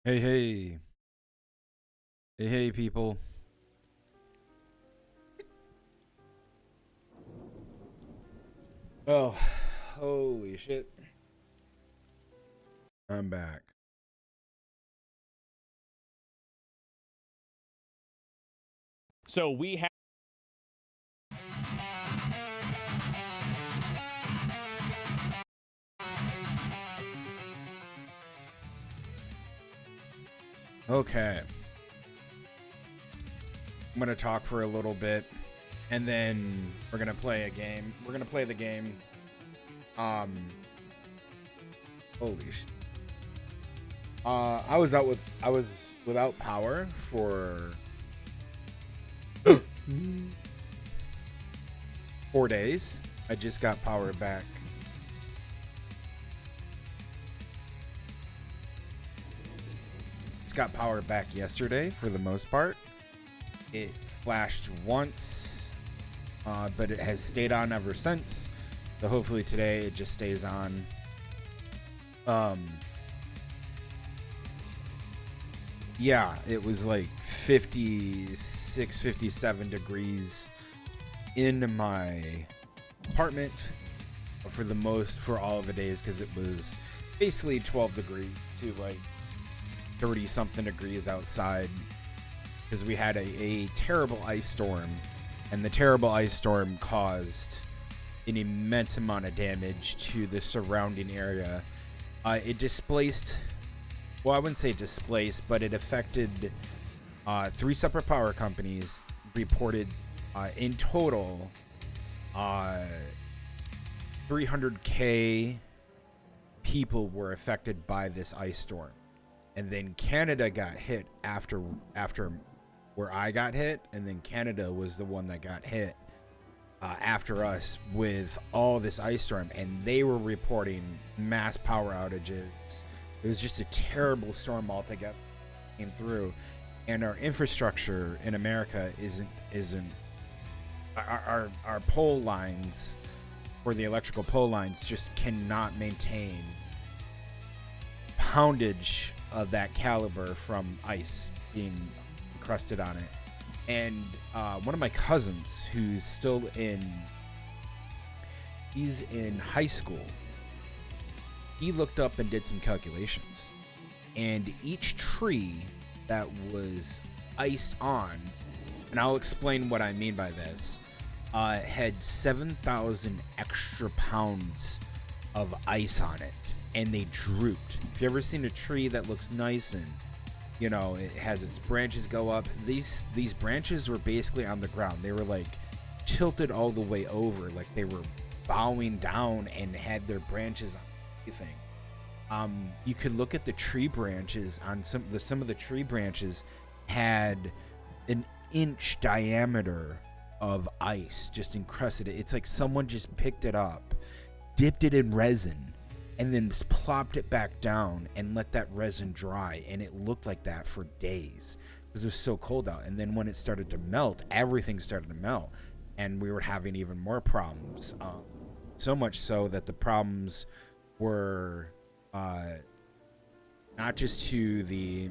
Hey, hey. Hey, hey, people. Oh, holy shit. I'm back. So we have. Okay. I'm going to talk for a little bit, and then we're going to play a game. We're going to play the game. Um, Holy shit. I was without power for 4 days. I just got power back. Just got power back yesterday for the most part. It flashed once, but it has stayed on ever since. So hopefully today it just stays on. Yeah, it was like 56, 57 degrees in my apartment for all of the days, because it was basically 12 degrees to like 30 something degrees outside, because we had a terrible ice storm, and the terrible ice storm caused an immense amount of damage to the surrounding area. It displaced, well, I wouldn't say displaced, but it affected 3 separate power companies. Reported in total 300K people were affected by this ice storm. And then Canada got hit after where I got hit, and then Canada was the one that got hit after us with all this ice storm, and they were reporting mass power outages. It was just a terrible storm altogether. Came through, and our infrastructure in America isn't our pole lines, or the electrical pole lines, just cannot maintain poundage of that caliber from ice being encrusted on it. And one of my cousins, he's in high school, he looked up and did some calculations, and each tree that was iced on, and I'll explain what I mean by this, had 7,000 extra pounds of ice on it, and they drooped. If you ever seen a tree that looks nice and it has its branches go up, these branches were basically on the ground. They were like tilted all the way over, like they were bowing down and had their branches on everything. You could look at the tree branches on some of the tree branches had an inch diameter of ice just encrusted it. It's like someone just picked it up, dipped it in resin, and then just plopped it back down and let that resin dry, and it looked like that for days because it was so cold out. And then when it started to melt, everything started to melt, and we were having even more problems. So much so that the problems were not just to the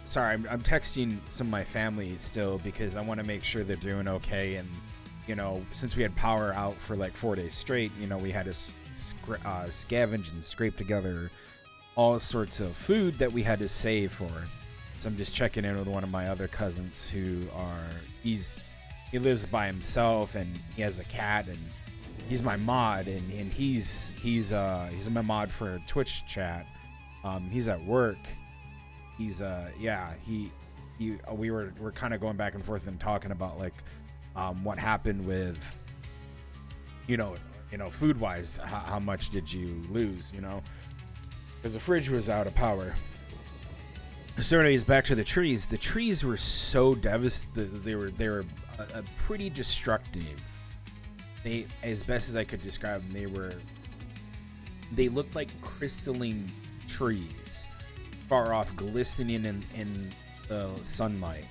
sorry, I'm texting some of my family still because I want to make sure they're doing okay. And since we had power out for like 4 days straight, we had to scavenge and scrape together all sorts of food that we had to save for. So I'm just checking in with one of my other cousins he lives by himself, and he has a cat, and he's my mod, and he's my mod for Twitch chat. He's at work. We're kind of going back and forth and talking about like what happened with food wise, how much did you lose, because the fridge was out of power. So anyways, back to the trees. The trees were so devastated. They were pretty destructive. They, as best as I could describe them, they looked like crystalline trees, far off, glistening in the sunlight.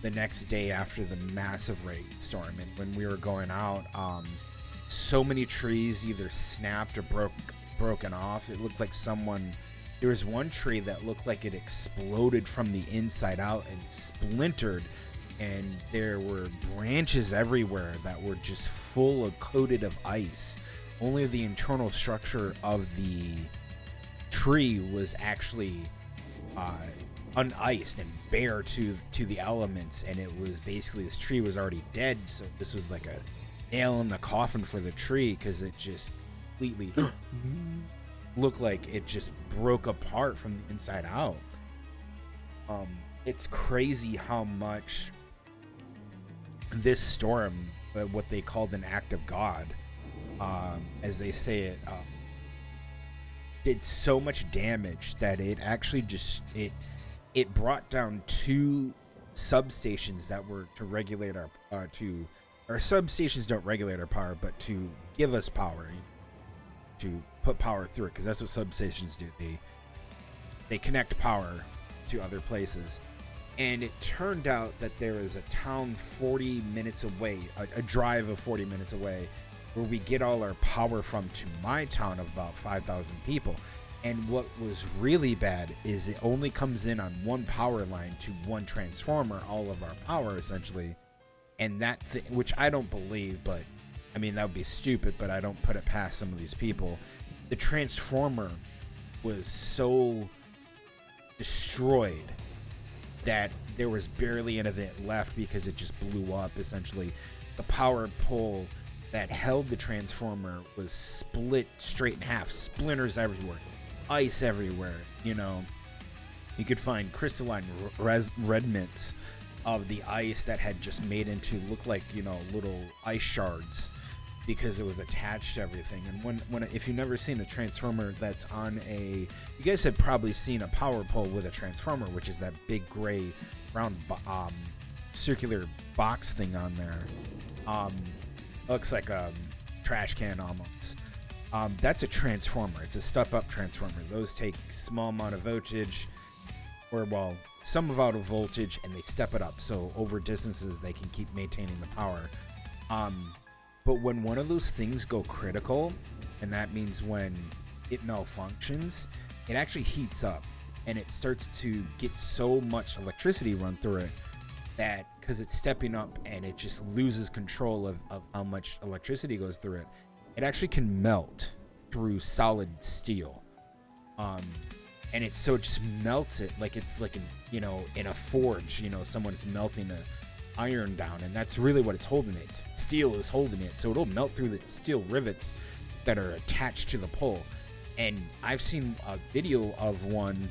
the next day after the massive rainstorm, and when we were going out, so many trees either snapped or broken off. It looked like there was one tree that looked like it exploded from the inside out and splintered, and there were branches everywhere that were just coated of ice. Only the internal structure of the tree was actually uniced and bare to the elements, and it was basically, this tree was already dead, so this was like a nail in the coffin for the tree, because it just completely looked like it just broke apart from the inside out. It's crazy how much this storm, what they called an act of God, as they say it, did so much damage that it actually just it brought down 2 substations that were to regulate our substations don't regulate our power, but to give us power, to put power through it, because that's what substations do. They connect power to other places. And it turned out that there is a town 40 minutes away, a drive of 40 minutes away, where we get all our power from, to my town of about 5,000 people. And what was really bad is it only comes in on one power line to one transformer, all of our power essentially. And that which I don't believe, but I mean, that would be stupid, but I don't put it past some of these people. The transformer was so destroyed that there was barely any of it left, because it just blew up essentially. The power pole that held the transformer was split straight in half, splinters everywhere, ice everywhere. You could find crystalline remnants of the ice that had just made into look like little ice shards, because it was attached to everything. And when if you've never seen a transformer that's on you guys have probably seen a power pole with a transformer, which is that big gray round circular box thing on there. Looks like a trash can almost. That's a transformer. It's a step-up transformer. Those take small amount of voltage, some amount of voltage, and they step it up. So over distances, they can keep maintaining the power. But when one of those things go critical, and that means when it malfunctions, it actually heats up, and it starts to get so much electricity run through it that, because it's stepping up and it just loses control of how much electricity goes through it, it actually can melt through solid steel. And it just melts it like it's like in a forge, someone's melting a iron down, and that's really what it's holding it. Steel is holding it, so it'll melt through the steel rivets that are attached to the pole. And I've seen a video of one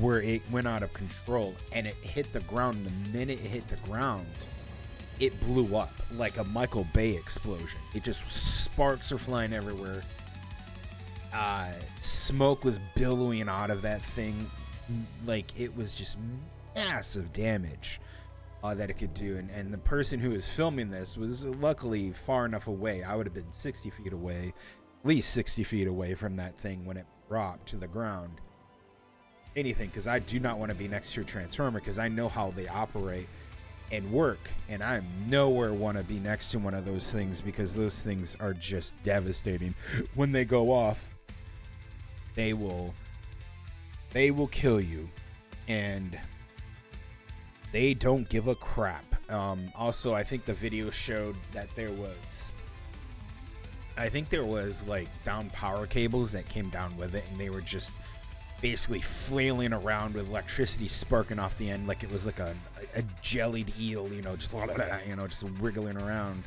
where it went out of control and it hit the ground. And the minute it hit the ground, it blew up like a Michael Bay explosion. It just, sparks are flying everywhere. Smoke was billowing out of that thing. Like, it was just massive damage that it could do. And the person who was filming this was luckily far enough away. I would have been 60 feet away, at least 60 feet away from that thing when it dropped to the ground. Anything, because I do not want to be next to a transformer, because I know how they operate and work, and I nowhere want to be next to one of those things, because those things are just devastating. When they go off, they will kill you, and they don't give a crap. Also, I think the video showed that there was like down power cables that came down with it, and they were just basically flailing around with electricity sparking off the end, like it was like a jellied eel, just wiggling around.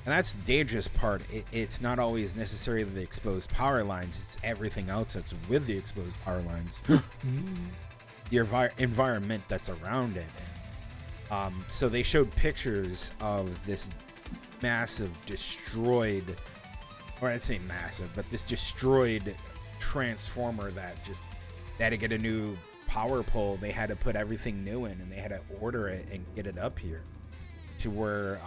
And that's the dangerous part. It's not always necessarily the exposed power lines, it's everything else that's with the exposed power lines. The environment that's around it. So they showed pictures of this massive destroyed, or I'd say massive, but this destroyed transformer that they had to get a new power pole. They had to put everything new in, and they had to order it and get it up here to where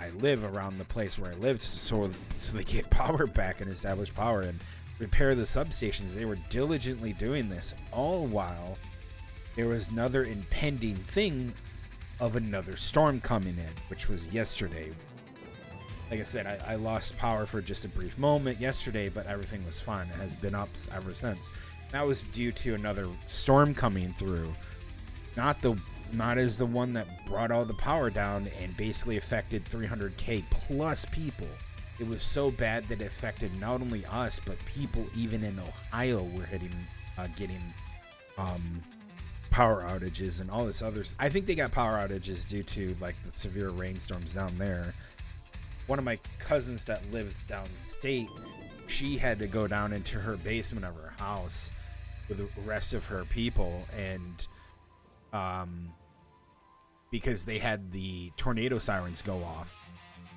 I live, around the place where I lived, so they get power back and establish power and repair the substations. They were diligently doing this, all while there was another impending thing of another storm coming in, which was yesterday. Like I said, I lost power for just a brief moment yesterday, but everything was fine. It has been up ever since. That was due to another storm coming through. Not as the one that brought all the power down and basically affected 300K plus people. It was so bad that it affected not only us, but people even in Ohio were getting power outages and all this others. I think they got power outages due to like the severe rainstorms down there. One of my cousins that lives downstate, she had to go down into her basement of her house with the rest of her people, and because they had the tornado sirens go off.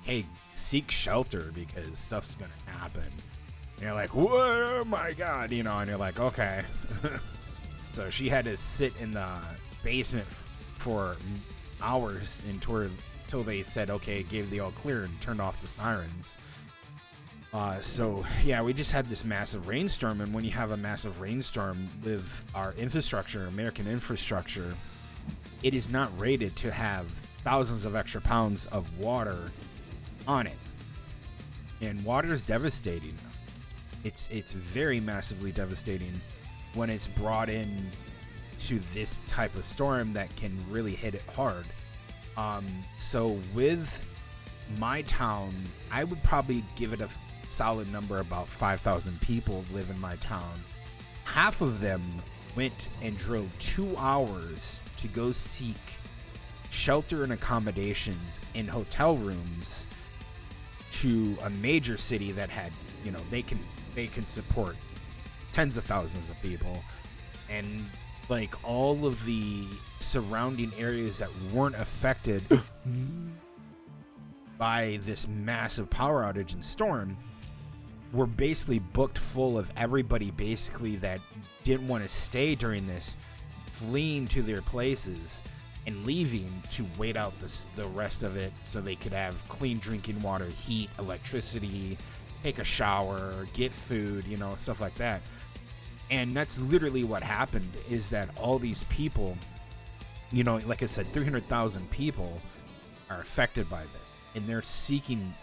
Hey, seek shelter because stuff's gonna happen. And you're like, whoa, my God, you know, and you're like, okay. So she had to sit in the basement for hours until they said, okay, gave the all clear and turned off the sirens. So yeah, we just had this massive rainstorm, and when you have a massive rainstorm with our infrastructure, American infrastructure, it is not rated to have thousands of extra pounds of water on it. And water is devastating. It's very massively devastating when it's brought in to this type of storm that can really hit it hard. So with my town, I would probably give it a solid number. About 5,000 people live in my town. Half of them went and drove 2 hours to go seek shelter and accommodations in hotel rooms to a major city that had, you know, they can support tens of thousands of people, and like all of the surrounding areas that weren't affected by this massive power outage and storm were basically booked full of everybody basically that didn't want to stay during this, fleeing to their places and leaving to wait out the rest of it so they could have clean drinking water, heat, electricity, take a shower, get food, you know, stuff like that. And that's literally what happened, is that all these people, you know, like I said, 300,000 people are affected by this, and they're seeking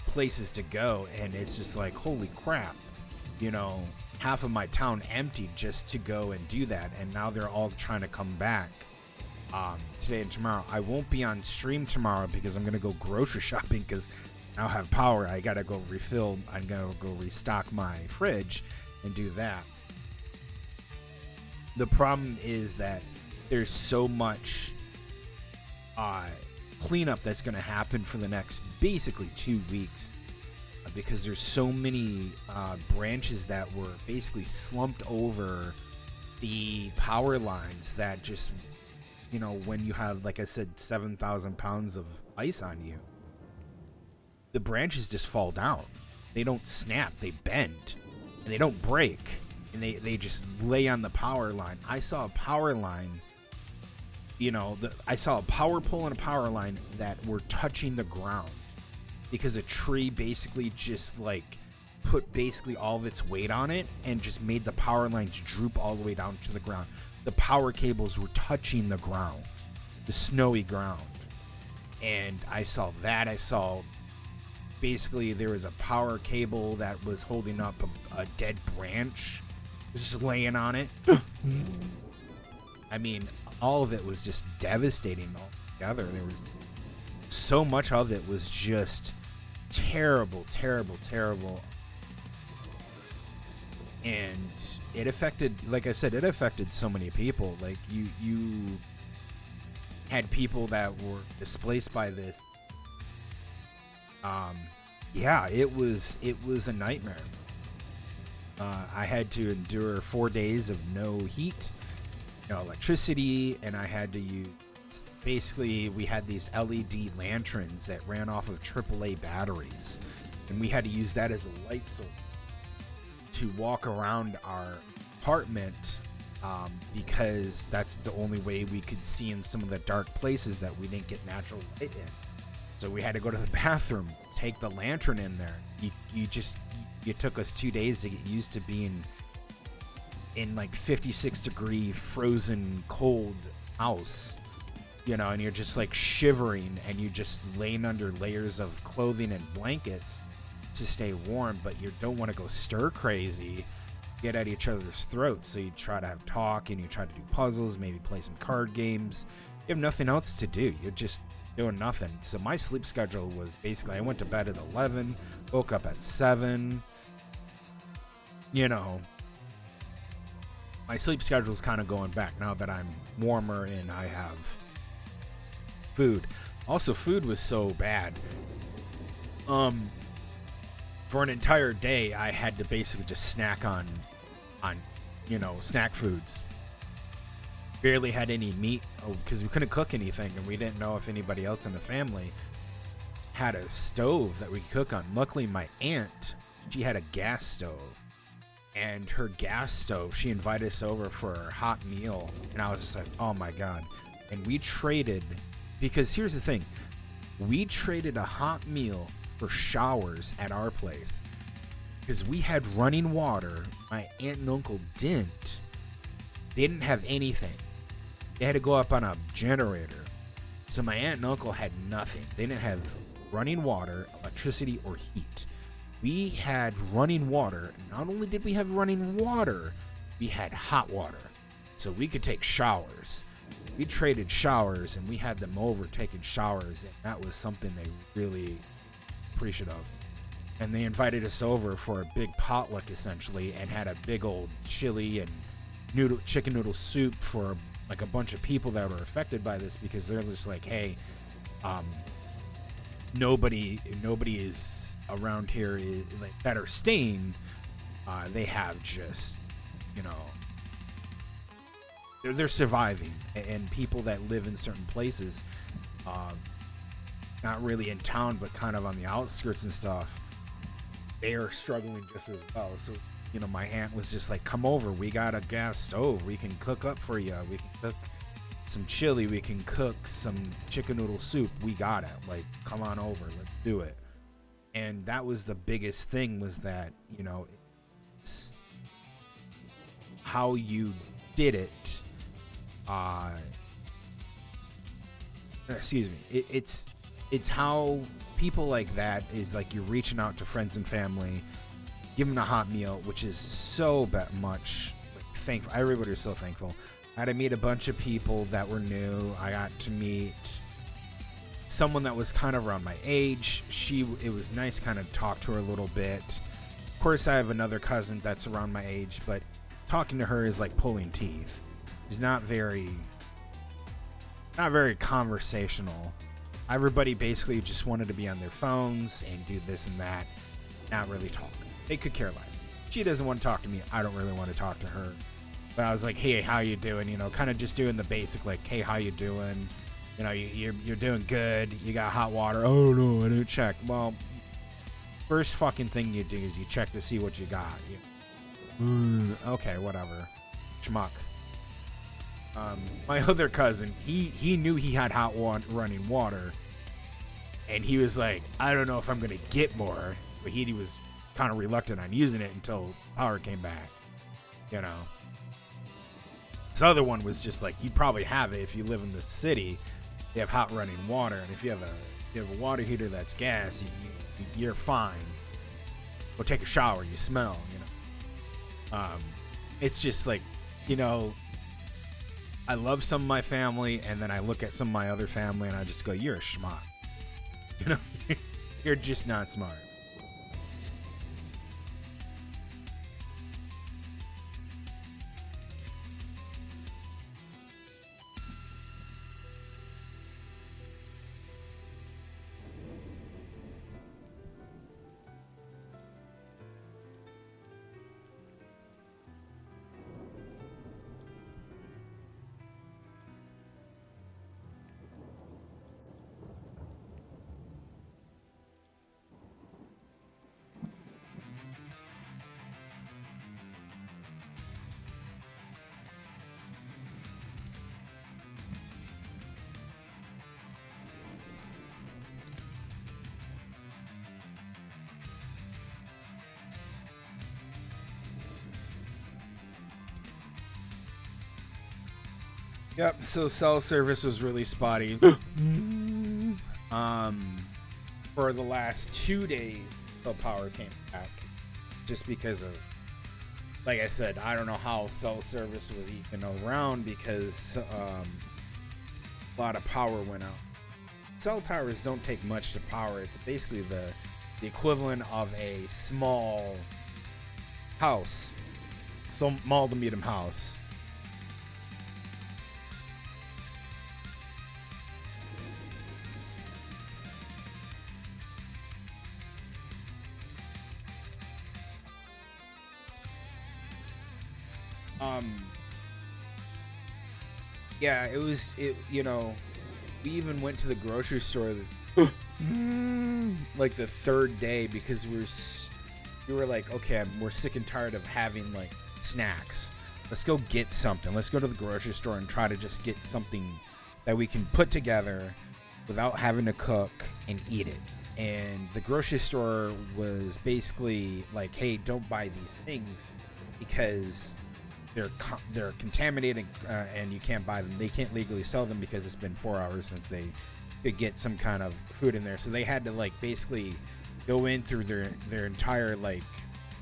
places to go, and it's just like, holy crap, you know, half of my town emptied just to go and do that, and now they're all trying to come back today and tomorrow. I won't be on stream tomorrow because I'm gonna go grocery shopping because I now have power. I gotta go refill. I'm gonna go restock my fridge and do that. The problem is that there's so much cleanup that's going to happen for the next basically 2 weeks because there's so many branches that were basically slumped over the power lines that just, you know, when you have, like I said, 7,000 pounds of ice on you, the branches just fall down. They don't snap, they bend, and they don't break, and they just lay on the power line. I saw a power line, you know, I saw a power pole and a power line that were touching the ground because a tree basically just like put basically all of its weight on it and just made the power lines droop all the way down to the ground. The power cables were touching the ground, the snowy ground. And I saw that. I saw basically there was a power cable that was holding up a dead branch, just laying on it. I mean, all of it was just devastating altogether. There was so much of it was just terrible, terrible, terrible. And it affected, like I said, it affected so many people. Like you had people that were displaced by this. Yeah, it was a nightmare. I had to endure 4 days of no heat, no electricity, and I had to use, basically we had these LED lanterns that ran off of AAA batteries, and we had to use that as a light source to walk around our apartment, because that's the only way we could see in some of the dark places that we didn't get natural light in. So we had to go to the bathroom, take the lantern in there. It took us 2 days to get used to being in like 56 degree frozen cold house. you know, and you're just like shivering and you just laying under layers of clothing and blankets to stay warm, but you don't want to go stir crazy, get at each other's throats. So you try to have talk and you try to do puzzles, maybe play some card games. You have nothing else to do. You're just doing nothing. So my sleep schedule was basically, I went to bed at 11, woke up at 7. You know, my sleep schedule's kind of going back now that I'm warmer and I have food. Also, food was so bad. For an entire day, I had to basically just snack on, you know, snack foods. Barely had any meat because we couldn't cook anything, and we didn't know if anybody else in the family had a stove that we could cook on. Luckily, my aunt, she had a gas stove, and her gas stove, she invited us over for a hot meal, and I was just like, oh my god. And we traded, because here's the thing, we traded a hot meal for showers at our place because we had running water. My aunt and uncle didn't. They didn't have anything. They had to go up on a generator. So my aunt and uncle had nothing. They didn't have running water, electricity, or heat. We had running water. Not only did we have running water, we had hot water. So we could take showers. We traded showers, and we had them over taking showers, and that was something they really appreciative of. And they invited us over for a big potluck, essentially, and had a big old chili and chicken noodle soup for like a bunch of people that were affected by this, because they're just like, hey, nobody is around here like, that are staying. They have just, you know, they're surviving, and people that live in certain places, not really in town, but kind of on the outskirts and stuff, they are struggling just as well. So, you know, my aunt was just like, come over, we got a gas stove, we can cook up for you, we can cook some chili, we can cook some chicken noodle soup, we got it, like, come on over, let's do it. And that was the biggest thing, was that, you know, it's how you did it. Excuse me, it's how people like that is like, you're reaching out to friends and family, give them a hot meal, which is so much like, thankful. Everybody was so thankful. I had to meet a bunch of people that were new. I got to meet someone that was kind of around my age. It was nice kind of talk to her a little bit. Of course, I have another cousin that's around my age, but talking to her is like pulling teeth. She's not very conversational. Everybody basically just wanted to be on their phones and do this and that, not really talk. They could care less. She doesn't want to talk to me. I don't really want to talk to her. But I was like, hey, how you doing? You know, kind of just doing the basic, like, hey, how you doing? You know, you're doing good. You got hot water. Oh, no, I didn't check. Well, first fucking thing you do is you check to see what you got. Okay, whatever. Schmuck. My other cousin, he knew he had running water, and he was like, I don't know if I'm gonna get more. So he was kind of reluctant on using it until power came back, you know. This other one was just like, you probably have it if you live in the city. You have hot running water, and if you have a water heater that's gas, you're fine. Go take a shower, you smell, you know. It's just like, you know, I love some of my family, and then I look at some of my other family, and I just go, you're a schmuck. You know, you're just not smart. Yep. So cell service was really spotty. um, for the last 2 days, the power came back, just because of, like I said, I don't know how cell service was even around because a lot of power went out. Cell towers don't take much to power. It's basically the equivalent of a small house, small to medium house. Um, yeah, it. We even went to the grocery store like the third day because we were like, okay, we're sick and tired of having like snacks. Let's go get something. Let's go to the grocery store and try to just get something that we can put together without having to cook and eat it. And the grocery store was basically like, hey, don't buy these things because they're contaminated and you can't buy them. They can't legally sell them because it's been 4 hours since they could get some kind of food in there. So they had to like basically go in through their entire like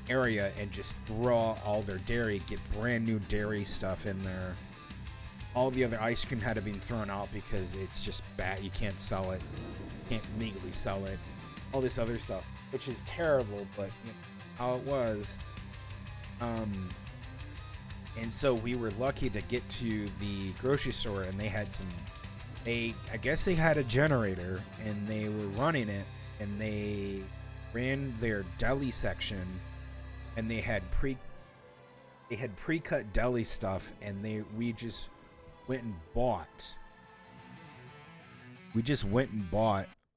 area and just throw all their dairy, get brand new dairy stuff in there. All the other ice cream had to be thrown out because it's just bad. You can't sell it. You can't legally sell it. All this other stuff, which is terrible, but how it was. And so we were lucky to get to the grocery store, and they had I guess they had a generator, and they were running it, and they ran their deli section, and they had pre-cut deli stuff, and we just went and bought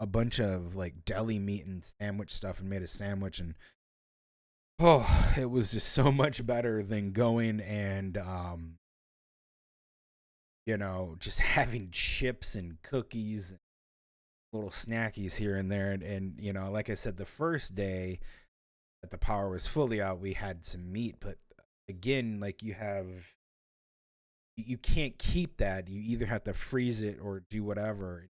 a bunch of like deli meat and sandwich stuff and made a sandwich, and it was just so much better than going and just having chips and cookies and little snackies here and there. And like I said, the first day that the power was fully out, we had some meat, but again, like you can't keep that. You either have to freeze it or do whatever.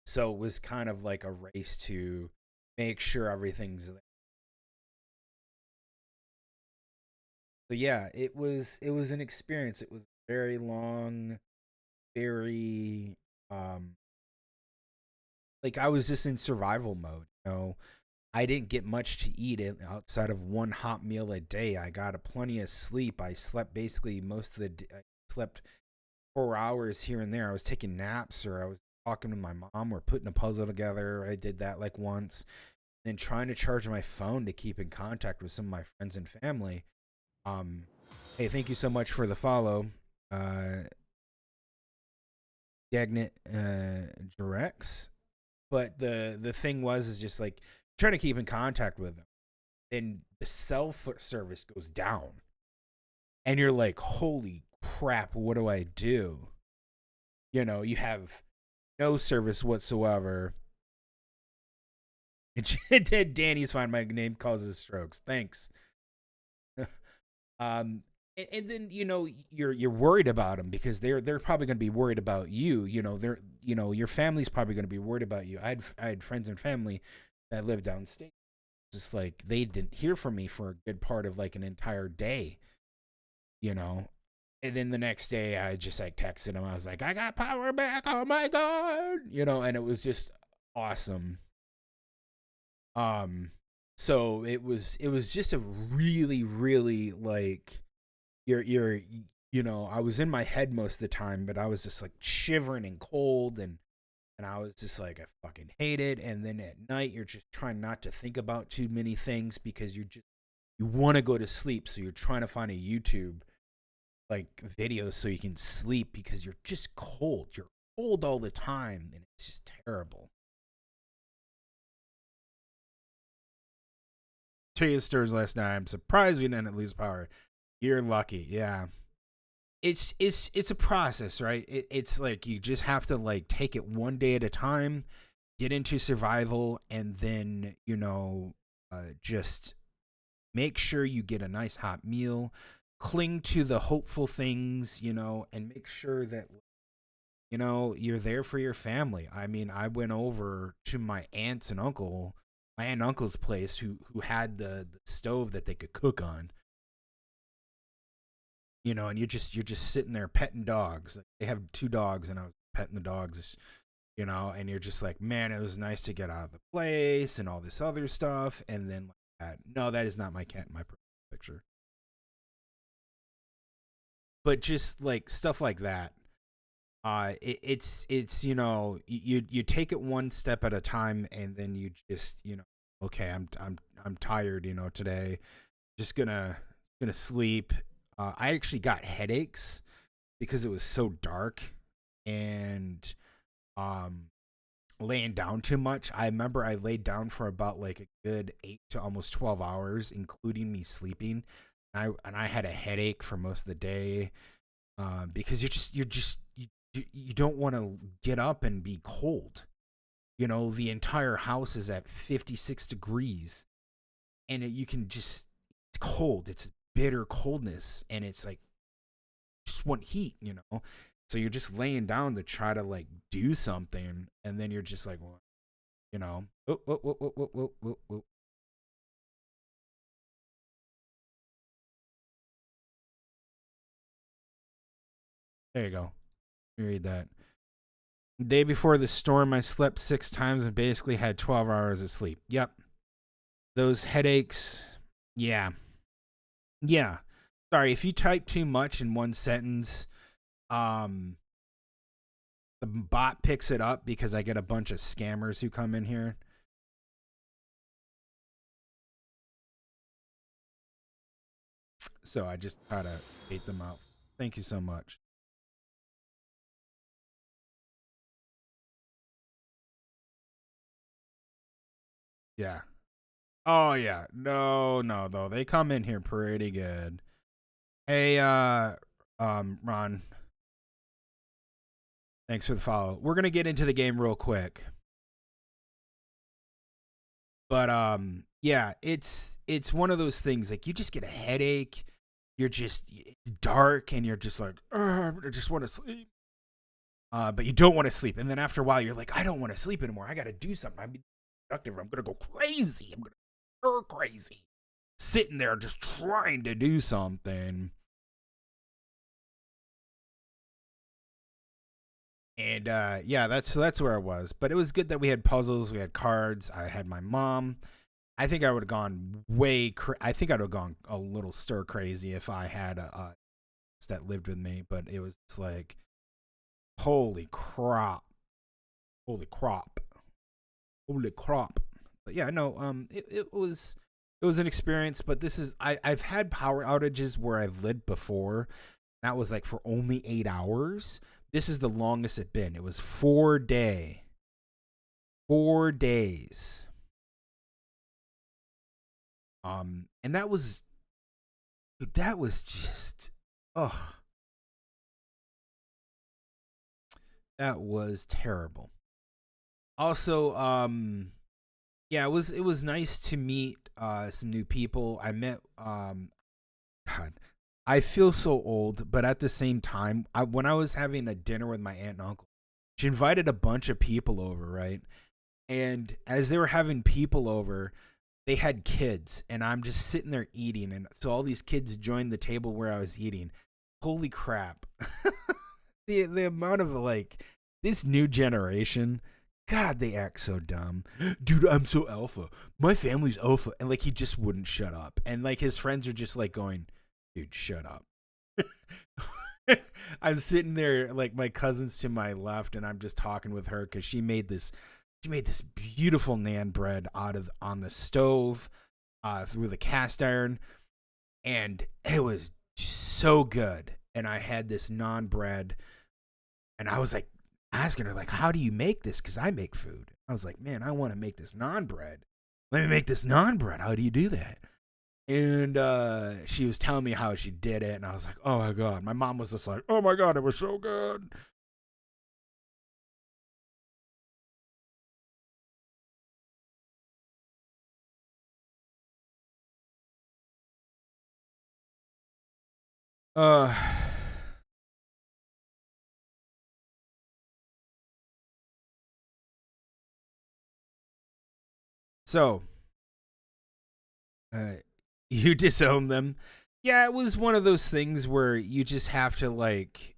So it was kind of like a race to make sure everything's there. So yeah, it was an experience. It was very long, very like I was just in survival mode. I didn't get much to eat outside of one hot meal a day. I got plenty of sleep. I slept basically most of the day. I slept 4 hours here and there. I was taking naps, or I was talking to my mom, or putting a puzzle together. I did that like once. Then trying to charge my phone to keep in contact with some of my friends and family. Hey, thank you so much for the follow. Dagnet Jurex. But the thing is just like trying to keep in contact with them. Then the cell service goes down. And you're like, holy crap, what do I do? You have no service whatsoever. And Danny's fine. My name causes strokes. Thanks. And then you're worried about them because they're probably going to be worried about you. Your family's probably going to be worried about you. I had friends and family that lived downstate. Just like they didn't hear from me for a good part of like an entire day. And then the next day I just like texted them. I was like, I got power back. Oh my god. And it was just awesome. So it was just a really, really like I was in my head most of the time, but I was just like shivering and cold, and I was just like, I fucking hate it. And then at night you're just trying not to think about too many things because you want to go to sleep, so you're trying to find a YouTube like video so you can sleep because you're just cold. You're cold all the time, and it's just terrible. Trio stirs last night. I'm surprised we didn't lose power. You're lucky. Yeah. It's a process, right? It's like you just have to like take it one day at a time, get into survival, and then just make sure you get a nice hot meal, cling to the hopeful things, and make sure that you're there for your family. I mean, I went over to my aunt and uncle's place who had the stove that they could cook on. And you're just sitting there petting dogs. Like, they have 2 dogs, and I was petting the dogs, and you're just like, man, it was nice to get out of the place and all this other stuff. And then like that. No, that is not my cat in my picture. But just like stuff like that. It's you take it one step at a time, and then you just okay, I'm tired, today, just gonna sleep. I actually got headaches because it was so dark, and um laying down too much. I remember I laid down for about like a good 8 to almost 12 hours, including me sleeping. And I had a headache for most of the day, because you don't want to get up and be cold. The entire house is at 56 degrees, and you can it's cold. It's bitter coldness, and it's like just want heat. So you're just laying down to try to like do something, and then you're just like, well, oh, oh, oh, oh, oh, oh, oh, oh. There you go. Let me read that. The day before the storm, I slept 6 times and basically had 12 hours of sleep. Yep. Those headaches. Yeah. Yeah. Sorry, if you type too much in one sentence, um, the bot picks it up because I get a bunch of scammers who come in here. So I just try to bait them out. Thank you so much. Yeah. Oh yeah. No, no, though. They come in here pretty good. Hey, Ron, thanks for the follow. We're gonna get into the game real quick. But yeah, it's one of those things, like, you just get a headache. It's dark, and you're just like, I just want to sleep. But you don't want to sleep, and then after a while, you're like, I don't want to sleep anymore. I got to do something. I'm productive. I'm gonna go crazy. I'm gonna go crazy. Sitting there just trying to do something. And yeah, that's where I was. But it was good that we had puzzles, we had cards. I had my mom. I think I would have gone I think I'd have gone a little stir crazy if I had a that lived with me. But it was like, holy crap, holy crap, holy crap. But yeah, no, it was an experience. But I've had power outages where I've lived before. That was like for only 8 hours. This is the longest it's been. It was 4 days. 4 days. And that was just, ugh, that was terrible. Also, yeah, it was nice to meet some new people. I met God, I feel so old, but at the same time, when I was having a dinner with my aunt and uncle, she invited a bunch of people over, right? And as they were having people over, they had kids, and I'm just sitting there eating, and so all these kids joined the table where I was eating. Holy crap. The amount of, like, this new generation, God, they act so dumb. Dude, I'm so alpha. My family's alpha. And like, he just wouldn't shut up. And like, his friends are just like going, dude, shut up. I'm sitting there, like, my cousin's to my left, and I'm just talking with her because she made this beautiful naan bread on the stove, through the cast iron, and it was so good. And I had this naan bread, and I was like asking her, like, how do you make this? Because I make food. I was like, man, I want to make this naan bread. Let me make this naan bread. How do you do that? And she was telling me how she did it, and I was like, oh my god. My mom was just like, oh my god, it was so good. Uh, so, uh, you disown them. Yeah, it was one of those things where you just have to like,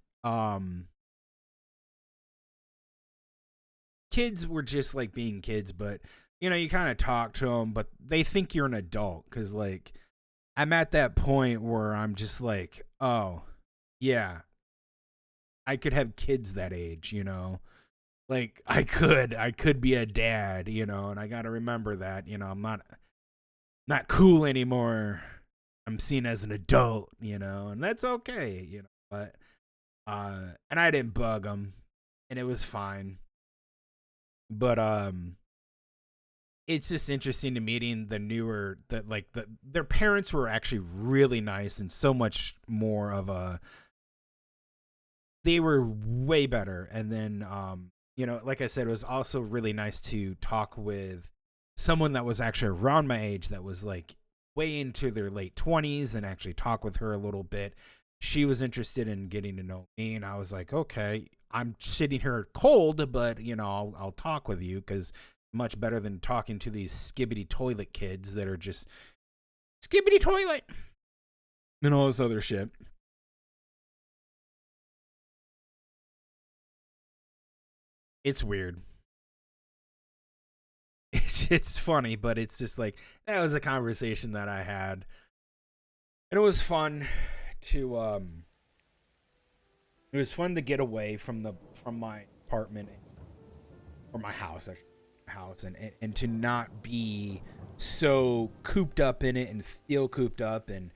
kids were just like being kids, but you kind of talk to them, but they think you're an adult because like I'm at that point where I'm just like, oh, yeah, I could have kids that age. Like I could be a dad, and I got to remember that, I'm not cool anymore. I'm seen as an adult, and that's okay, but and I didn't bug them and it was fine. But it's just interesting to meeting the newer that like their parents were actually really nice and so much more of a they were way better. And then like I said, it was also really nice to talk with someone that was actually around my age that was like way into their late 20s and actually talk with her a little bit. She was interested in getting to know me and I was like, okay, I'm sitting here cold, but I'll talk with you because much better than talking to these skibbity toilet kids that are just skibbity toilet and all this other shit. It's weird. It's funny, but it's just like that was a conversation that I had, and it was fun to get away from my apartment or my house, actually, house, and to not be so cooped up in it and feel cooped up and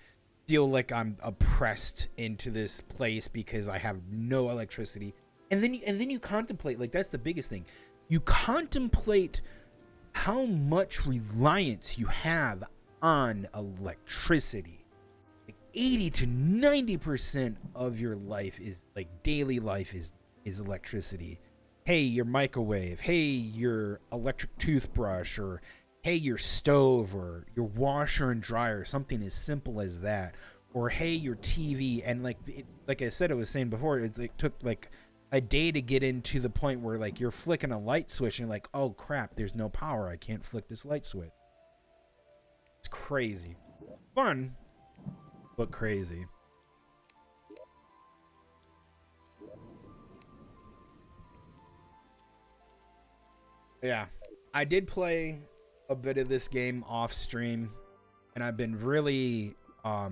feel like I'm oppressed into this place because I have no electricity. And then you contemplate, like that's the biggest thing. You contemplate how much reliance you have on electricity. Like 80 to 90% of your life is like daily life is electricity. Hey, your microwave, hey, your electric toothbrush, or hey, your stove, or your washer and dryer, something as simple as that. Or hey, your TV. And like I said, I was saying before, it took like a day to get into the point where like you're flicking a light switch and you're like, oh crap, there's no power. I can't flick this light switch. It's crazy. Fun, but crazy. Yeah. I did play a bit of this game off stream and I've been really I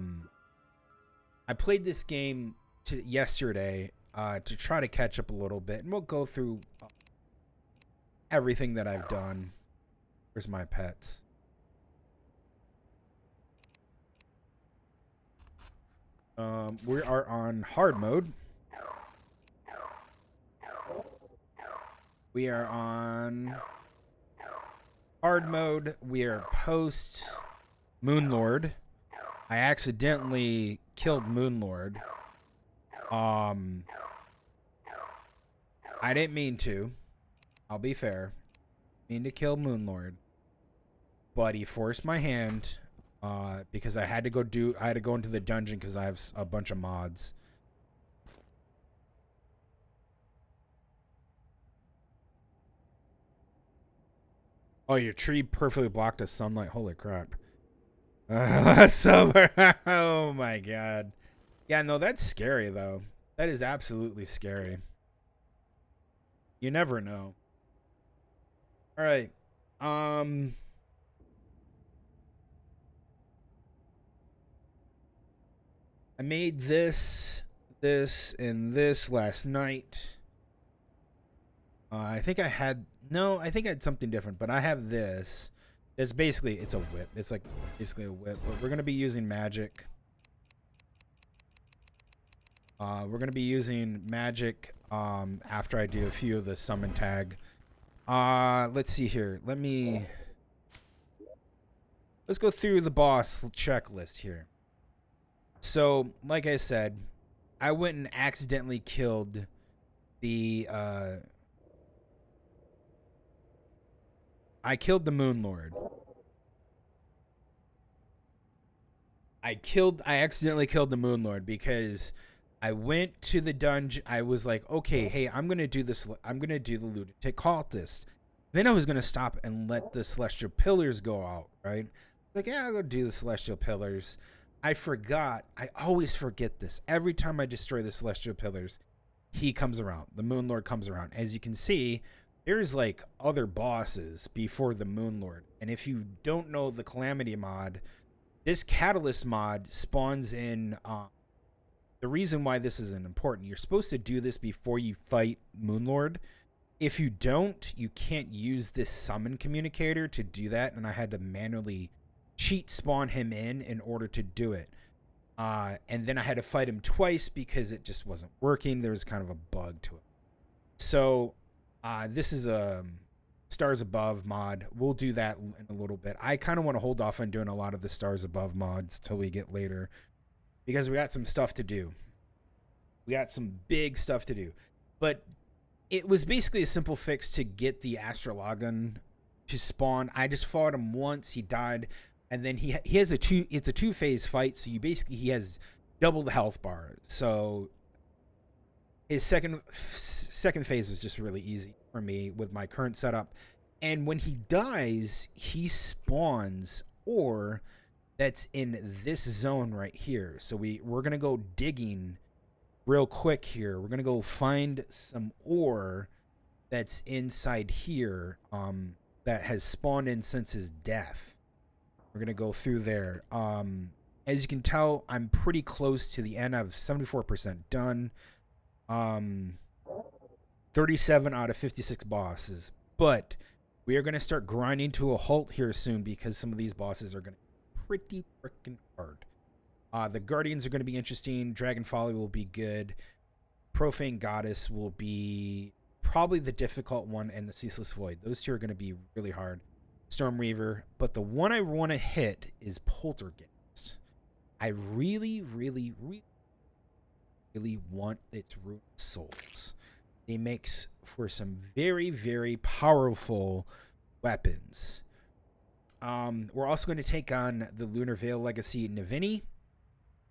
played this game yesterday to try to catch up a little bit, and we'll go through everything that I've done. Where's my pets? We are on hard mode. We are on hard mode. We are post Moonlord. I accidentally killed Moonlord. I didn't mean to. I'll be fair. Mean to kill Moonlord, but he forced my hand because I had to go into the dungeon because I have a bunch of mods. Oh, your tree perfectly blocked the sunlight. Holy crap. Oh my god. Yeah, no, that's scary though. That is absolutely scary. You never know. All right. Um I made and this last night. I think I had no, I think I had something different, but I have this. It's a whip. It's like basically a whip, but we're gonna be using magic. We're gonna be using magic after I do a few of the summon tag. Let's see here. Let's go through the boss checklist here. So, like I said, I went and accidentally killed the I killed the Moon Lord. I accidentally killed the Moon Lord because I went to the dungeon. I was like, okay, hey, I'm going to do this. I'm going to do the lunatic cultist. Then I was going to stop and let the celestial pillars go out, right? Like, yeah, I'll go do the celestial pillars. I forgot. I always forget this. Every time I destroy the celestial pillars, he comes around. The Moon Lord comes around. As you can see, there's like other bosses before the Moon Lord. And if you don't know the Calamity mod, this Catalyst mod spawns in. The reason why this isn't important, you're supposed to do this before you fight Moon Lord. If you don't, you can't use this summon communicator to do that. And I had to manually cheat spawn him in order to do it. And then I had to fight him twice because it just wasn't working. There was kind of a bug to it. So this is a Stars Above mod. We'll do that in a little bit. I kind of want to hold off on doing a lot of the Stars Above mods till we get later because we got some stuff to do. We got some big stuff to do. But it was basically a simple fix to get the Astrologon to spawn. I just fought him once. He died. And then he has it's a 2-phase fight. So he has double the health bar. So his second phase was just really easy for me with my current setup. And when he dies, he spawns ore that's in this zone right here. So we're gonna go digging real quick here. We're gonna go find some ore that's inside here that has spawned in since his death. We're gonna go through there. As you can tell, I'm pretty close to the end. I'm 74% done. 37 out of 56 bosses, but we are going to start grinding to a halt here soon because some of these bosses are going to be pretty freaking hard. The Guardians are going to be interesting. Dragon Folly will be good. Profane Goddess will be probably the difficult one, and the Ceaseless Void. Those two are going to be really hard. Storm Reaver, but the one I want to hit is Poltergeist. I really want its Ruined Souls. It makes for some very, very powerful weapons. We're also going to take on the Lunar Veil Legacy Navini.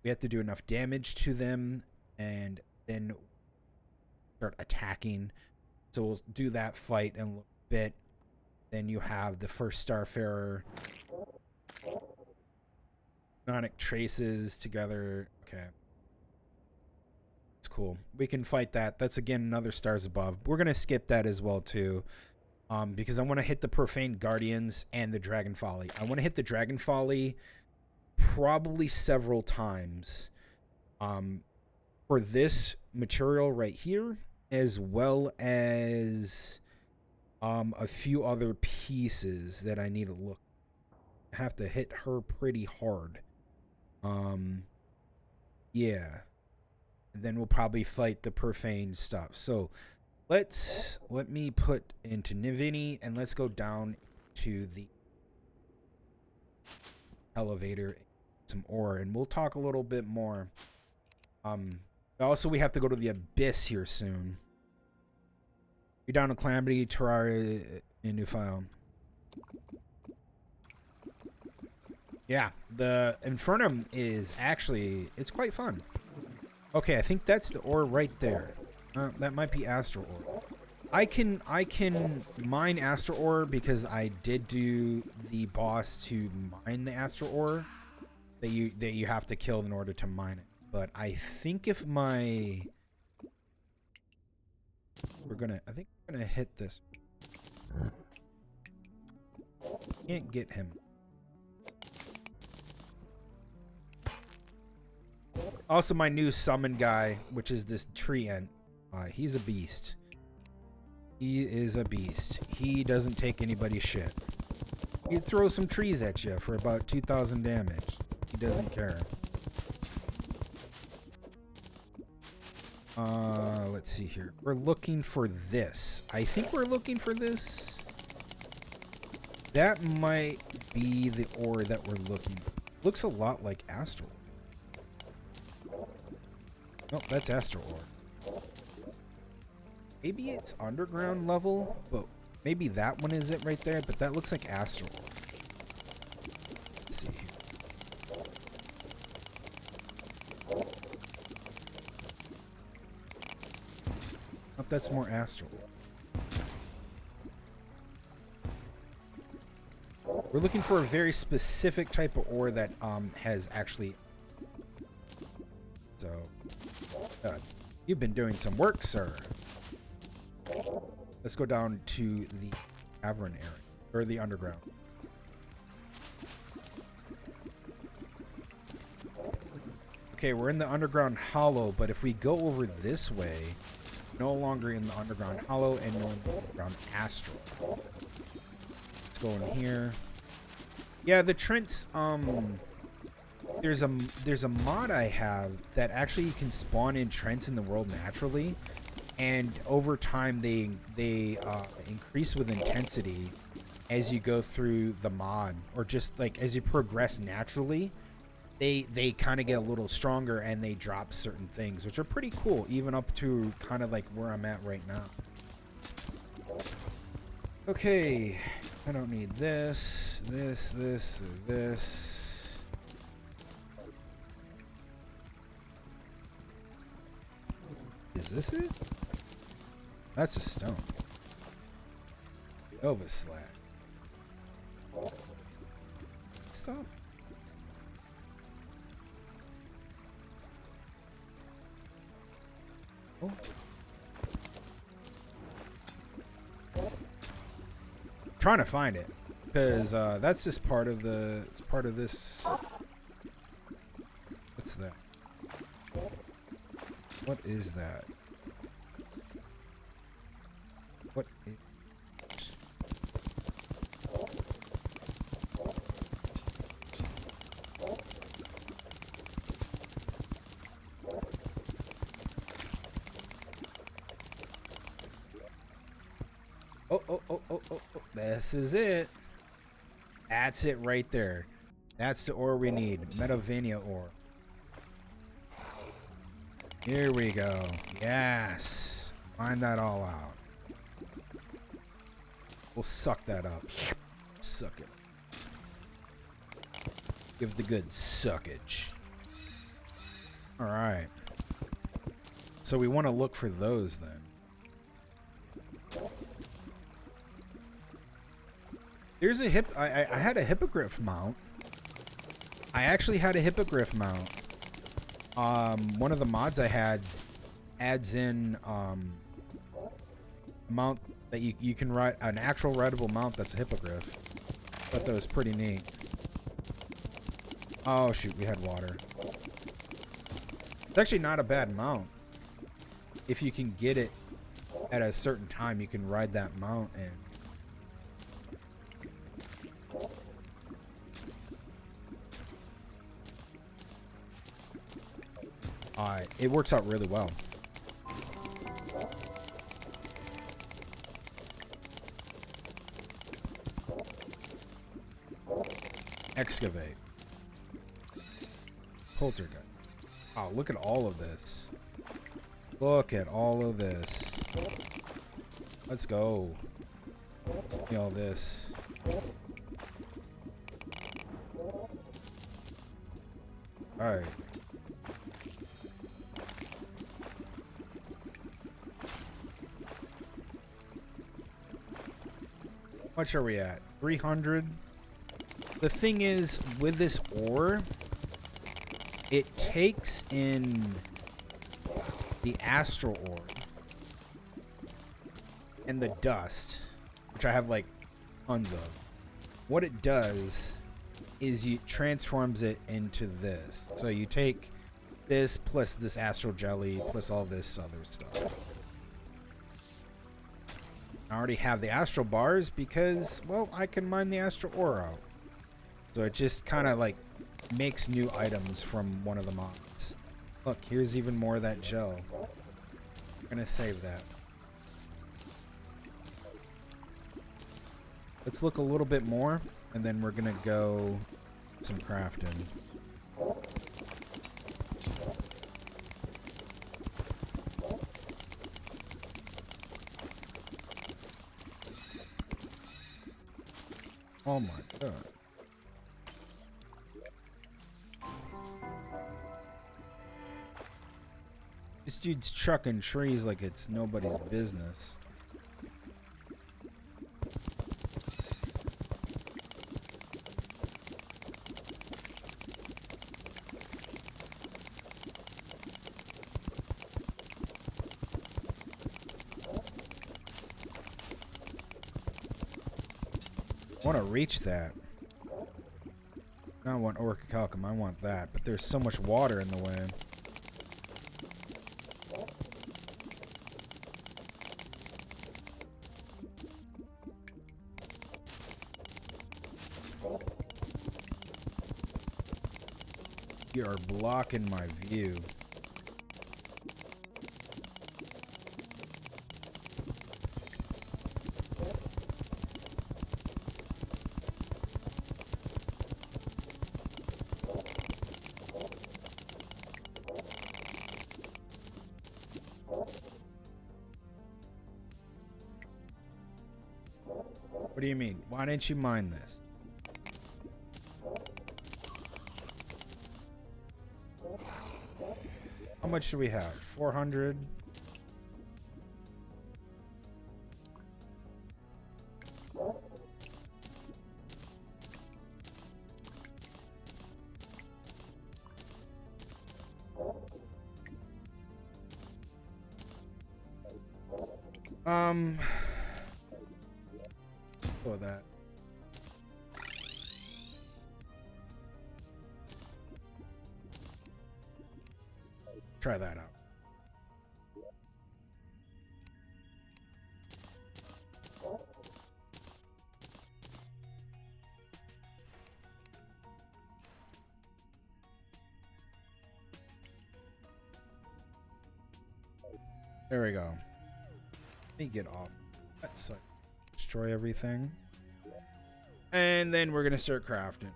We have to do enough damage to them and then start attacking. So we'll do that fight in a little bit. Then you have the first Starfarer. Sonic Traces together. Okay. It's cool. We can fight that. That's again another Stars Above. We're gonna skip that as well too, because I want to hit the Profane Guardians and the Dragon Folly. I want to hit the Dragon Folly probably several times, for this material right here, as well as a few other pieces that I need to look. I have to hit her pretty hard. Yeah. And then we'll probably fight the profane stuff. So let me put into Navini and let's go down to the elevator, some ore, and we'll talk a little bit more. Also we have to go to the Abyss here soon. You're down to Calamity, Terraria, and New File. Yeah, the Infernum is actually, it's quite fun. Okay, I think that's the ore right there. That might be Astral Ore. I can mine Astral Ore because I did do the boss to mine the Astral Ore that you have to kill in order to mine it. But I think if my I think we're gonna hit this. Can't get him. Also, my new summon guy, which is this tree ant, he's a beast. He is a beast. He doesn't take anybody's shit. He throws some trees at you for about 2,000 damage. He doesn't care. Let's see here. We're looking for this. I think we're looking for this. That might be the ore that we're looking for. Looks a lot like Astral. No, that's Astral Ore. Maybe it's underground level, but maybe that one is it right there, but that looks like Astral Ore. Let's see here. that's more astral. We're looking for a very specific type of ore that has actually. So, you've been doing some work, sir. Let's go down to the cavern area, or the underground. Okay, we're in the underground hollow, but if we go over this way, no longer in the underground hollow and no in the underground astral. Let's go in here. Yeah, the Trents, there's a mod I have that actually you can spawn in Trents in the world naturally, and over time they increase with intensity as you go through the mod, or just like as you progress naturally. They kind of get a little stronger and they drop certain things, which are pretty cool, even up to kind of like where I'm at right now. Okay, I don't need this, this, this. Is this it? That's a stone. Nova slag. Stuff. Oh. Trying to find it, because that's just part of the. It's part of this. What's that? What is that? What is... Oh. This is it. That's it right there. That's the ore we need. Metavania ore. Here we go. Yes. Find that all out. We'll suck that up. Suck it. Give the good suckage. Alright. So we want to look for those then. There's a I had a hippogriff mount. I actually had a hippogriff mount. One of the mods I had adds in mount that you can ride, an actual rideable mount that's a hippogriff. Thought that was pretty neat. Oh shoot, we had water. It's actually not a bad mount. If you can get it at a certain time, you can ride that mount and it works out really well. Excavate. Poltergeist. Oh, look at all of this. Look at all of this. Let's go. Look at all this. Alright. What much are we at? 300. The thing is, with this ore, it takes in the astral ore and the dust, which I have like tons of. What it does is you transforms it into this. So you take this plus this astral jelly plus all this other stuff. I already have the astral bars because, well, I can mine the astral ore out. So it just kind of like makes new items from one of the mods. Look, here's even more of that gel. I'm gonna save that. Let's look a little bit more, and then we're gonna go some crafting. Oh my god. This dude's chucking trees like it's nobody's business. I want to reach that. I don't want orichalcum, I want that. But there's so much water in the way. You are blocking my view. What do you mean? Why didn't you mine this? How much do we have? 400? Go with that. Try that out. There we go. Let me get off. So destroy everything. And then we're gonna start crafting.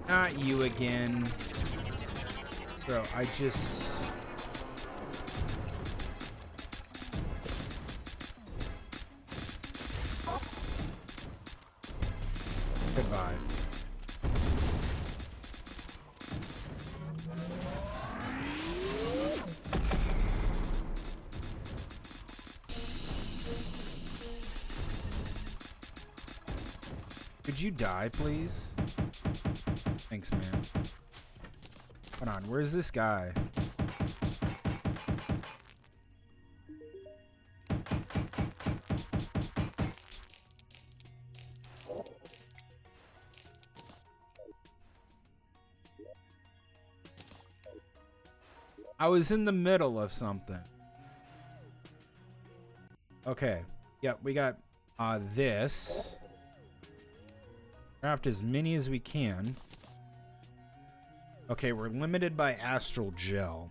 Not you again. Bro, I just... Goodbye. Could you die, please? Thanks, man. Hold on, where's this guy? I was in the middle of something. Okay. Yep, we got this. Craft as many as we can. Okay, we're limited by astral gel.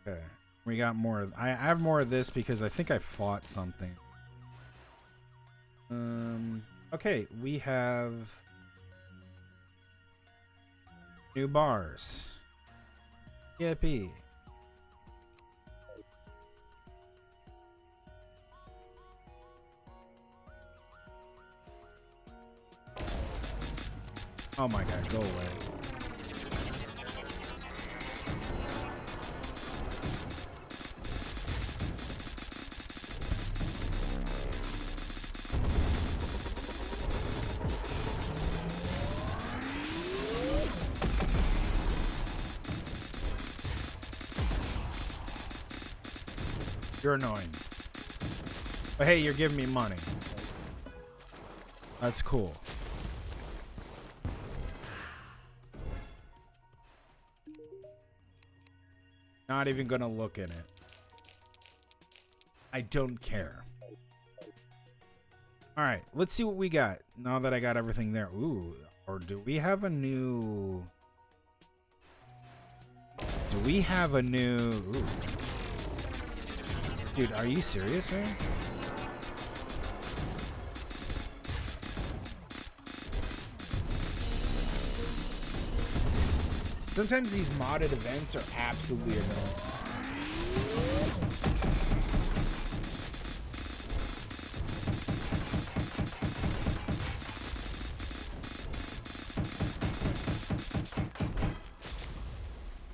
Okay, we got more. I have more of this because I think I fought something. Okay, we have new bars. Yippee. Oh my god, go away. You're annoying. But hey, you're giving me money. That's cool. Not even gonna look in it. I don't care. Alright, let's see what we got. Now that I got everything there. Ooh, or do we have a new... Do we have a new... Ooh. Dude, are you serious, man? Sometimes these modded events are absolutely annoying.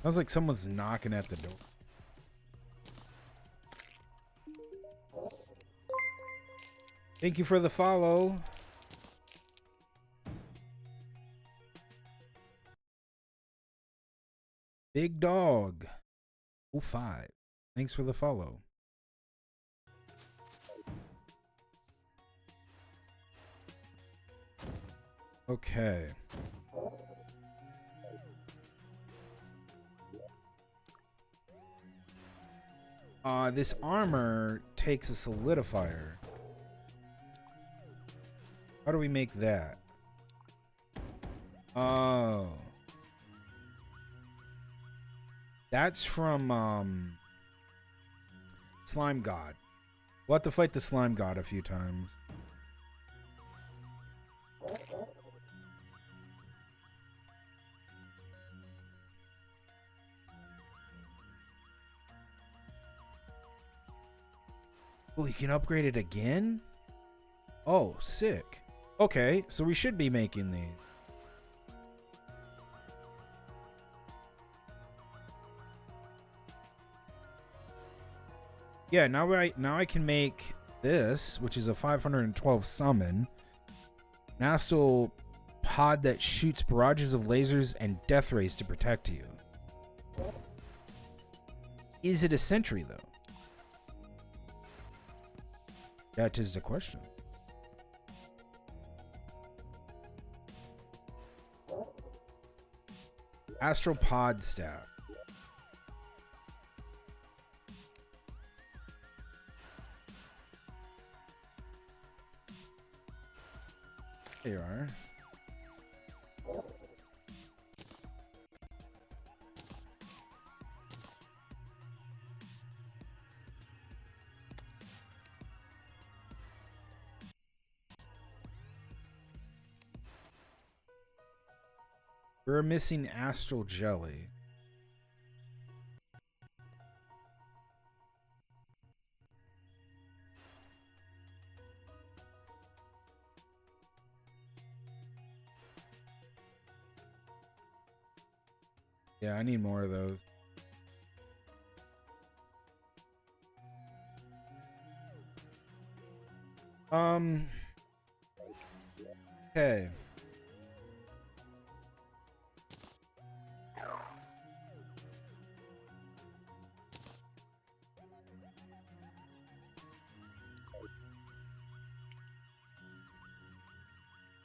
Sounds like someone's knocking at the door. Thank you for the follow. Big Dog 05. Thanks for the follow. Okay. This armor takes a solidifier. How do we make that? Oh. That's from, Slime God. We'll have to fight the Slime God a few times. Oh, you can upgrade it again? Oh, sick. Okay, so we should be making these. Yeah, now I can make this, which is a 512 summon. An astral pod that shoots barrages of lasers and death rays to protect you. Is it a sentry though? That is the question. Astral pod staff. There you are. We're missing astral jelly. Yeah, I need more of those. Okay.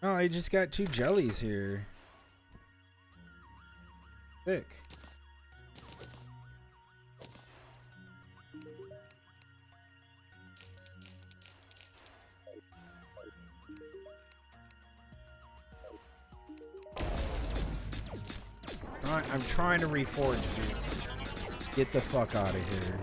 Oh, I just got 2 jellies here. Sick. I'm trying to reforge, dude. Get the fuck out of here.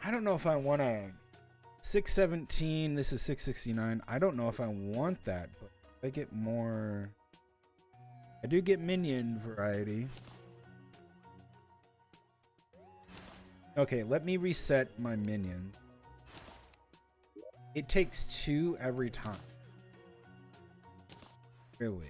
I don't know if I want to 617. This is 669. I don't know if I want that, but I get more. I do get minion variety. Okay, let me reset my minions. It takes 2 every time. Really?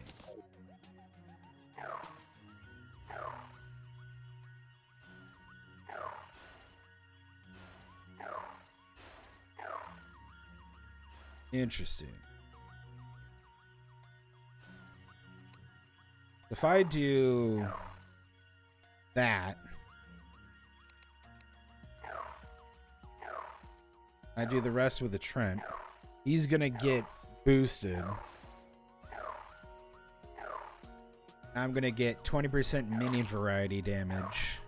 Interesting. If I do that, I do the rest with the Trent, he's gonna get boosted I'm gonna get 20% minion variety damage.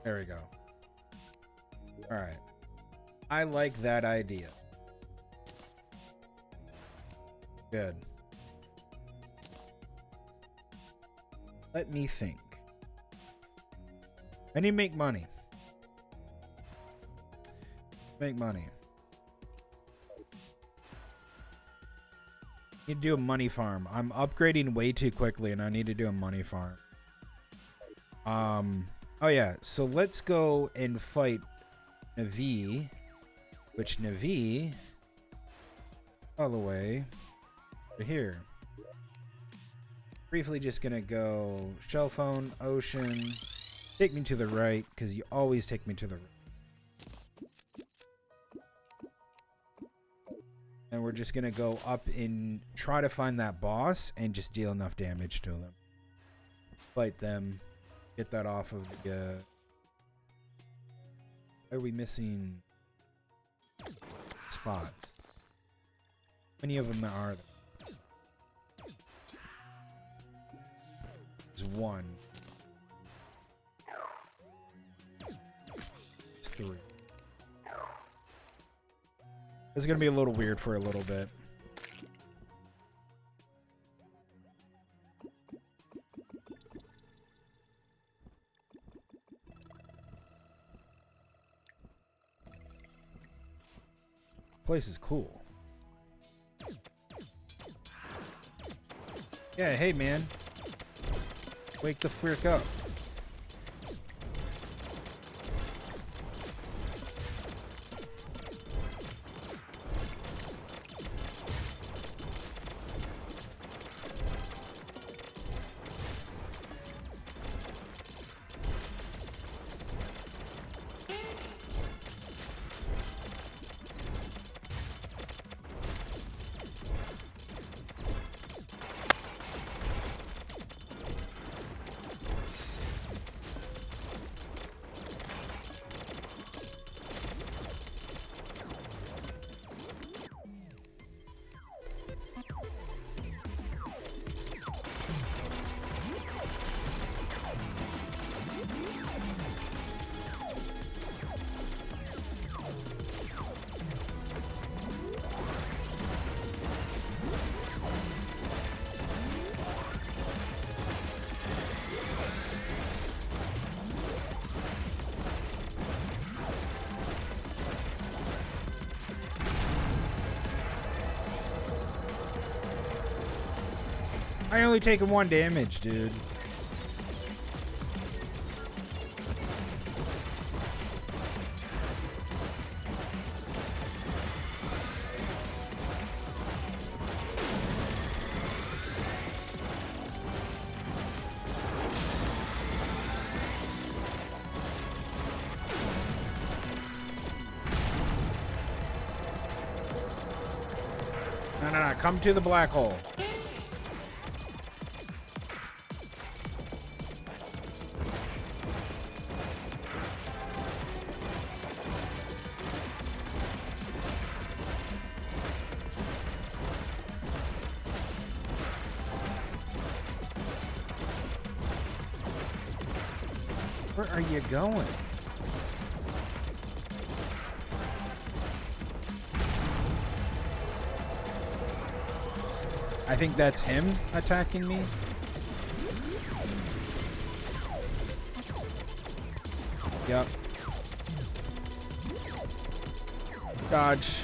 There we go. Alright. I like that idea. Good. Let me think. I need to make money. Make money. Need to do a money farm. I'm upgrading way too quickly and I need to do a money farm. Oh yeah, so let's go and fight Navi, which Navi all the way to here. Briefly just gonna go shell phone, ocean, take me to the right, because you always take me to the right. And we're just gonna go up and try to find that boss and just deal enough damage to them. Fight them. Get that off of the, are we missing spots? How many of them are there? There's one. It's three. This is gonna be a little weird for a little bit. Place is cool. Yeah, hey man. Wake the frick up. I only taken 1 damage, dude. No, come to the black hole. Where are you going? I think that's him attacking me. Yep. Dodge.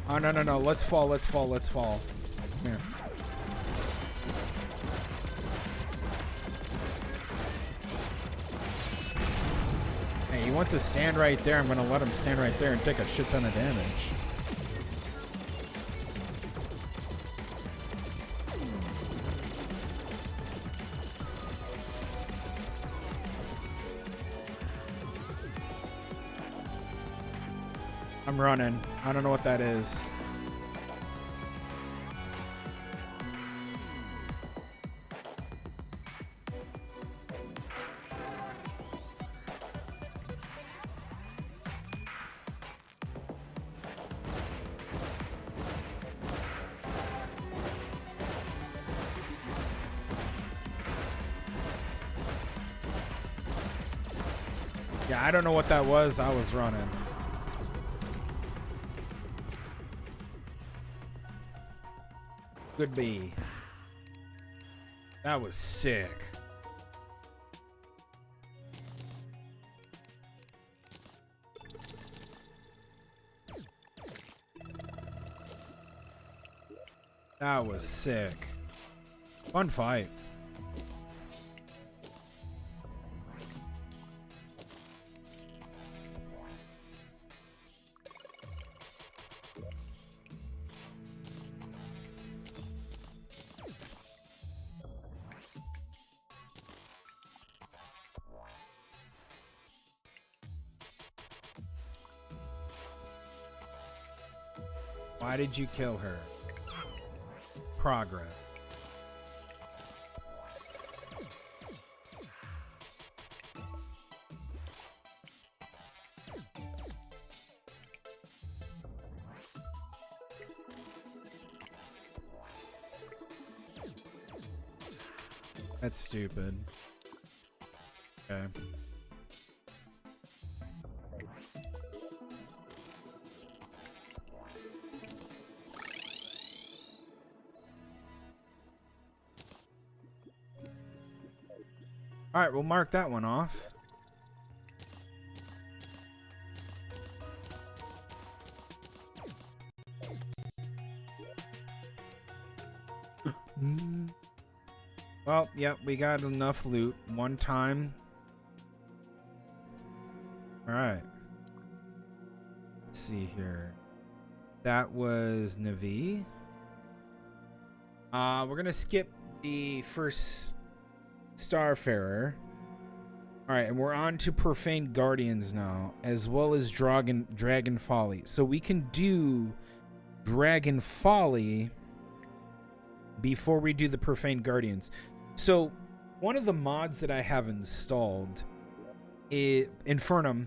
Oh, no. Let's fall. Here. Hey, he wants to stand right there. I'm going to let him stand right there and take a shit ton of damage. I'm running. I don't know what that is. Yeah, I don't know what that was. I was running. Could be. That was sick. That was sick. Fun fight. Why did you kill her? Progress. That's stupid. Okay. All right, we'll mark that one off. Well, yep, we got enough loot one time. All right. Let's see here. That was Navi. We're gonna skip the first Starfarer. All right, and we're on to Profane Guardians now, as well as Dragon Folly. So we can do Dragon Folly before we do the Profane Guardians. So one of the mods that I have installed, Infernum,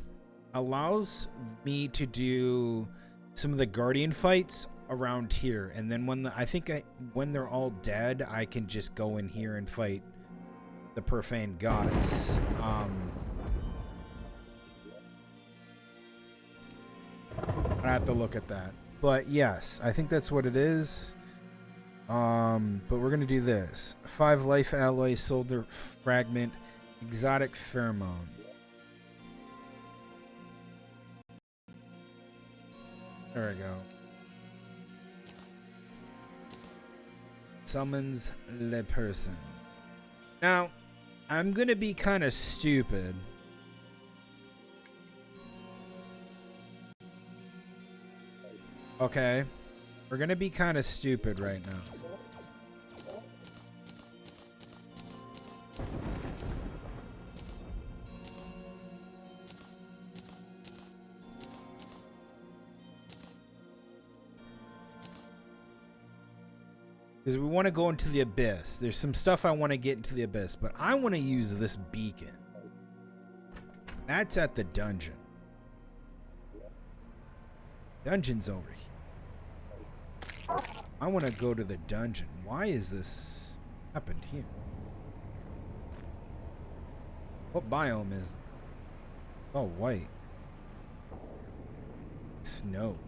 allows me to do some of the Guardian fights around here, and then when when they're all dead, I can just go in here and fight the Profane Goddess. I have to look at that, but yes, I think that's what it is. But we're gonna do this: 5 life alloy, soldier fragment, exotic pheromone. There we go. Summons le person. Now, I'm gonna be kind of stupid. Okay, we're gonna be kind of stupid right now. Because we want to go into the abyss. There's some stuff I want to get into the abyss, but I want to use this beacon. That's at the dungeon. Dungeon's over here. I want to go to the dungeon. Why is this happened here? What biome is it? Oh, white. Snow.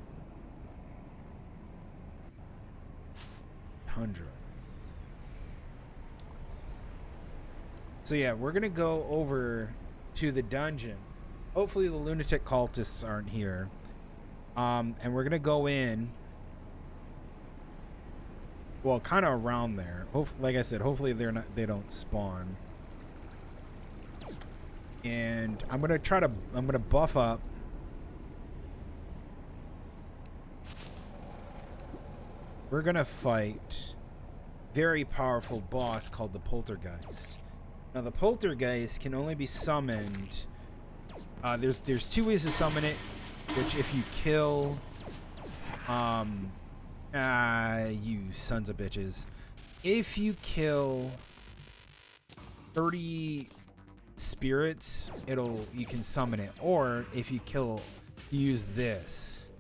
Tundra. So yeah, we're gonna go over to the dungeon. Hopefully the lunatic cultists aren't here. And we're gonna go in. Well, kind of around there. Like I said, hopefully they don't spawn. And I'm gonna buff up. We're gonna fight a very powerful boss called the Poltergeist. Now the Poltergeist can only be summoned. There's 2 ways to summon it, which if you kill, you sons of bitches, if you kill 30 spirits, you can summon it, or if you use this.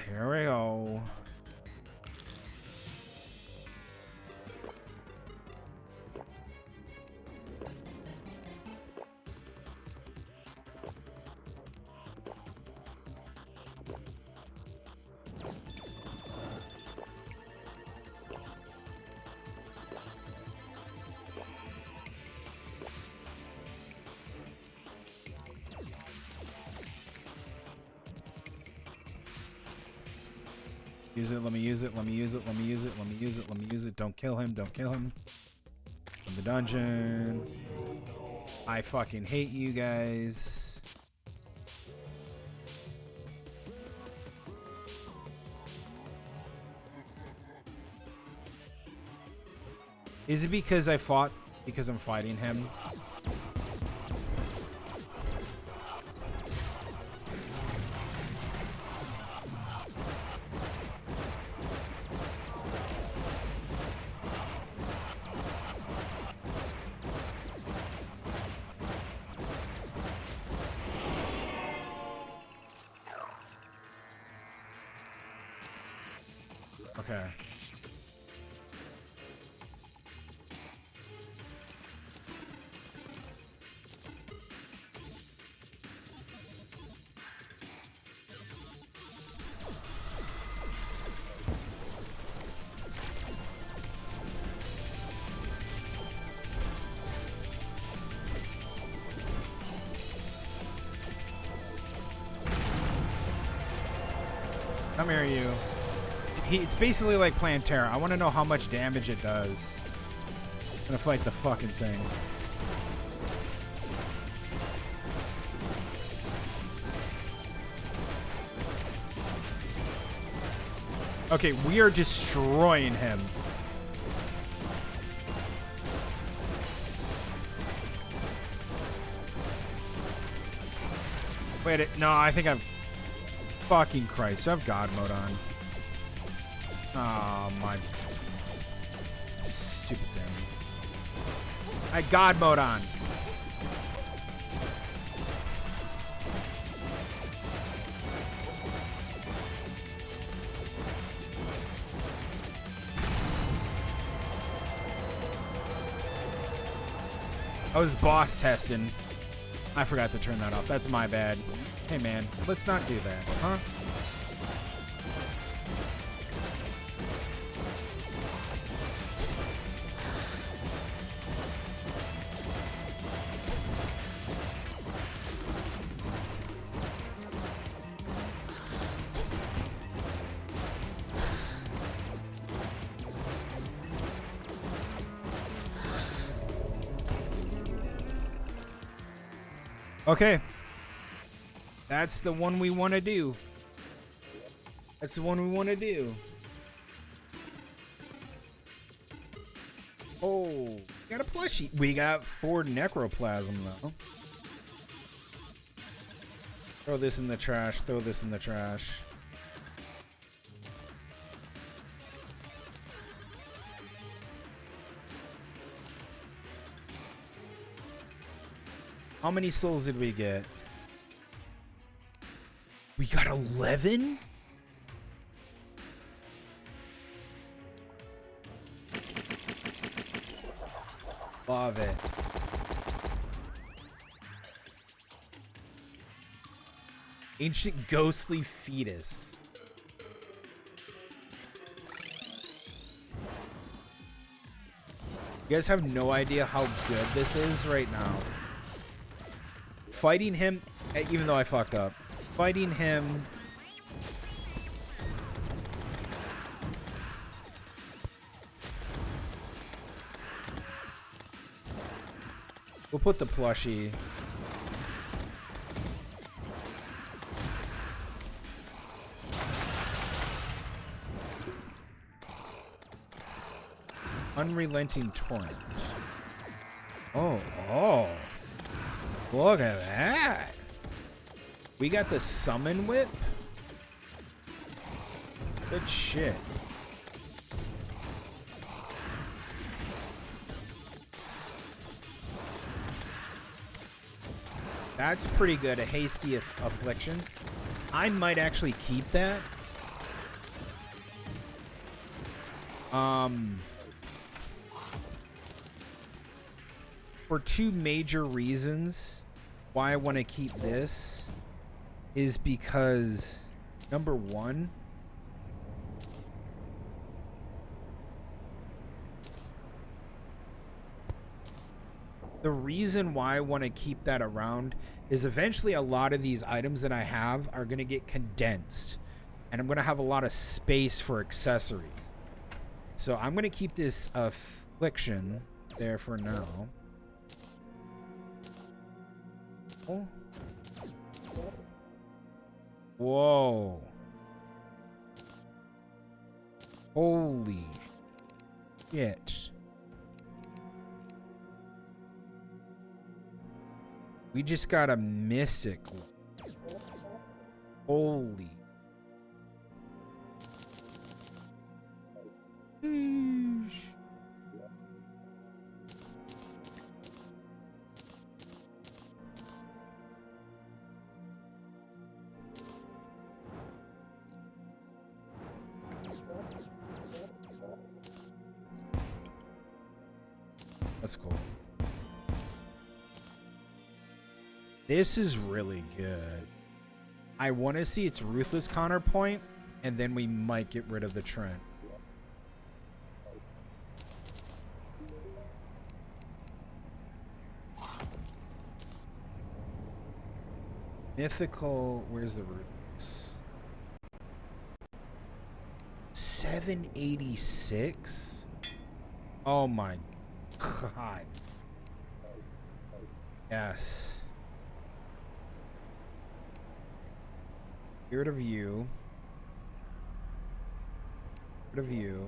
Here we go. Use it, let me use it, let me use it, let me use it, let me use it, let me use it. Don't kill him, don't kill him. In the dungeon. I fucking hate you guys. Is it because I'm fighting him? Okay. Come here, you. It's basically like playing Terra. I want to know how much damage it does. I'm gonna fight the fucking thing. Okay, we are destroying him. Wait, no, I think I've... Fucking Christ, I have God mode on. Oh, my... Stupid thing. I had God mode on. I was boss testing. I forgot to turn that off. That's my bad. Hey, man, let's not do that, huh? Okay. That's the one we want to do. That's the one we want to do. Oh, we got a plushie. We got 4 necroplasm, though. Throw this in the trash. Throw this in the trash. How many souls did we get? We got 11? Love it. Ancient ghostly fetus. You guys have no idea how good this is right now. Fighting him, even though I fucked up. Fighting him. We'll put the plushie. Unrelenting torrent. Oh. Look at that. We got the summon whip. Good shit. That's pretty good. A hasty affliction. I might actually keep that. For 2 major reasons why I want to keep this is because, number 1, the reason why I want to keep that around is eventually a lot of these items that I have are going to get condensed. and I'm going to have a lot of space for accessories. So I'm going to keep this affliction there for now. Oh. Whoa. Holy shit. We just got a mystic. Holy. Sheesh. That's cool. This is really good. I want to see its ruthless counterpoint, and then we might get rid of the Trent. Mythical, where's the ruthless? 786? Oh my god. Yes. Spirit of you. Spirit of you.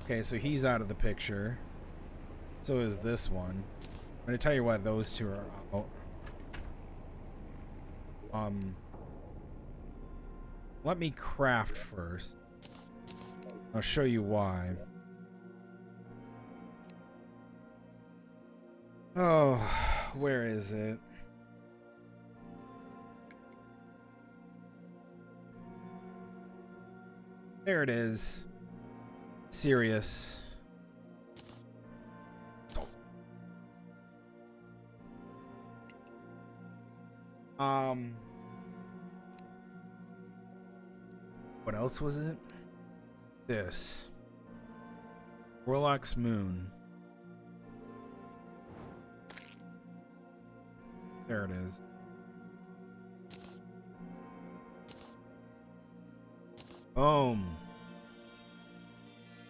Okay, so he's out of the picture. So is this one. I'm gonna tell you why those two are out. Let me craft first. I'll show you why. Oh, where is it? There it is. Serious. What else was it? This. Warlock's Moon. There it is. Boom.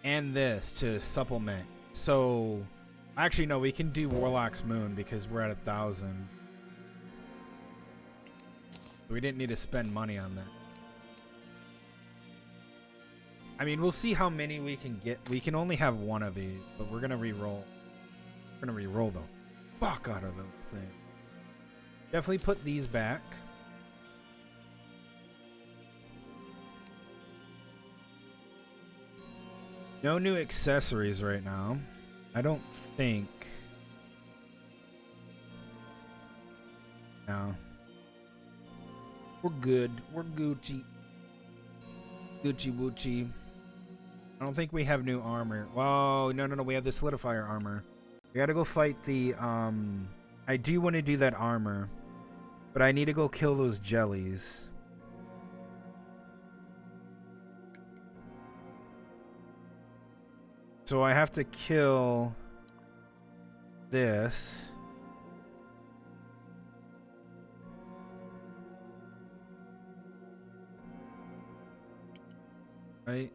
And this to supplement. So, actually, no, we can do Warlock's Moon because we're at 1,000. We didn't need to spend money on that. I mean, we'll see how many we can get. We can only have one of these, but we're gonna re-roll. We're gonna re-roll the fuck out of those things. Definitely put these back. No new accessories right now. I don't think. No. We're good. We're Gucci. Gucci Wucci. I don't think we have new armor. Whoa, no, we have the solidifier armor. We gotta go fight the, I do want to do that armor. But I need to go kill those jellies. So I have to kill this. Right?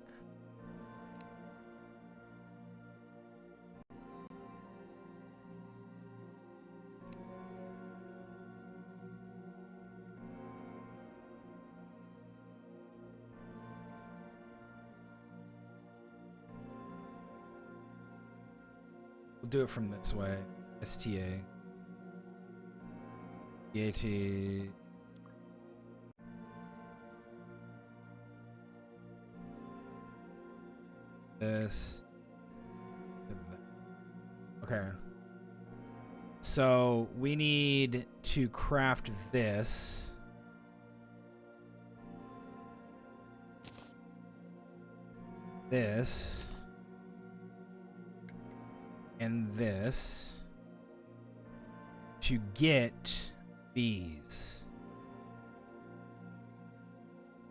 We'll do it from this way. STA. EAT. This. Okay. So we need to craft this. This. And this. To get these.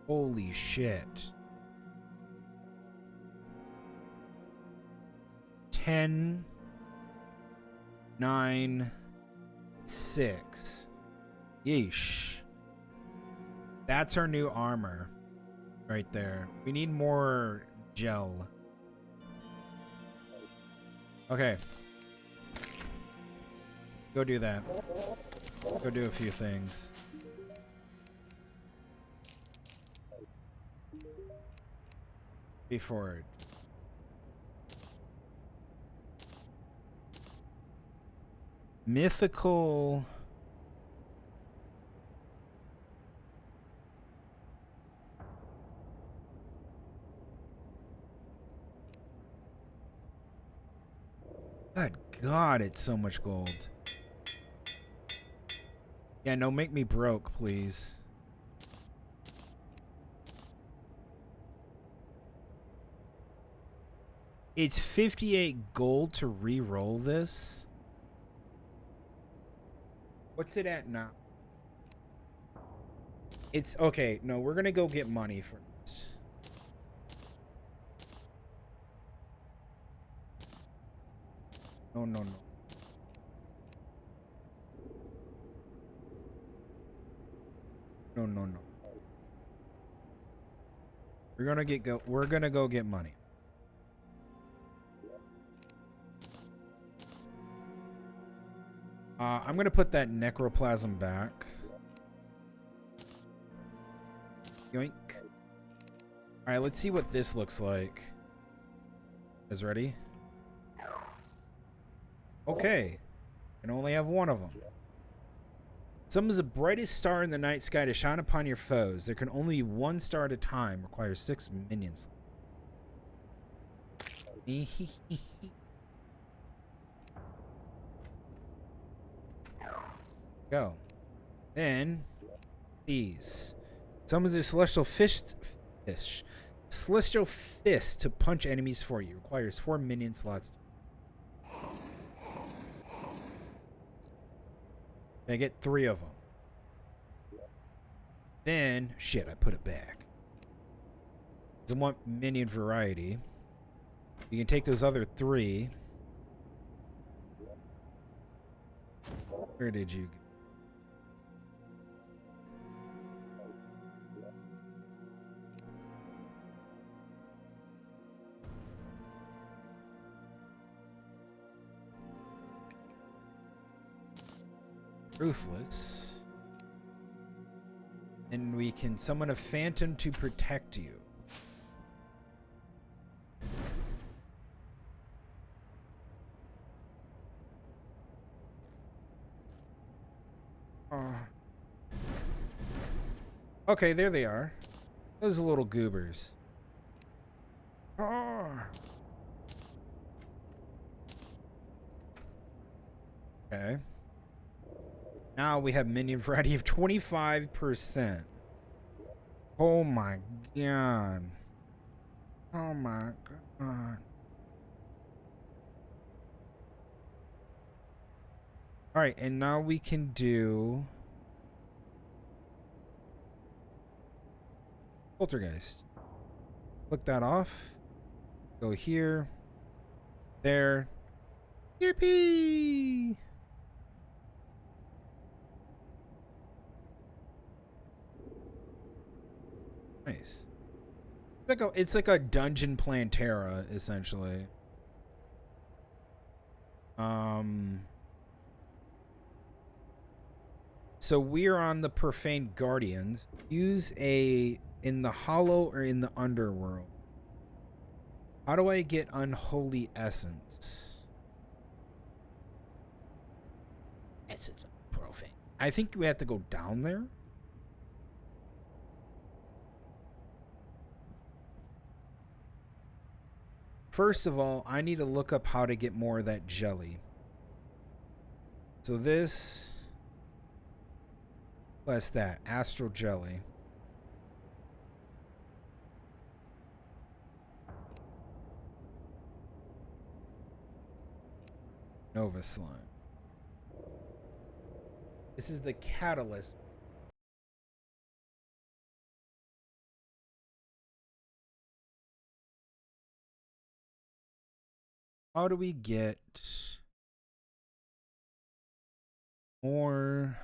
Holy shit. 10, 9, 6. Yeesh. That's our new armor. Right there. We need more gel. Okay. Go do that. Go do a few things. Be forward. Mythical. Good God, it's so much gold. Yeah, no, make me broke, please. It's 58 gold to re-roll this. What's it at now? It's okay. No, we're gonna go get money first. No, no, no. No, no, no. We're gonna go get money. I'm gonna put that necroplasm back. Yoink. Alright, let's see what this looks like. Is ready? Okay. And only have one of them. Summons the brightest star in the night sky to shine upon your foes. There can only be one star at a time. Requires 6 minions. Go. Then these. Summons a celestial celestial fist to punch enemies for you. Requires 4 minion slots. I get 3 of them. Then, shit, I put it back. I want minion variety. You can take those other 3. Where did you go? Ruthless. And we can summon a phantom to protect you. Okay, there they are. Those little goobers. Okay. Now we have minion variety of 25%. Oh my god. Oh my god. Alright, and now we can do Poltergeist. Click that off. Go here. There. Yippee! Nice. It's like a dungeon Plantera, essentially. So we're on the Profane Guardians. Use in the Hollow or in the Underworld. How do I get Unholy Essence? Essence of Profane. I think we have to go down there. First of all, I need to look up how to get more of that jelly. So this plus that Astral Jelly. Nova Slime. This is the catalyst. How do we get more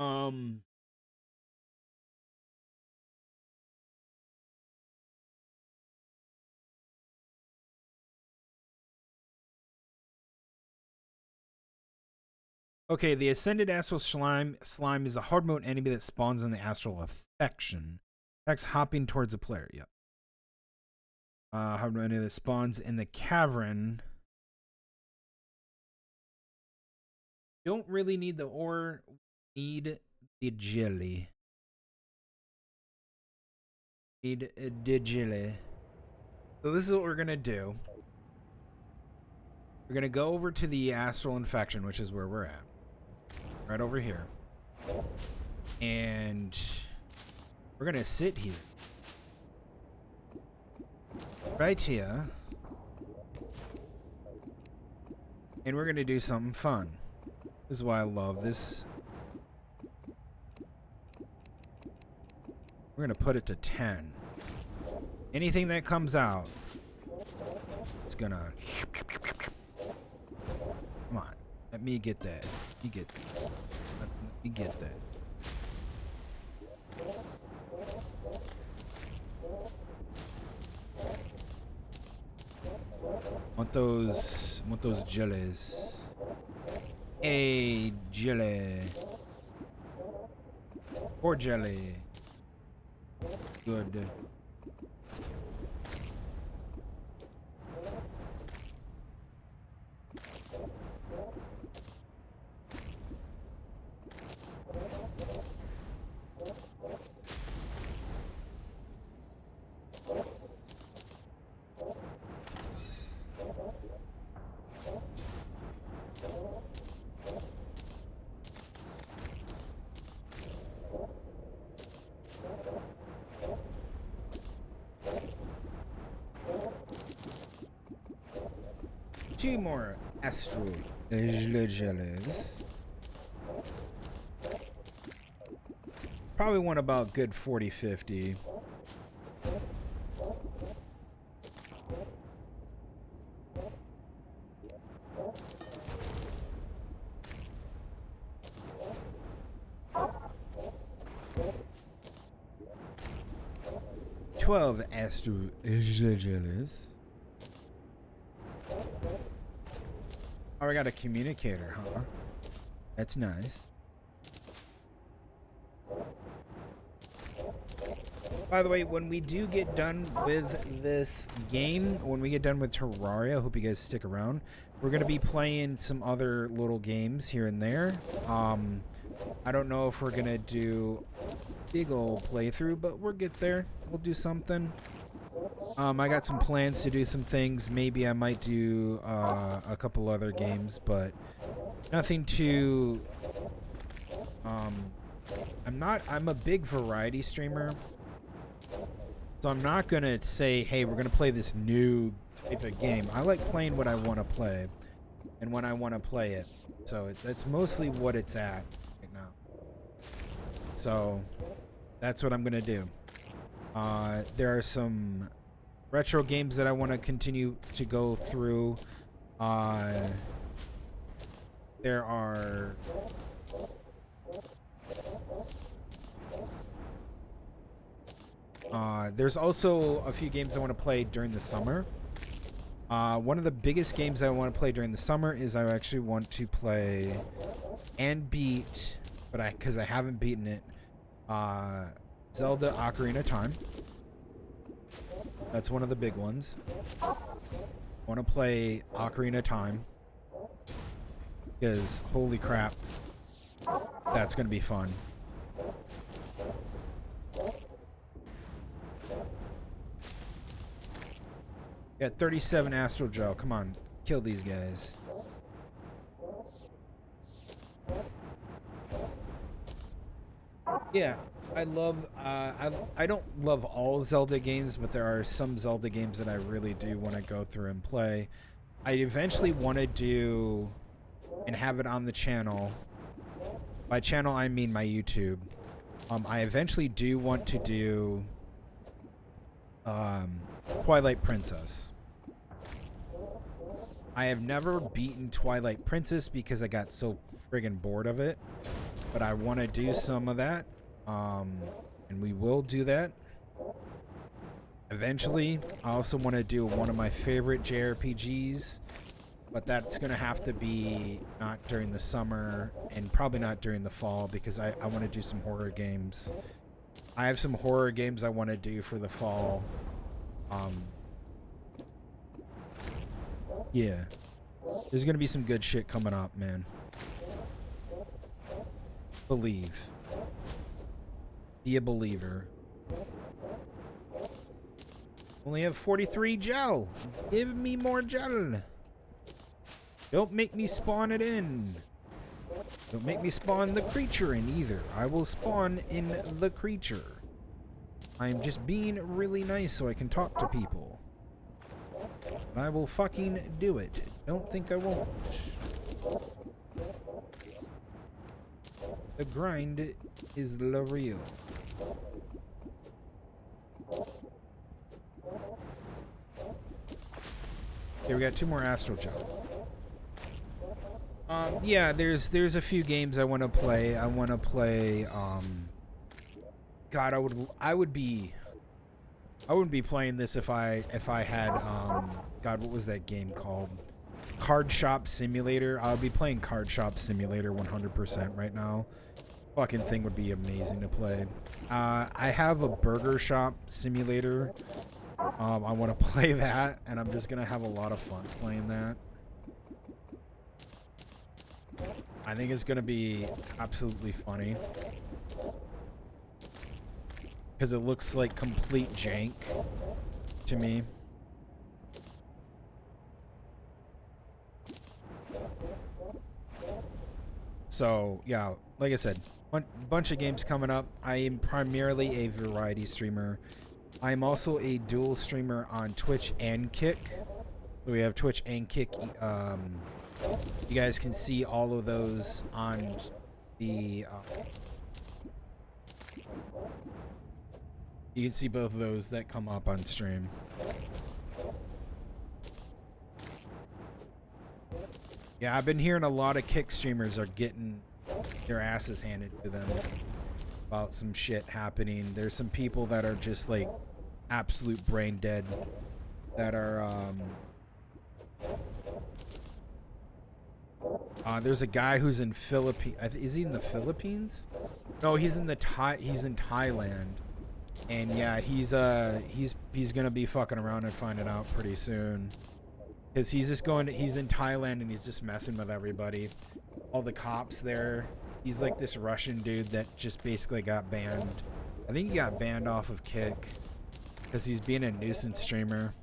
Um. Okay, the Ascended Astral Slime is a hard mode enemy that spawns in the Astral Affection. Attacks hopping towards the player. Yep. Hard mode enemy that spawns in the Cavern. Don't really need the ore. Need the jelly. Need the jelly. So this is what we're gonna do. We're gonna go over to the Astral Infection, which is where we're at. Right over here. And we're gonna sit here. Right here. And we're gonna do something fun. This is why I love this. We're gonna put it to 10. Anything that comes out, it's gonna... Come on. Let me get that. You get that. Let me get that. Want those jellies. Hey, jelly. Or jelly. Good. Two more astral jellies. Probably want about good 40, 50. Astral jellies. Oh, I got a communicator, huh? That's nice. By the way, when we do get done with this game, when we get done with Terraria, I hope you guys stick around. We're going to be playing some other little games here and there. I don't know if we're going to do a big old playthrough, but we'll get there. We'll do something. I got some plans to do some things. Maybe I might do a couple other games, but nothing too... I'm a big variety streamer. So I'm not going to say, hey, we're going to play this new type of game. I like playing what I want to play and when I want to play it. So that's mostly what it's at right now. So that's what I'm going to do. There are some retro games that I want to continue to go through. There are... there's also a few games I want to play during the summer. One of the biggest games I want to play during the summer is I actually want to play and beat, because I haven't beaten it, Zelda Ocarina of Time. That's one of the big ones. I want to play Ocarina of Time because holy crap, that's going to be fun. Got 37 Astral Gel. Come on, kill these guys. Yeah, I love. I don't love all Zelda games, but there are some Zelda games that I really do want to go through and play. I eventually want to do and have it on the channel. By channel, I mean my YouTube. I eventually do want to do Twilight Princess. I have never beaten Twilight Princess because I got so friggin' bored of it. but I want to do some of that, and we will do that eventually. I also want to do one of my favorite JRPGs, but that's gonna have to be not during the summer and probably not during the fall, because I want to do some horror games. I have some horror games I want to do for the fall. Yeah, there's gonna be some good shit coming up, man. Believe. Be a believer. Only have 43 gel. Give me more gel. Don't make me spawn it in. Don't make me spawn the creature in either. I will spawn in the creature. I'm just being really nice so I can talk to people. I will fucking do it. Don't think I won't. The grind is the real. Okay, we got 2 more Astral Gel. Yeah, there's a few games I want to play. I want to play. God, I wouldn't be playing this if I had God, what was that game called? Card Shop Simulator. I'll be playing Card Shop Simulator 100% right now. Fucking thing would be amazing to play. I have a Burger Shop Simulator. I want to play that, and I'm just gonna have a lot of fun playing that. I think it's gonna be absolutely funny because it looks like complete jank to me. So yeah, like I said, bunch of games coming up. I am primarily a variety streamer. I'm also a dual streamer on Twitch and Kick. So we have Twitch and Kick. You guys can see all of those on the. You can see both of those that come up on stream. Yeah, I've been hearing a lot of Kick streamers are getting their asses handed to them about some shit happening. There's some people that are just like absolute brain dead that are there's a guy who's in Philippines. Is he in the Philippines? No, he's in Thailand. And yeah, he's gonna be fucking around and finding out pretty soon. Cause he's in Thailand and he's just messing with everybody. All the cops there. He's like this Russian dude that just basically got banned. I think he got banned off of Kick because he's being a nuisance streamer.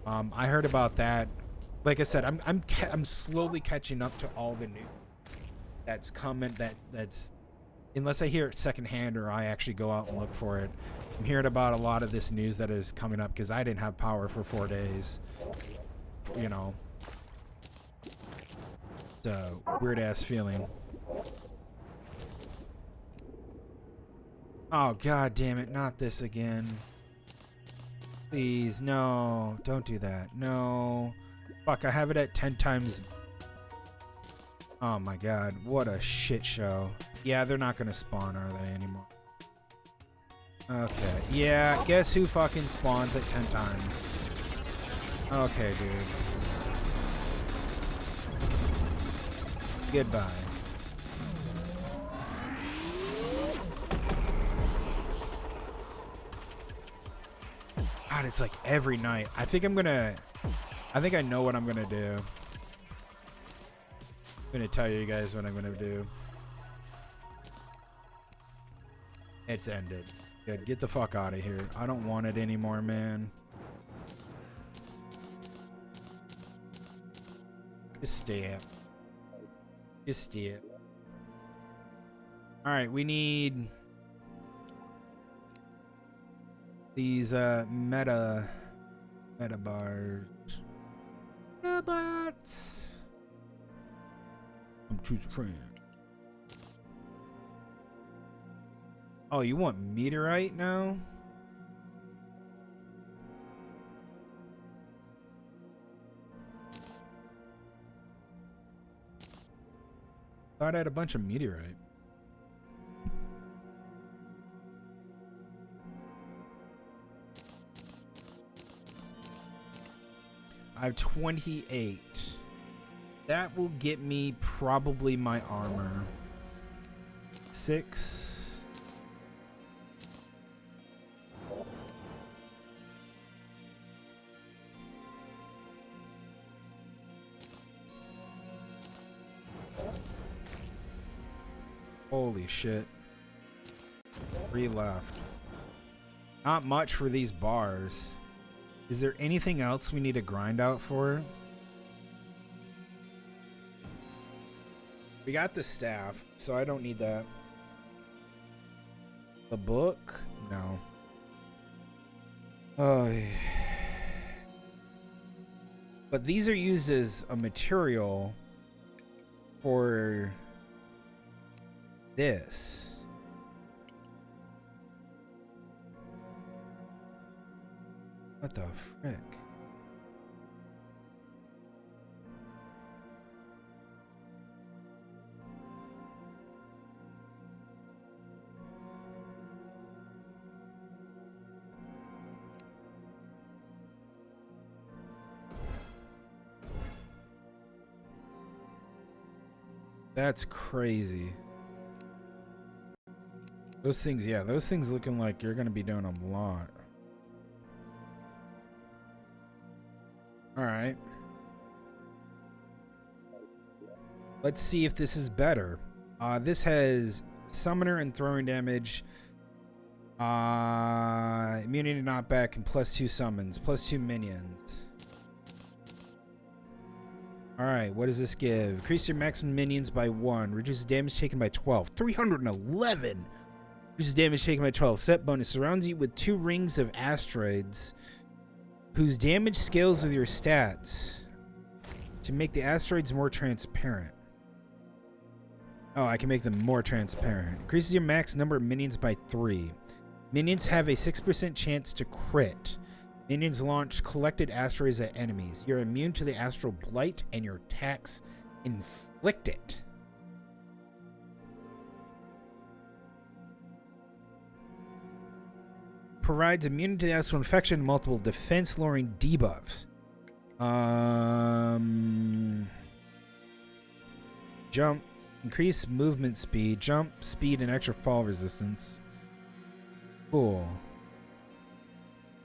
I heard about that. Like I said, I'm slowly catching up to all the news that's coming. That's unless I hear it secondhand or I actually go out and look for it. I'm hearing about a lot of this news that is coming up because I didn't have power for 4 days. You know, it's a weird ass feeling. Oh god damn it, not this again. Please, no, don't do that. No. Fuck, I have it at 10 times. Oh my god, what a shit show. Yeah, they're not gonna spawn, are they, anymore? Okay, yeah, guess who fucking spawns at 10 times? Okay, dude. Goodbye. God, it's like every night. I think I know what I'm gonna do. I'm gonna tell you guys what I'm gonna do. It's ended. Good, get the fuck out of here. I don't want it anymore, man. Just stay up. Just stay up. Alright, we need these meta bars. Bots. I'm choose a friend. Oh, you want meteorite now? Thought I had a bunch of meteorite. I have 28. That will get me probably my armor. 6. Holy shit. 3 left. Not much for these bars. Is there anything else we need to grind out for? We got the staff, so I don't need that. The book? No. Oh. But these are used as a material for this. What the frick? That's crazy. Those things, yeah, those things looking like you're gonna be doing a lot. Alright. Let's see if this is better. This has summoner and throwing damage. Immunity to knockback and +2 summons. +2 minions. Alright, what does this give? Increase your maximum minions by 1. Reduces damage taken by 12. 311! Reduces damage taken by 12. Set bonus. Surrounds you with 2 rings of asteroids whose damage scales with your stats to make the asteroids more transparent. Oh, I can make them more transparent. Increases your max number of minions by 3. Minions have a 6% chance to crit. Minions launch collected asteroids at enemies. You're immune to the astral blight and your attacks inflict it. Provides immunity to the astral infection and multiple defense lowering debuffs. Jump. Increase movement speed. Jump speed and extra fall resistance. Cool.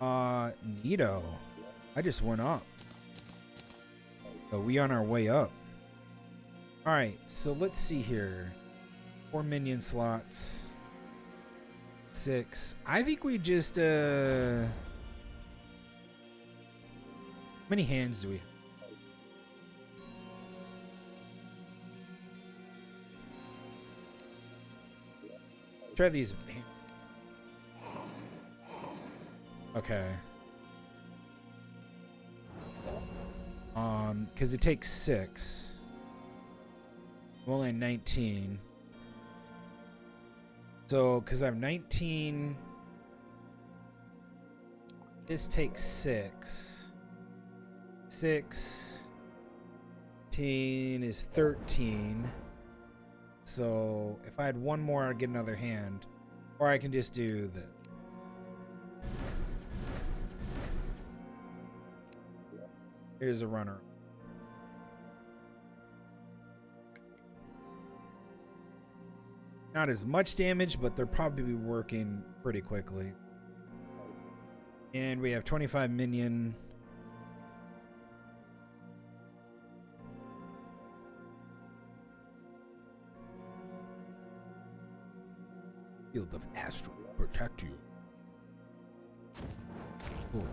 Neato. I just went up. So we on our way up. Alright, so let's see here. 4 minion slots. 6. I think we just how many hands do we have? Try these. Okay. Because it takes 6. I'm only 19. So, because I have 19, this takes 6. 6 is 13. So, if I had one more, I'd get another hand. Or I can just do the... Here's a runner. Not as much damage, but they're probably working pretty quickly. And we have 25 minion. Field of Astral protect you. Cool.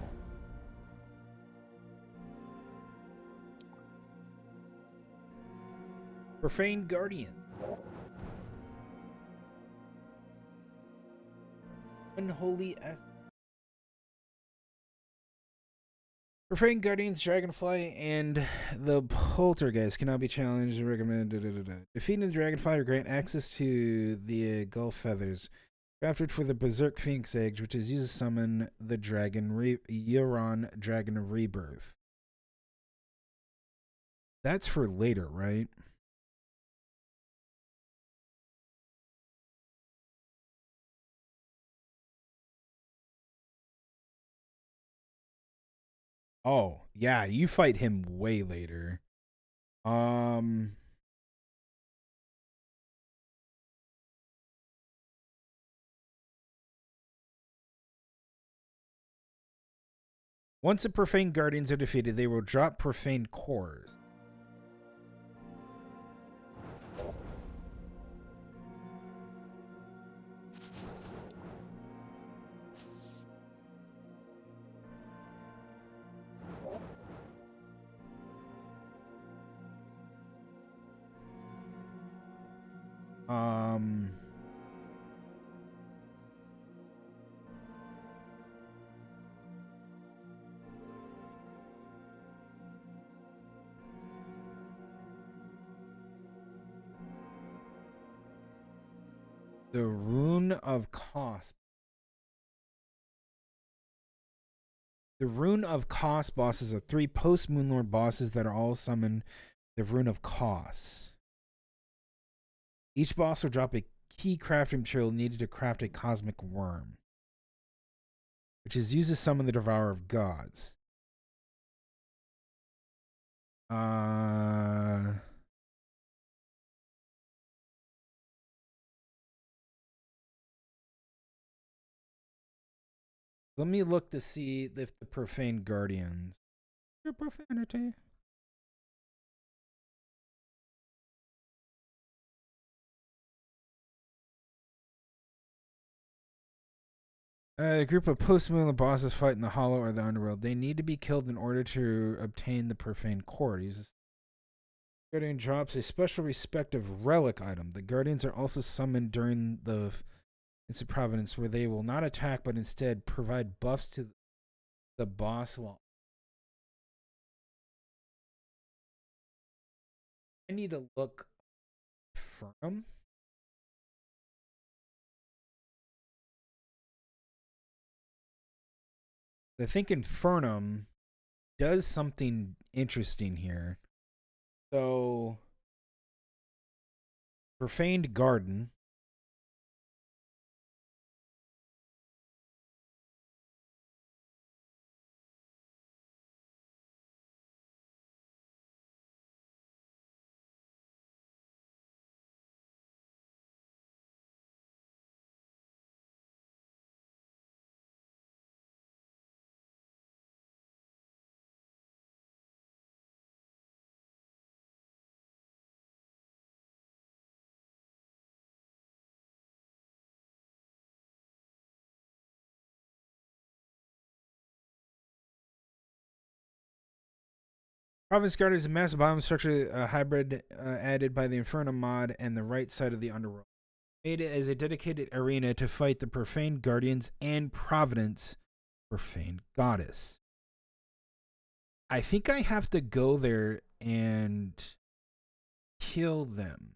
Profane Guardian. Unholy Profane Guardians, Dragonfly, and the Poltergeist cannot be challenged. Recommend. Defeating the Dragonfly will grant access to the Gulf Feathers. Crafted for the Berserk Phoenix Egg, which is used to summon the Dragon Euron Dragon of Rebirth. That's for later, right? Oh, Yeah, you fight him way later. Once the profane guardians are defeated, they will drop profane cores. The Rune of Cost. The Rune of Cost bosses are 3 post-Moonlord bosses that are all summoned the Rune of Cost. Each boss will drop a key crafting material needed to craft a cosmic worm, which is used to summon the Devourer of Gods. Let me look to see if the Profane Guardians. Your profanity. A group of post-Moonlord bosses fight in the Hollow or the Underworld. They need to be killed in order to obtain the Profane Core. Uses Guardian drops a special respective relic item. The Guardians are also summoned during the Instant Providence, where they will not attack but instead provide buffs to the boss while. I need to look firm. I think Infernum does something interesting here. So, Profaned Garden. Province Guard is a massive bomb structure hybrid added by the Inferno mod and the right side of the Underworld. Made it as a dedicated arena to fight the Profane Guardians and Providence, Profane Goddess. I think I have to go there and kill them.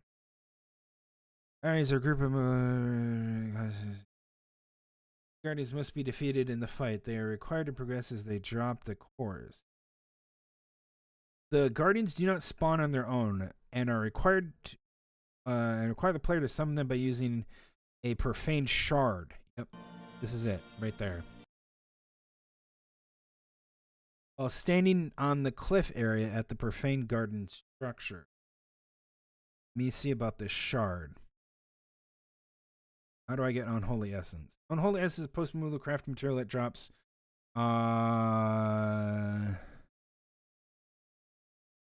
Guardians are a group of Guardians must be defeated in the fight. They are required to progress as they drop the cores. The Guardians do not spawn on their own and are required to, require the player to summon them by using a Profane Shard. Yep, this is it right there. While standing on the cliff area at the Profane Garden structure. Let me see about this shard. How do I get Unholy Essence? Unholy Essence is post-Moonlord craft material that drops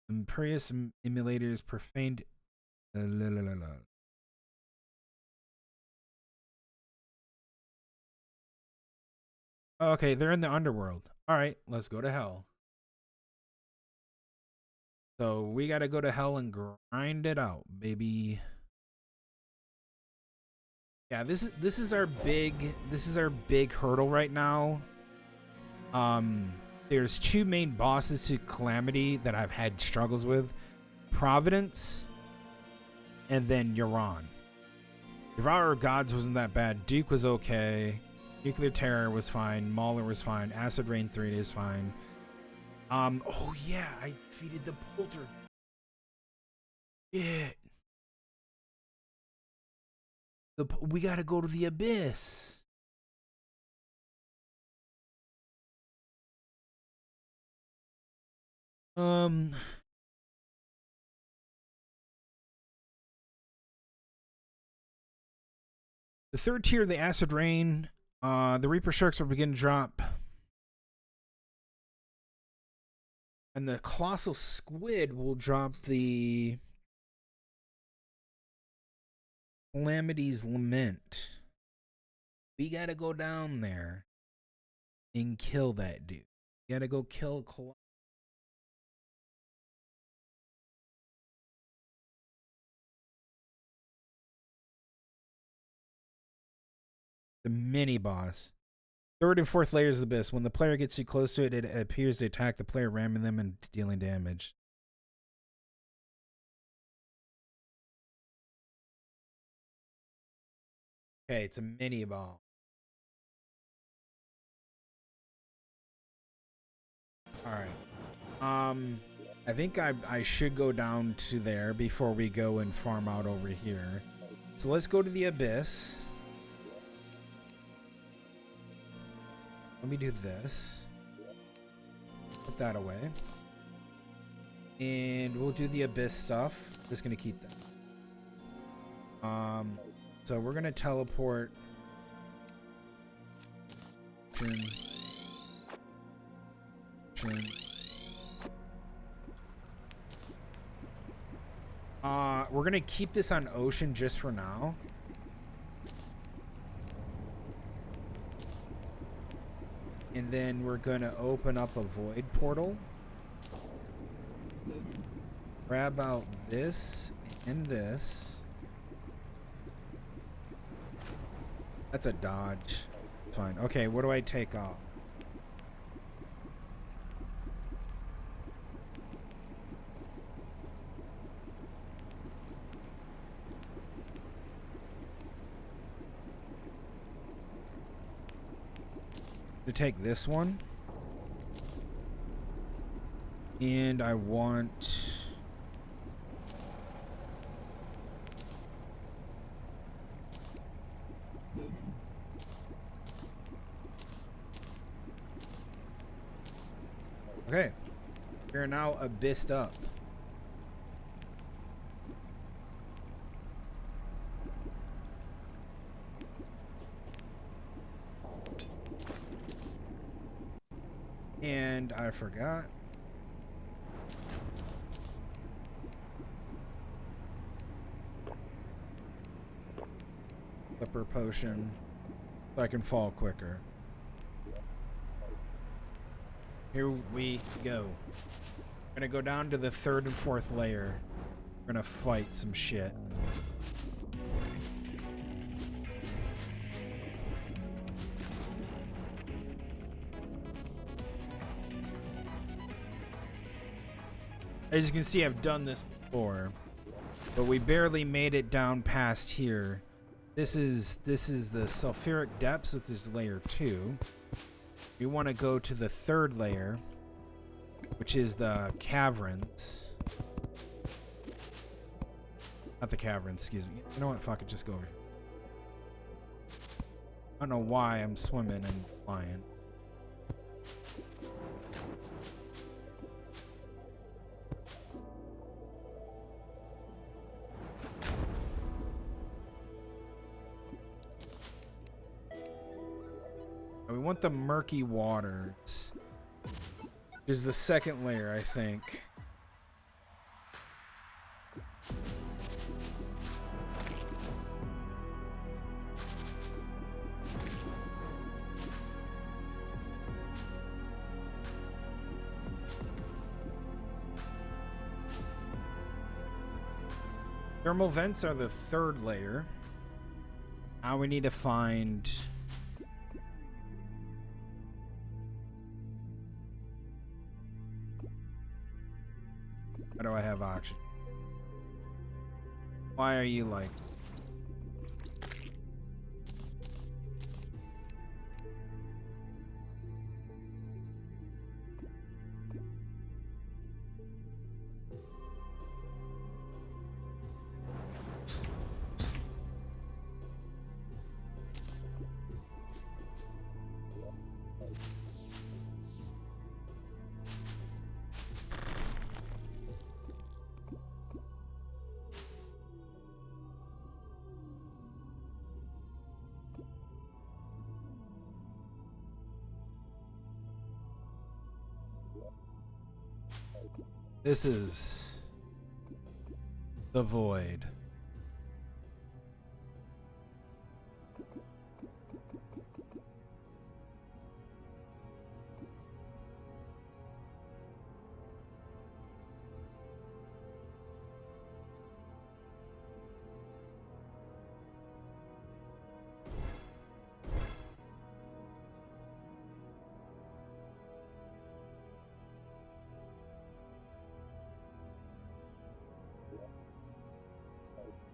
Imperious Emulators, Profaned. Okay, they're in the Underworld. Alright, let's go to hell. So we gotta go to hell and grind it out, baby. Yeah, this is our big hurdle right now. There's 2 main bosses to Calamity that I've had struggles with. Providence and then Euron. Devourer of Gods wasn't that bad. Duke was okay. Nuclear Terror was fine. Mauler was fine. Acid Rain 3 is fine. Oh yeah, I defeated the Polter. Yeah. We gotta go to the Abyss. Um, the third tier of the Acid Rain, the Reaper Sharks will begin to drop. And the Colossal Squid will drop the Calamity's Lament. We gotta go down there and kill that dude. We gotta go kill the mini boss. Third and fourth layers of the abyss. When the player gets too close to it, it appears to attack the player, ramming them and dealing damage. Okay, it's a mini ball. Alright. I think I should go down to there before we go and farm out over here. So let's go to the abyss. Let me do this. Put that away. And we'll do the abyss stuff. Just gonna keep that. So we're gonna teleport. We're gonna keep this on ocean just for now. And then we're gonna open up a void portal. Grab out this and this. That's a dodge. Fine. Okay, what do I take off? To take this one. And I want... Okay. We're now abyssed up. And I forgot. Flipper potion. So I can fall quicker. Here we go. We're gonna go down to the third and fourth layer. We're gonna fight some shit. As you can see, I've done this before, but we barely made it down past here. This is the sulfuric depths, which is layer 2. We want to go to the third layer, which is the caverns. Not the caverns, excuse me. You know what? Fuck it, just go over here. I don't know why I'm swimming and flying. We want the murky waters. Which is the second layer, I think. Thermal vents are the third layer. Now we need to find... How do I have oxygen? Why are you like... This is the void.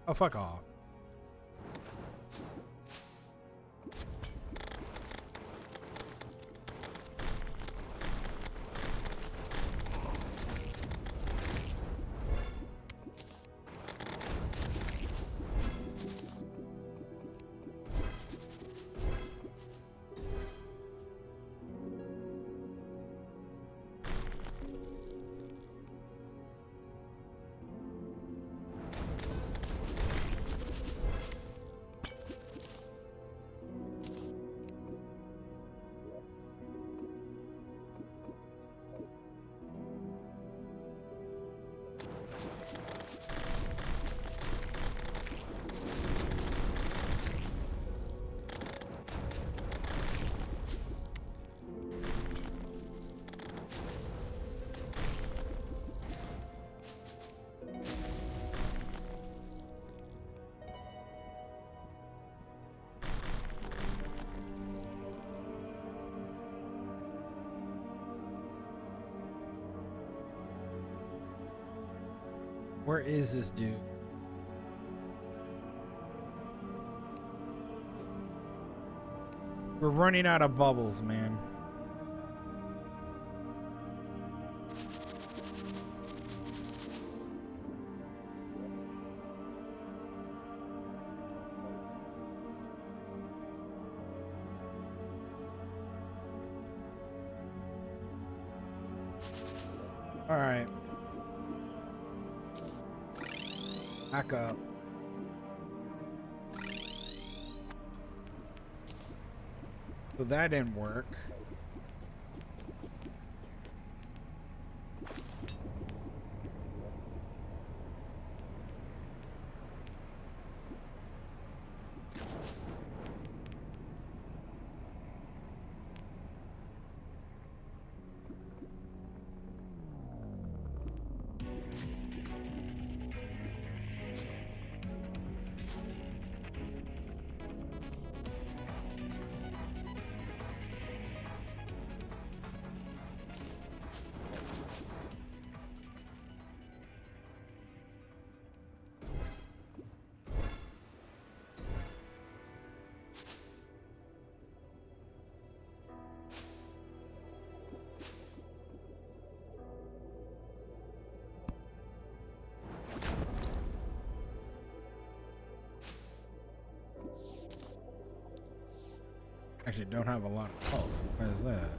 Oh, fuck off. Where is this dude? We're running out of bubbles, man. All right. Back up. So that didn't work. Actually, don't have a lot of health. Why is that?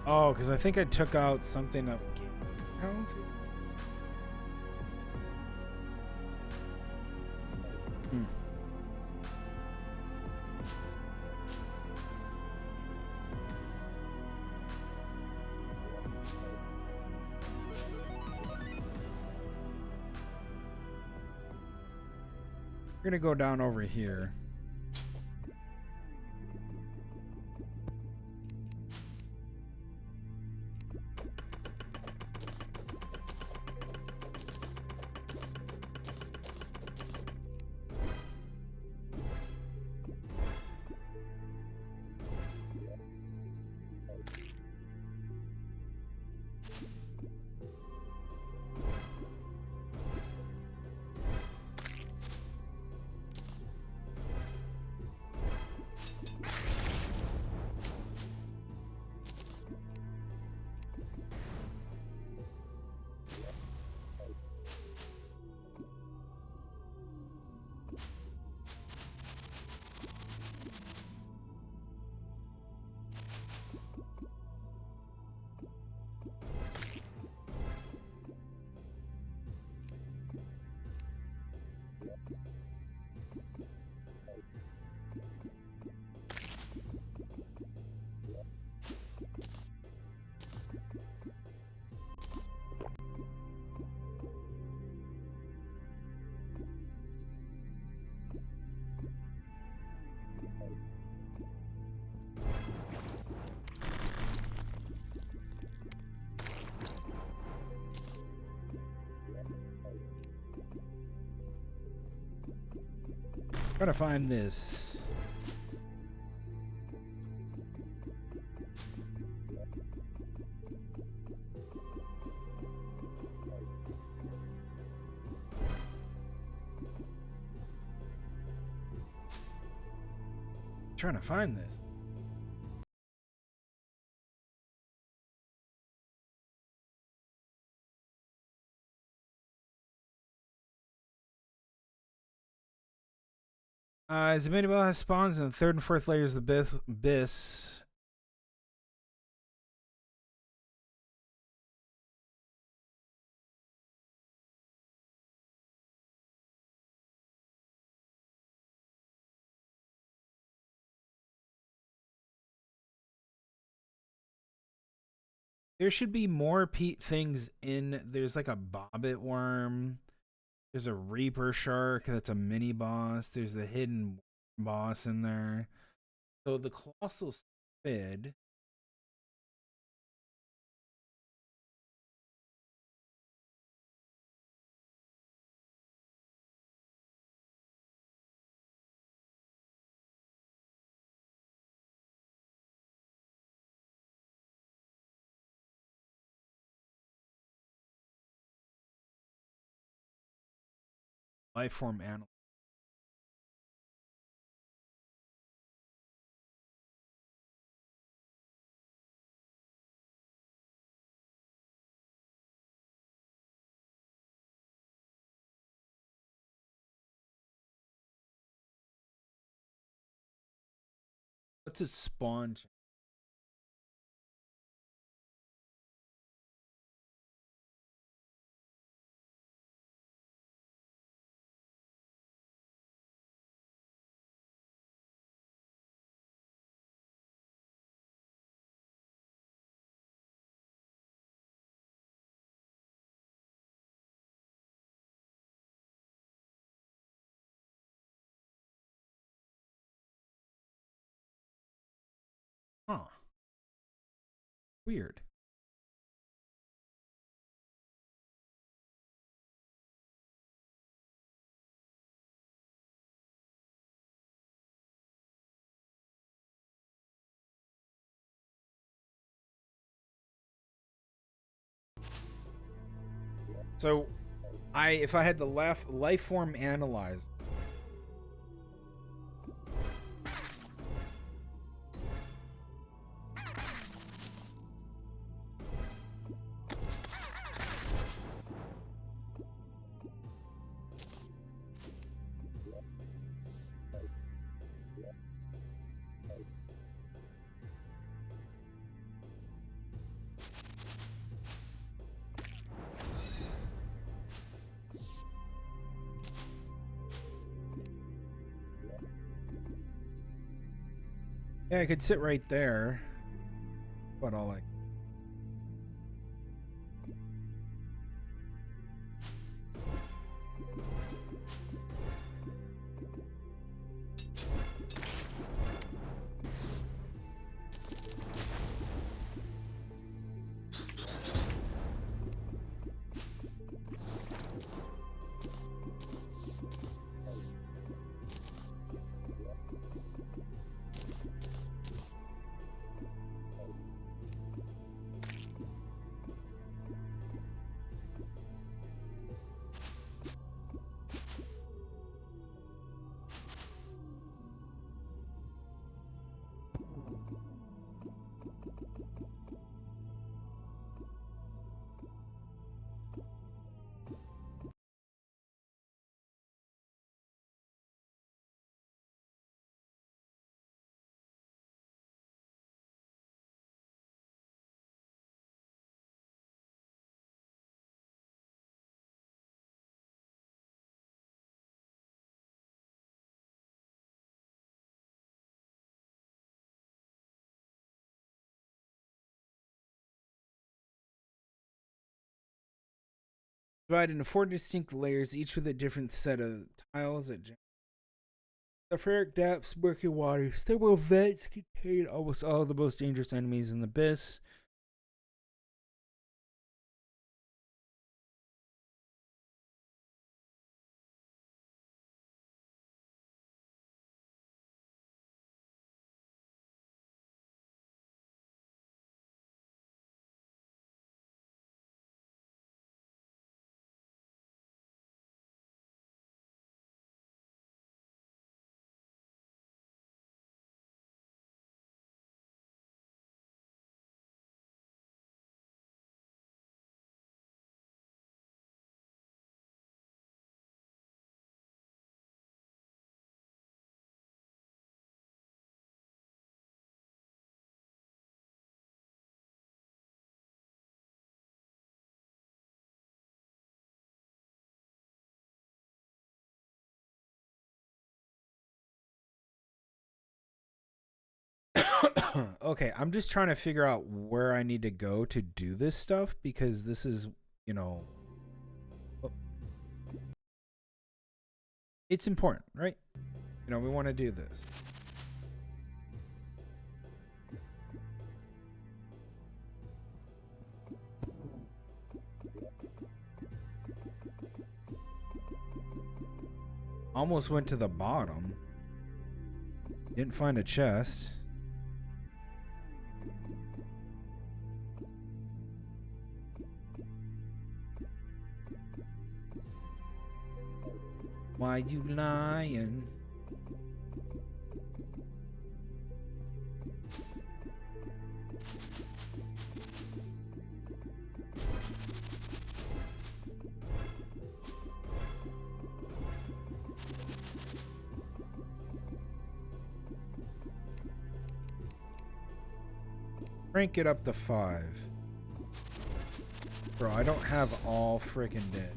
Oh, because I think I took out something of health. We're gonna go down over here. Trying to find this. Trying to find this. As a mini-ball has spawns in the third and fourth layers of the abyss. There should be more things in. There's like a bobbit worm. There's a reaper shark that's a mini boss. There's a hidden boss in there. So the colossal squid. Life form animal. What's its spawn? Huh. Weird. So, if I had the life form analyze. Yeah, I could sit right there. But all like. Divided into 4 distinct layers, each with a different set of tiles. The ferric depths, murky waters, several vents contain almost all of the most dangerous enemies in the abyss. Okay, I'm just trying to figure out where I need to go to do this stuff because this is, you know, it's important, right? You know, we want to do this. Almost went to the bottom. Didn't find a chest. Why you lying? Crank it up to 5. Bro, I don't have all frickin' dead.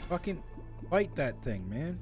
Fucking fight that thing, man.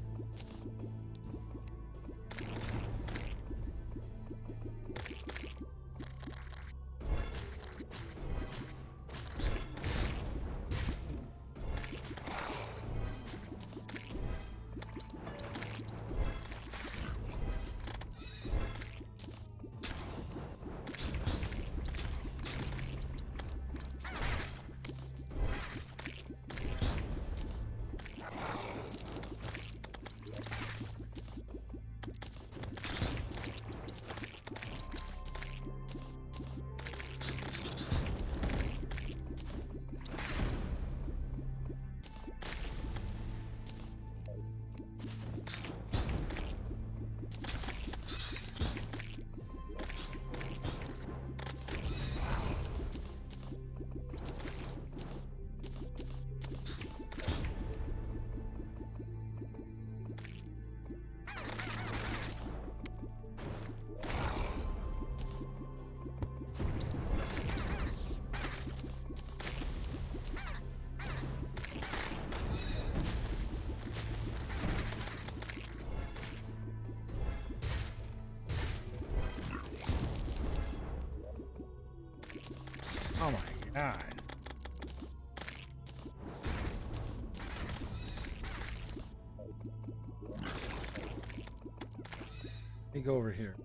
Oh my god. Let me go over here.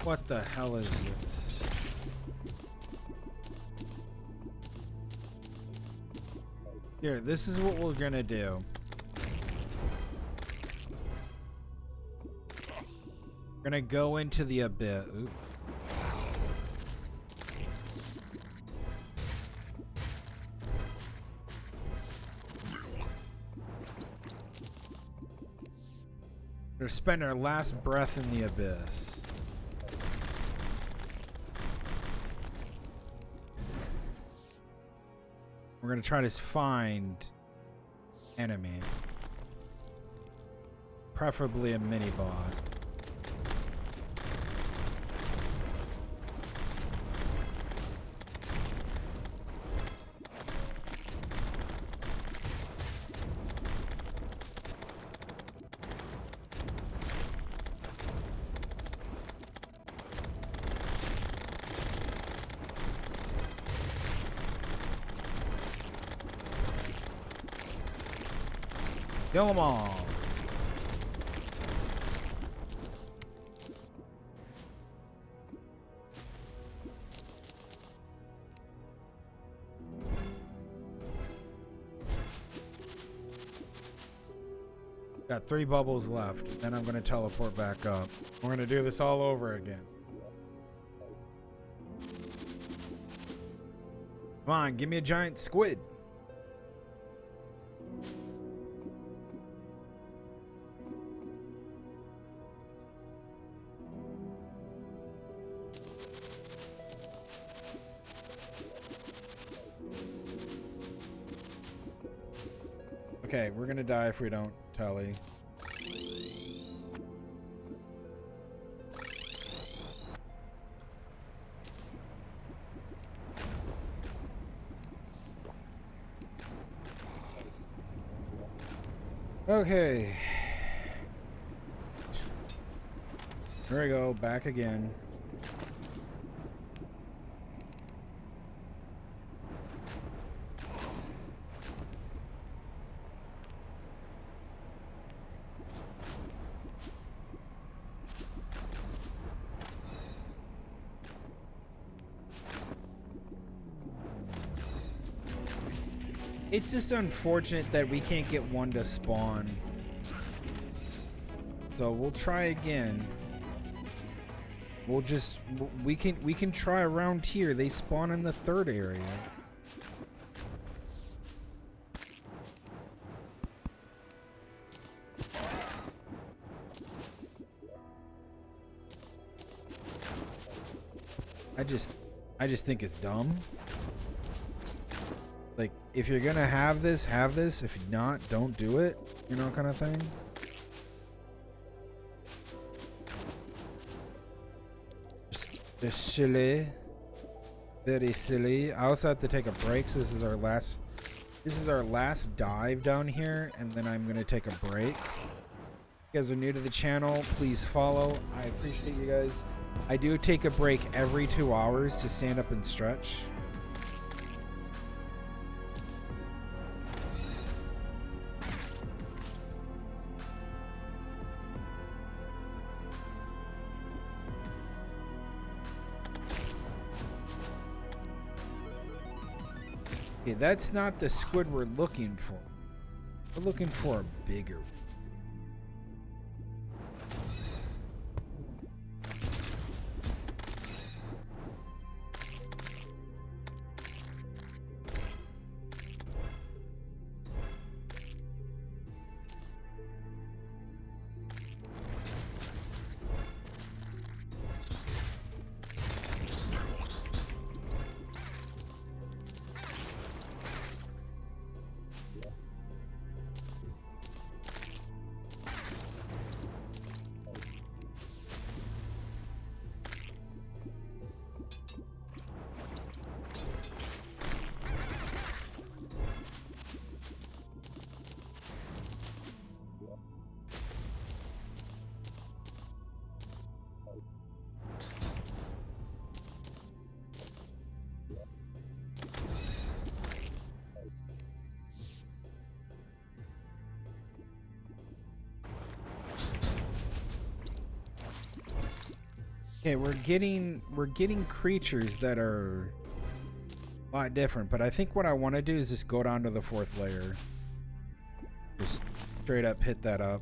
What the hell is this? Here, this is what we're gonna do. We're gonna go into the abyss. Oop. We're gonna spend our last breath in the abyss. We're gonna try to find enemy. Preferably a mini boss. Kill them all. Got 3 bubbles left. Then I'm going to teleport back up. We're going to do this all over again. Come on, give me a giant squid. Okay, we're gonna die if we don't tally. Okay. Here we go, back again. It's just unfortunate that we can't get one to spawn. So we'll try again. We'll just we can try around here. They spawn in the 3rd area. I just think it's dumb. Like, if you're gonna have this, have this. If not, don't do it. You know, kind of thing. Just silly. Very silly. I also have to take a break, so this is our last dive down here, and then I'm gonna take a break. If you guys are new to the channel, please follow. I appreciate you guys. I do take a break every 2 hours to stand up and stretch. Okay, that's not the squid we're looking for. We're looking for a bigger one. Okay, we're getting creatures that are a lot different, but I think what I want to do is just go down to the 4th layer. Just straight up hit that up.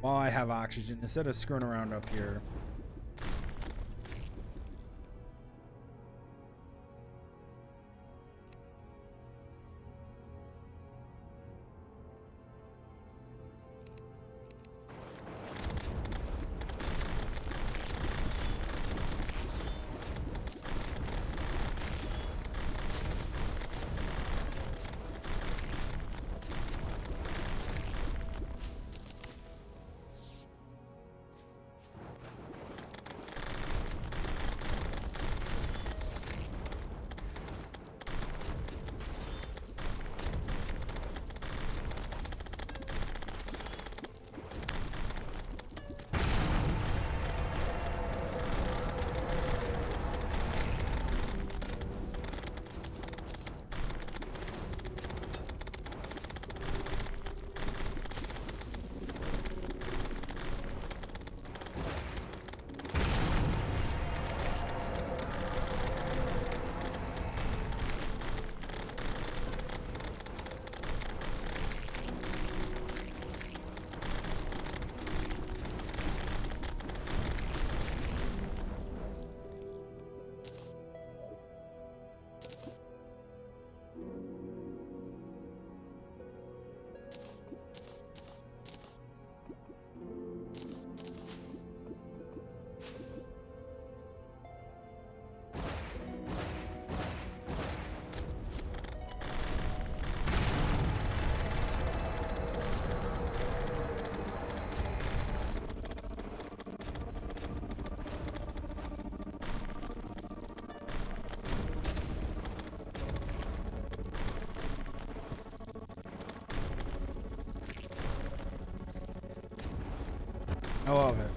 While I have oxygen, instead of screwing around up here. I love it.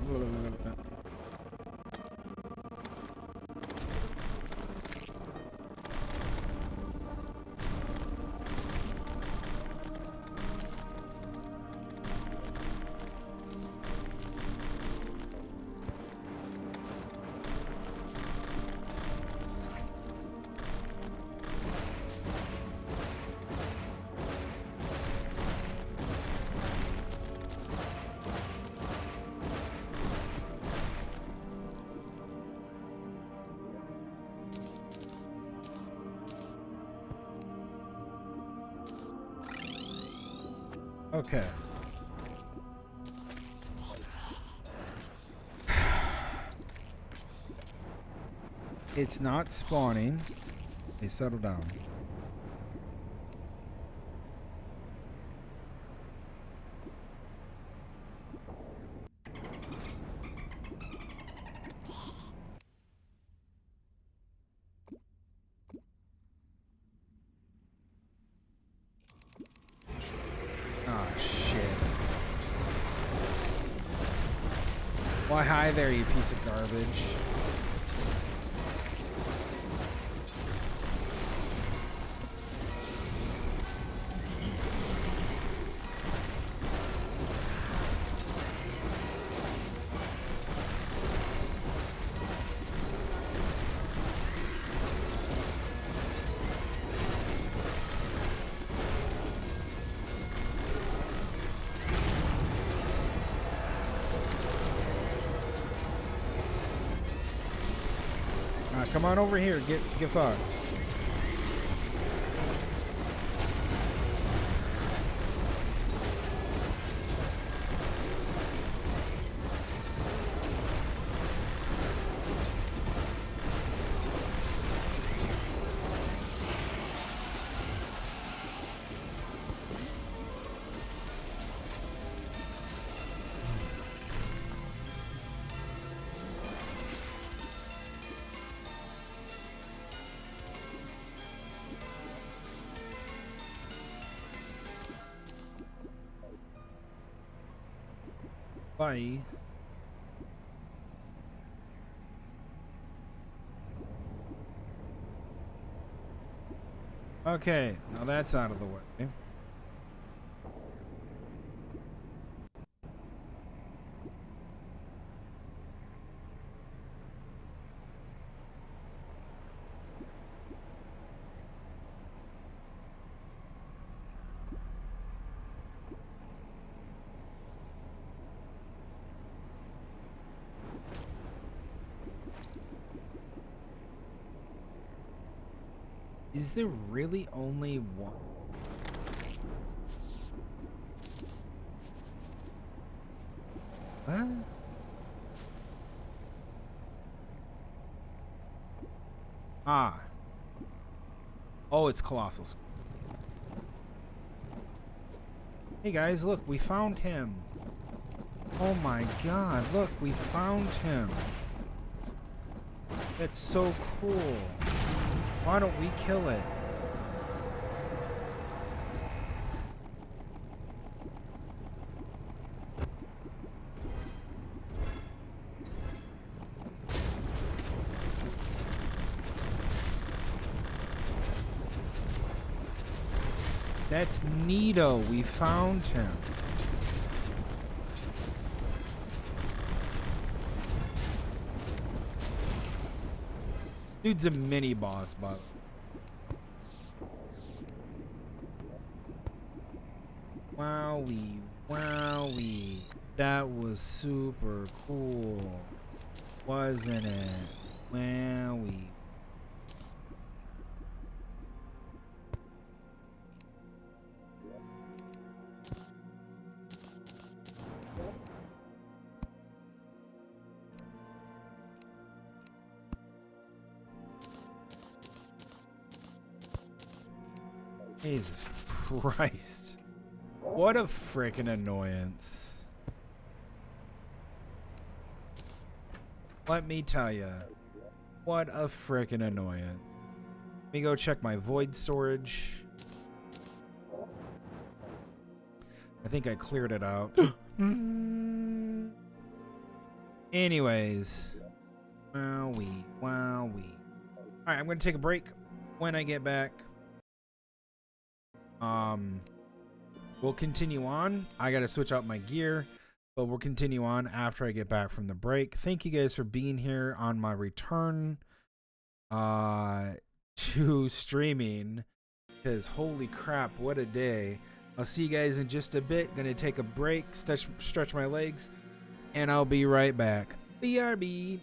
Okay. It's not spawning. Hey, settle down. Oh, shit. Why, hi there, you piece of garbage. Come on over here, get fucked. Bye. Okay, now that's out of the way. Is there really only one? What? Ah. Oh, it's Colossal. Hey guys, look, we found him. Oh my god, look, we found him. That's so cool. Why don't we kill it? That's neato. We found him. Dude's a mini boss, but wowie, wowie. That was super cool, wasn't it? Wowie. Jesus Christ. What a freaking annoyance. Let me tell you. What a freaking annoyance. Let me go check my void storage. I think I cleared it out. Anyways, wowee, wowee. All right, I'm gonna take a break. When I get back, we'll continue on. I gotta switch out my gear, but we'll continue on after I get back from the break. Thank you guys for being here on my return to streaming, because holy crap, what a day. I'll see you guys in just a bit. Gonna take a break, stretch my legs, and I'll be right back. BRB.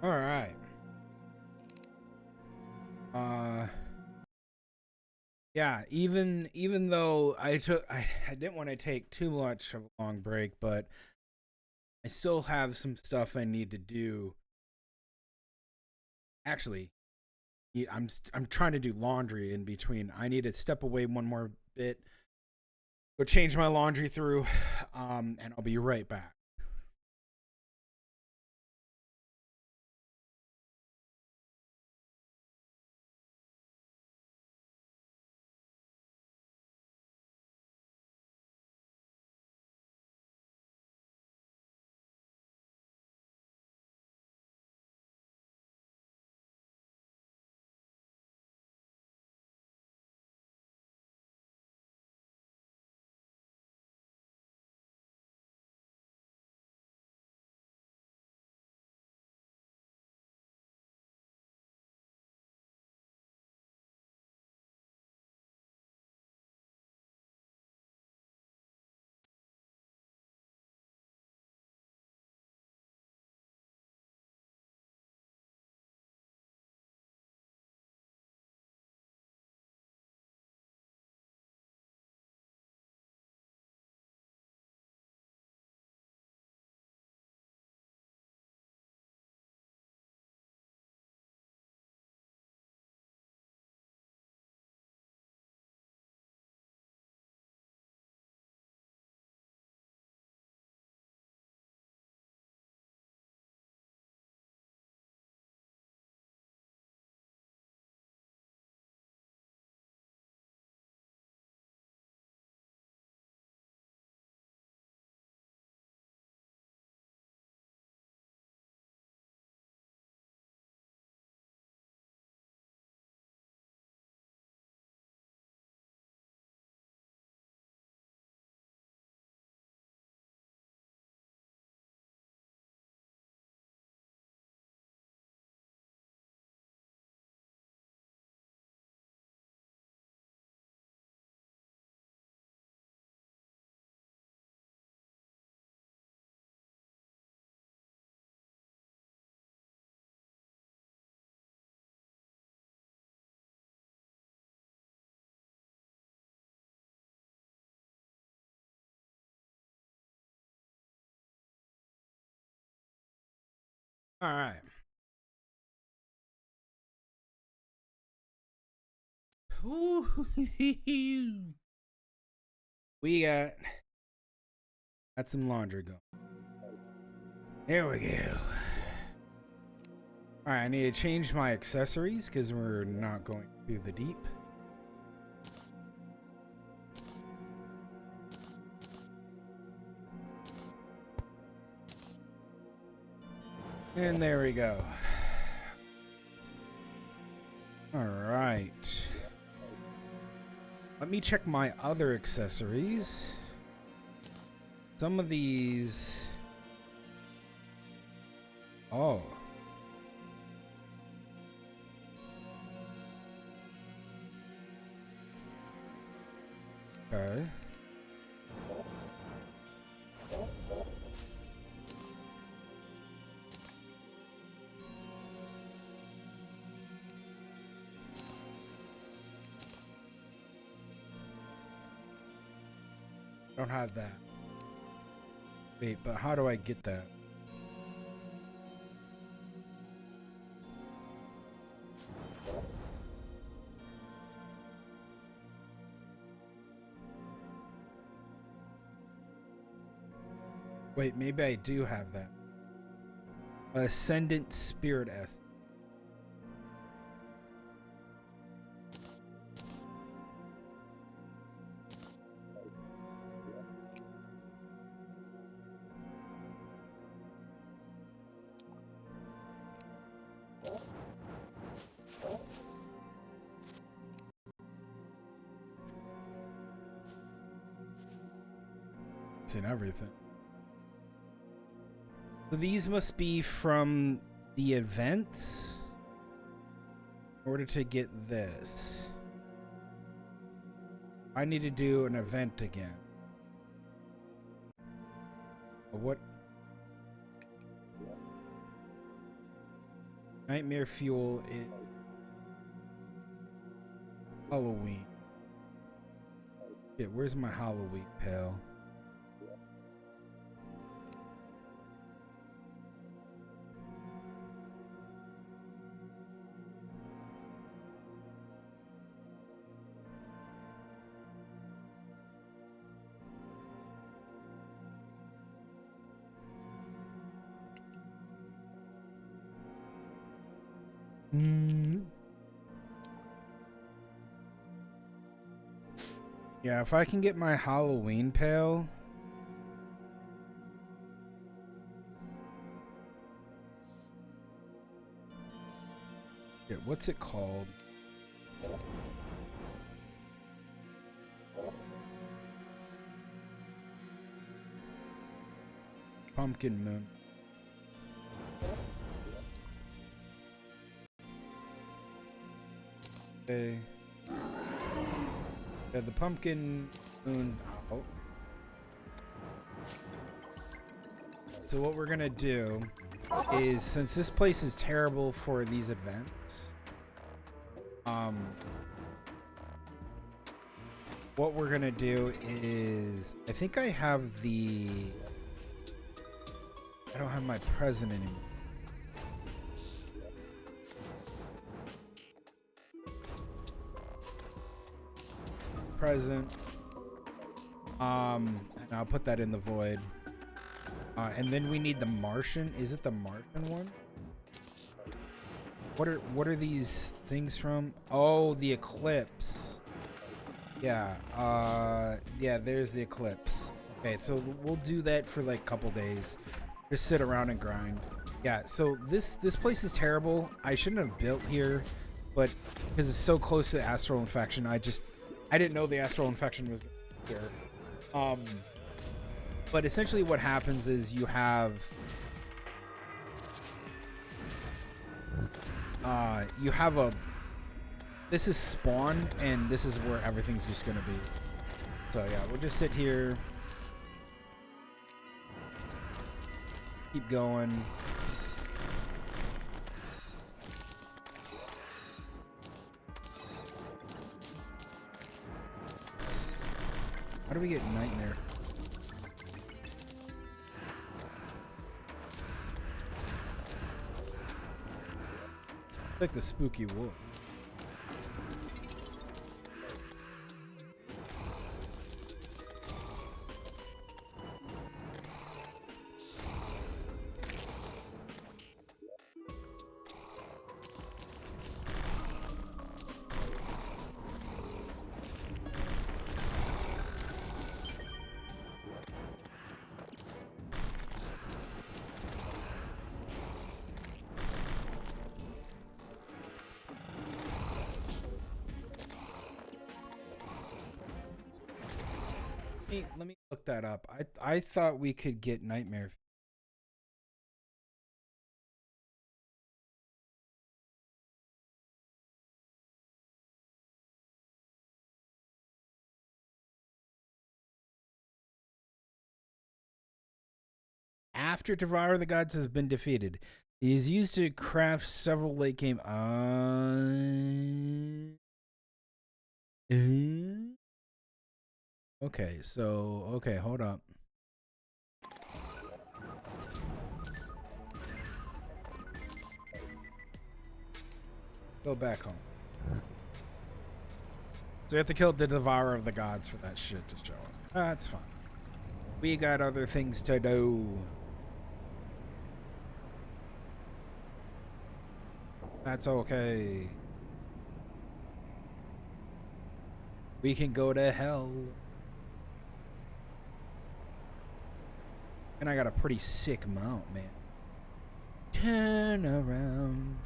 All right. Yeah, even though I didn't want to take too much of a long break, but I still have some stuff I need to do. Actually, I'm trying to do laundry in between. I need to step away one more bit, go change my laundry through, and I'll be right back. All right. We got some laundry going. There we go. All right, I need to change my accessories because we're not going to the deep. And there we go. All right. Let me check my other accessories. Some of these... Oh. Okay. Don't have that. Wait, but how do I get that? Wait, maybe I do have that. Ascendant Spirit S. And everything. So these must be from the events in order to get this. I need to do an event again. What? Nightmare fuel in Halloween. Shit, where's my Halloween pal? Yeah, if I can get my Halloween pail. Yeah, what's it called? Pumpkin Moon. Okay. Yeah, the Pumpkin Moon out. So what we're gonna do is, since this place is terrible for these events, what we're gonna do is, I think I have I don't have my present anymore. Present. And I'll put that in the void. And then we need the Martian. Is it the Martian one? What are these things from? Oh, the Eclipse. Yeah. Yeah, there's the Eclipse. Okay, so we'll do that for like a couple days. Just sit around and grind. Yeah, so this place is terrible. I shouldn't have built here, but because it's so close to the Astral Infection, I didn't know the Astral Infection was here. But essentially what happens is you have this is spawn, and this is where everything's just gonna be. So yeah, we'll just sit here, keep going. How do we get Nightmare? Like the spooky wood. Let me look that up. I thought we could get Nightmare. After Terraria the Gods has been defeated, it is used to craft several late game. Okay, so okay, hold up. Go back home. So you have to kill the Devourer of the Gods for that shit to show up. That's fine. We got other things to do. That's okay. We can go to hell. And I got a pretty sick mount, man. Turn around.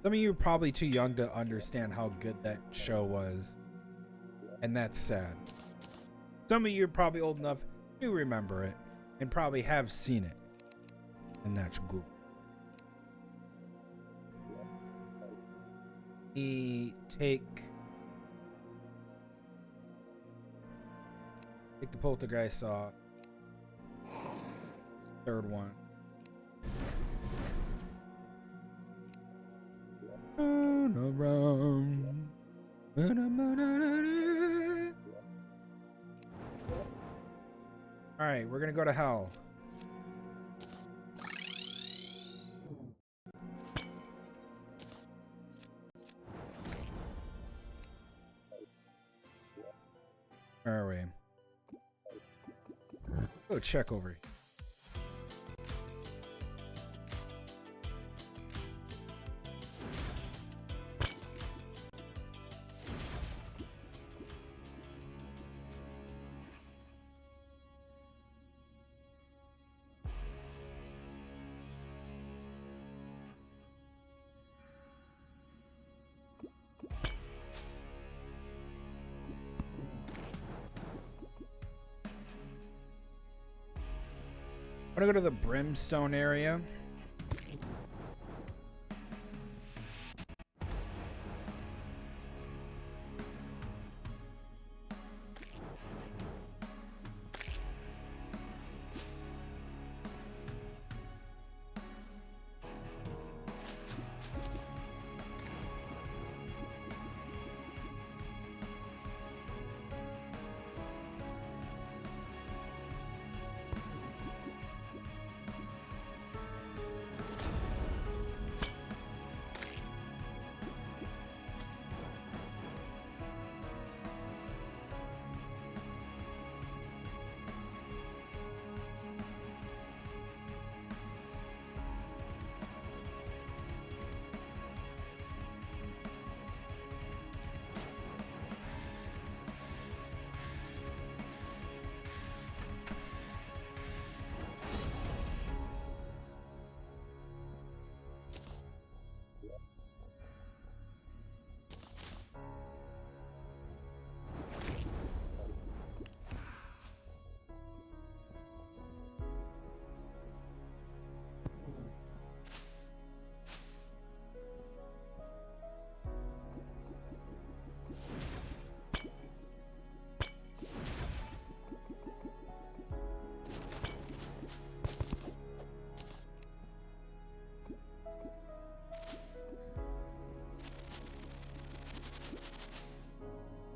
Some of you are probably too young to understand how good that show was. And that's sad. Some of you are probably old enough to remember it and probably have seen it. And that's good. We take the poltergeist off. third one. All right, we're gonna go to hell. Where are we? Go check over here. I'm gonna go to the brimstone area.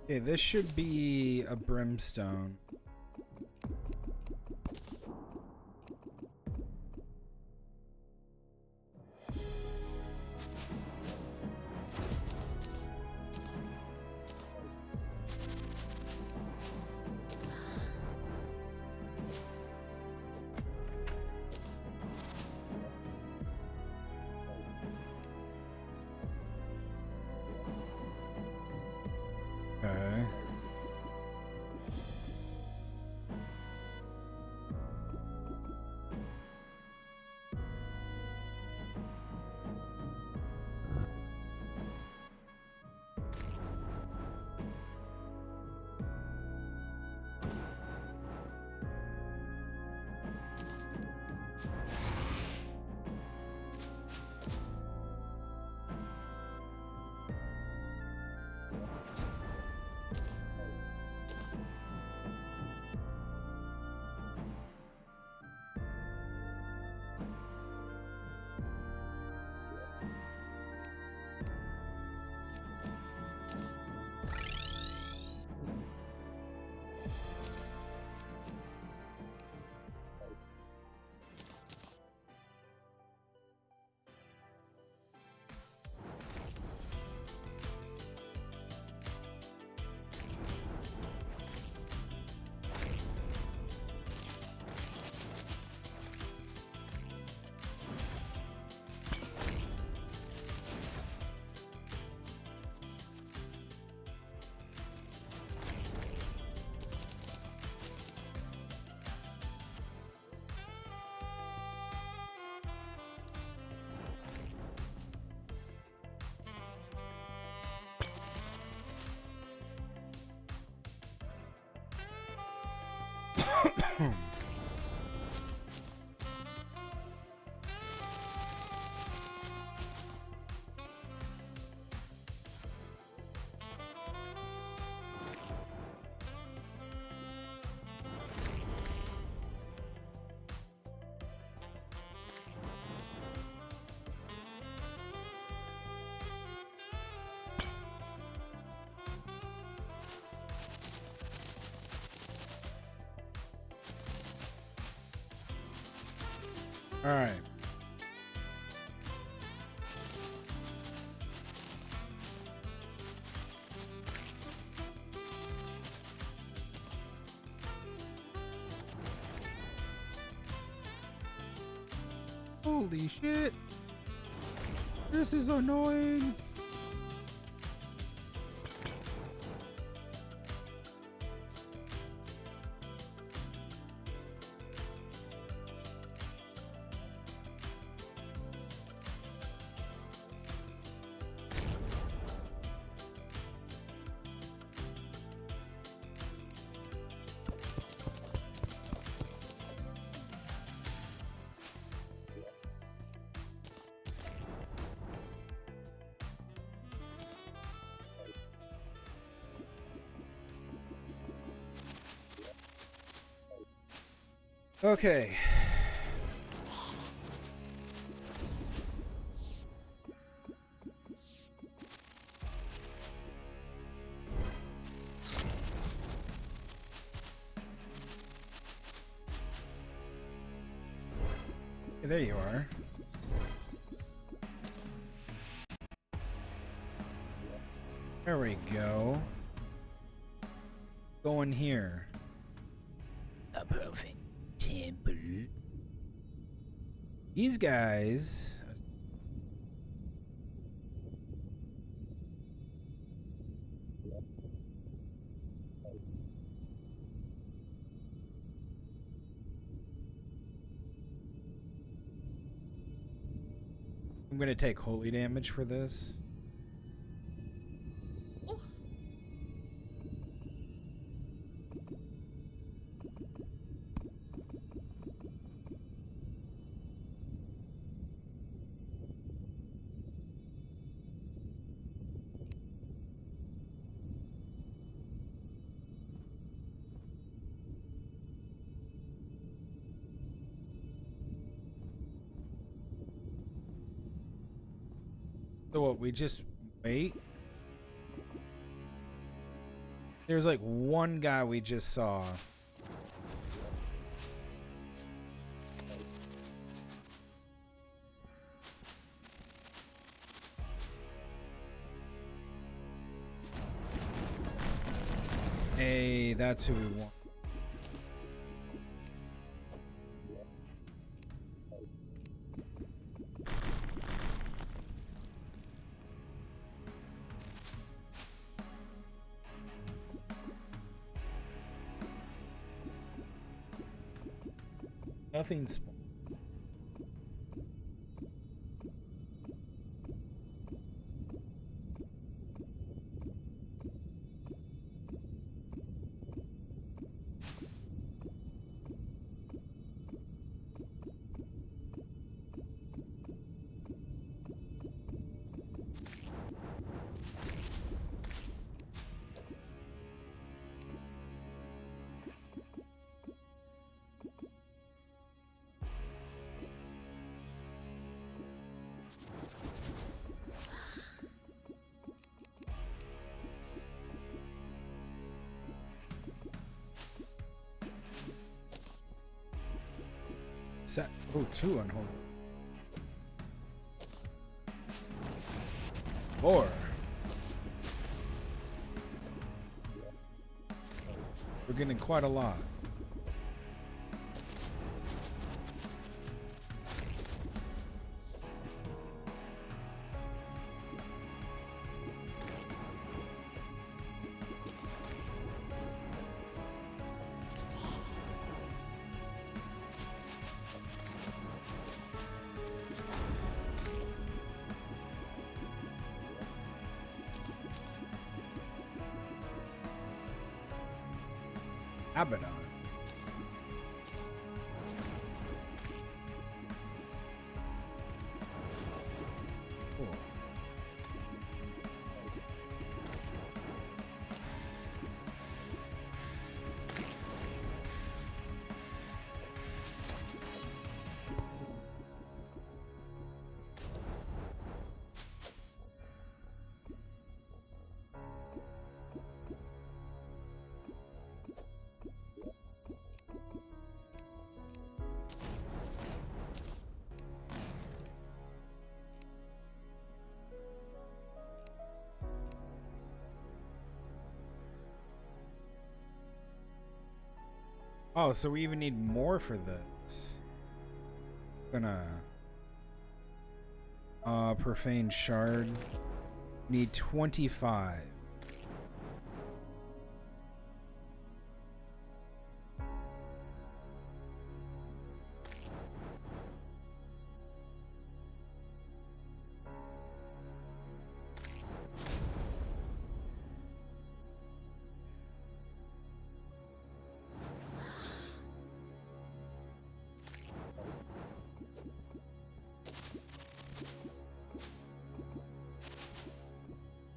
Okay, this should be a brimstone. Okay. All right. Holy shit. This is annoying. Okay. There you are. There we go. Go in here. A perfect temple. These guys. I'm gonna take holy damage for this. So what, we just wait? There's like one guy we just saw. Hey, that's who we want. Nothing's. Set. Oh, two unholy. 4. We're getting quite a lot. Abaddon. Cool. Oh, so we even need more for this. Gonna profane shard. Need 25.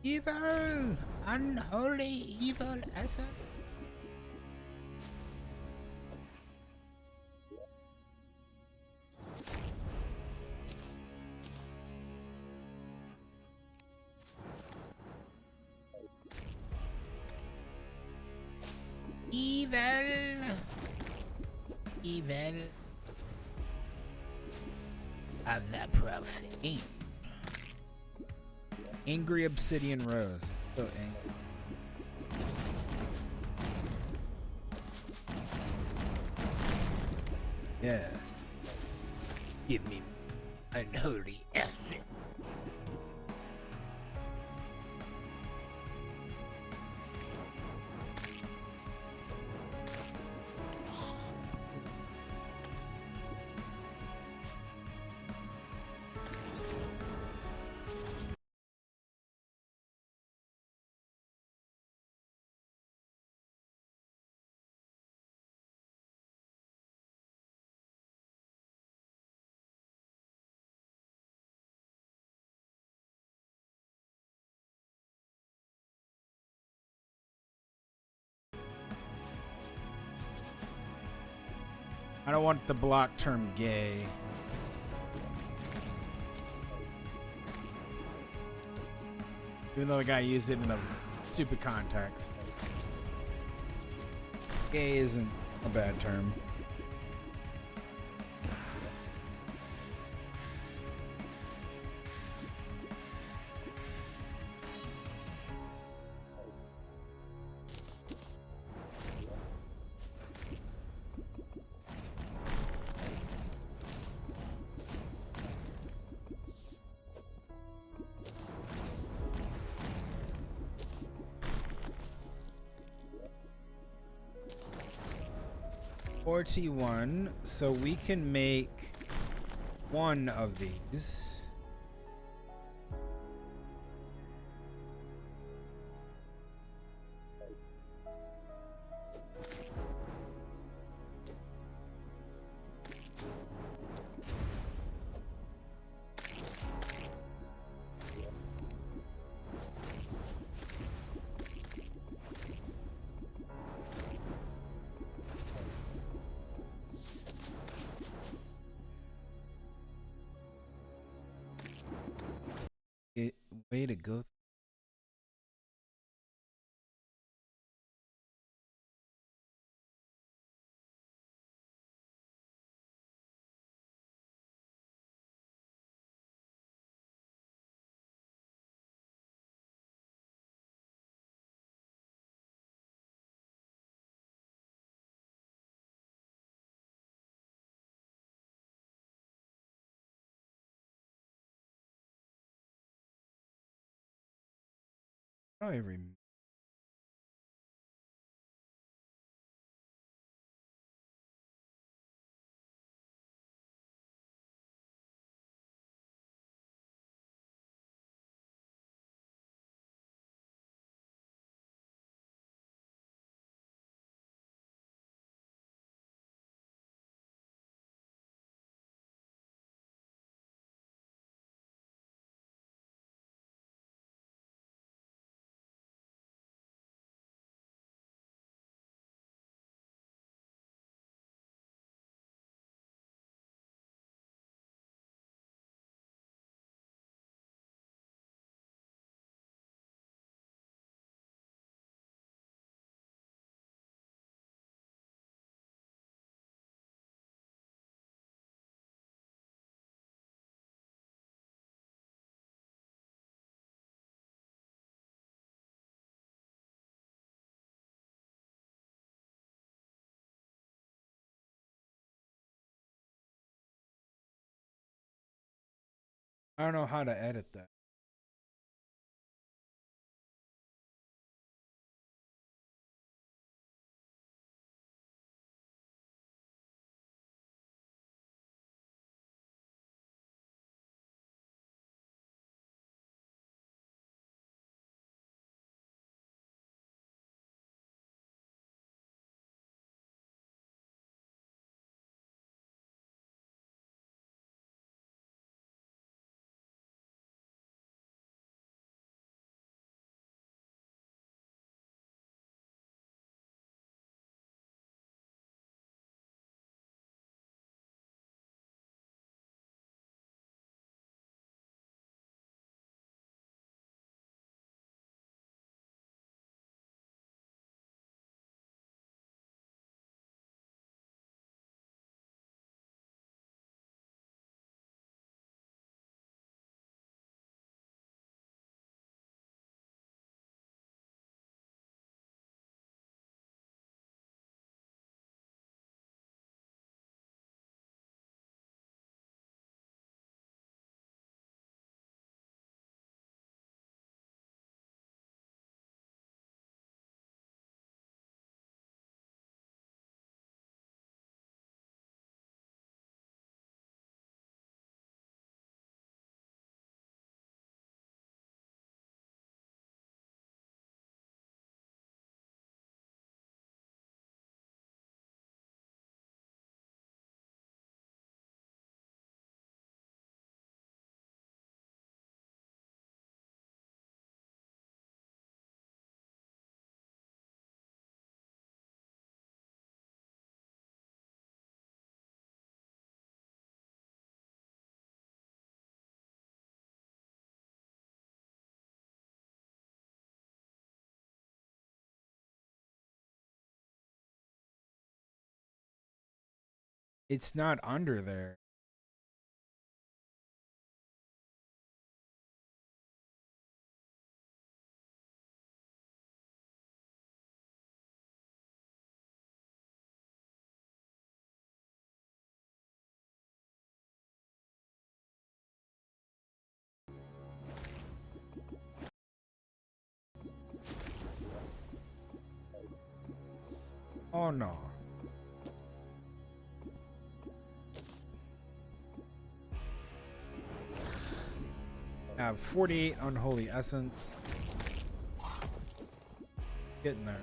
Evil! Unholy evil asset! Evil! Evil of the profane. Angry Obsidian Rose. So angry. Yes. Give me unholy acid. I don't want the block term gay. Even though the guy used it in a stupid context. Gay isn't a bad term. T1, so we can make one of these. Way to go. I don't even I don't know how to edit that. It's not under there. Oh no. I have 48 unholy essence. Getting there.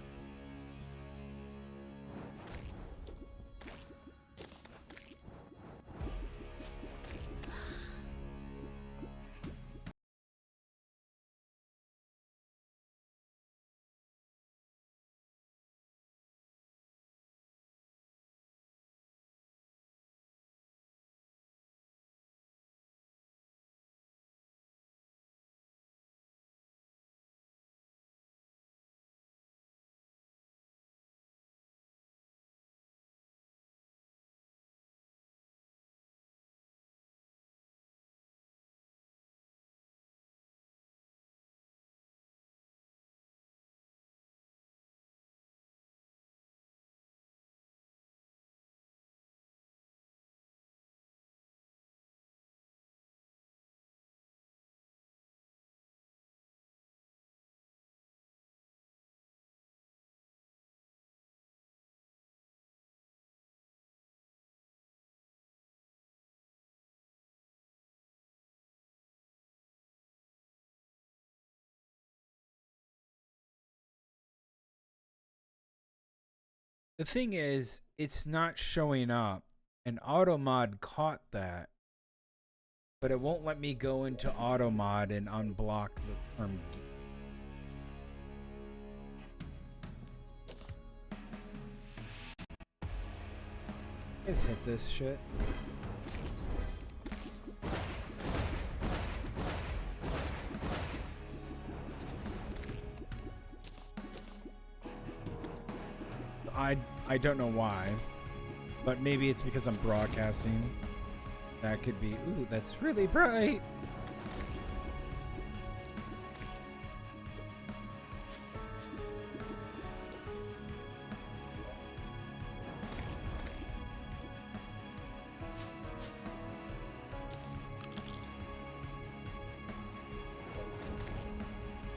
The thing is, it's not showing up. And Automod caught that, but it won't let me go into Automod and unblock the term. Let's hit this shit. I don't know why, but maybe it's because I'm broadcasting. That could be. Ooh, that's really bright.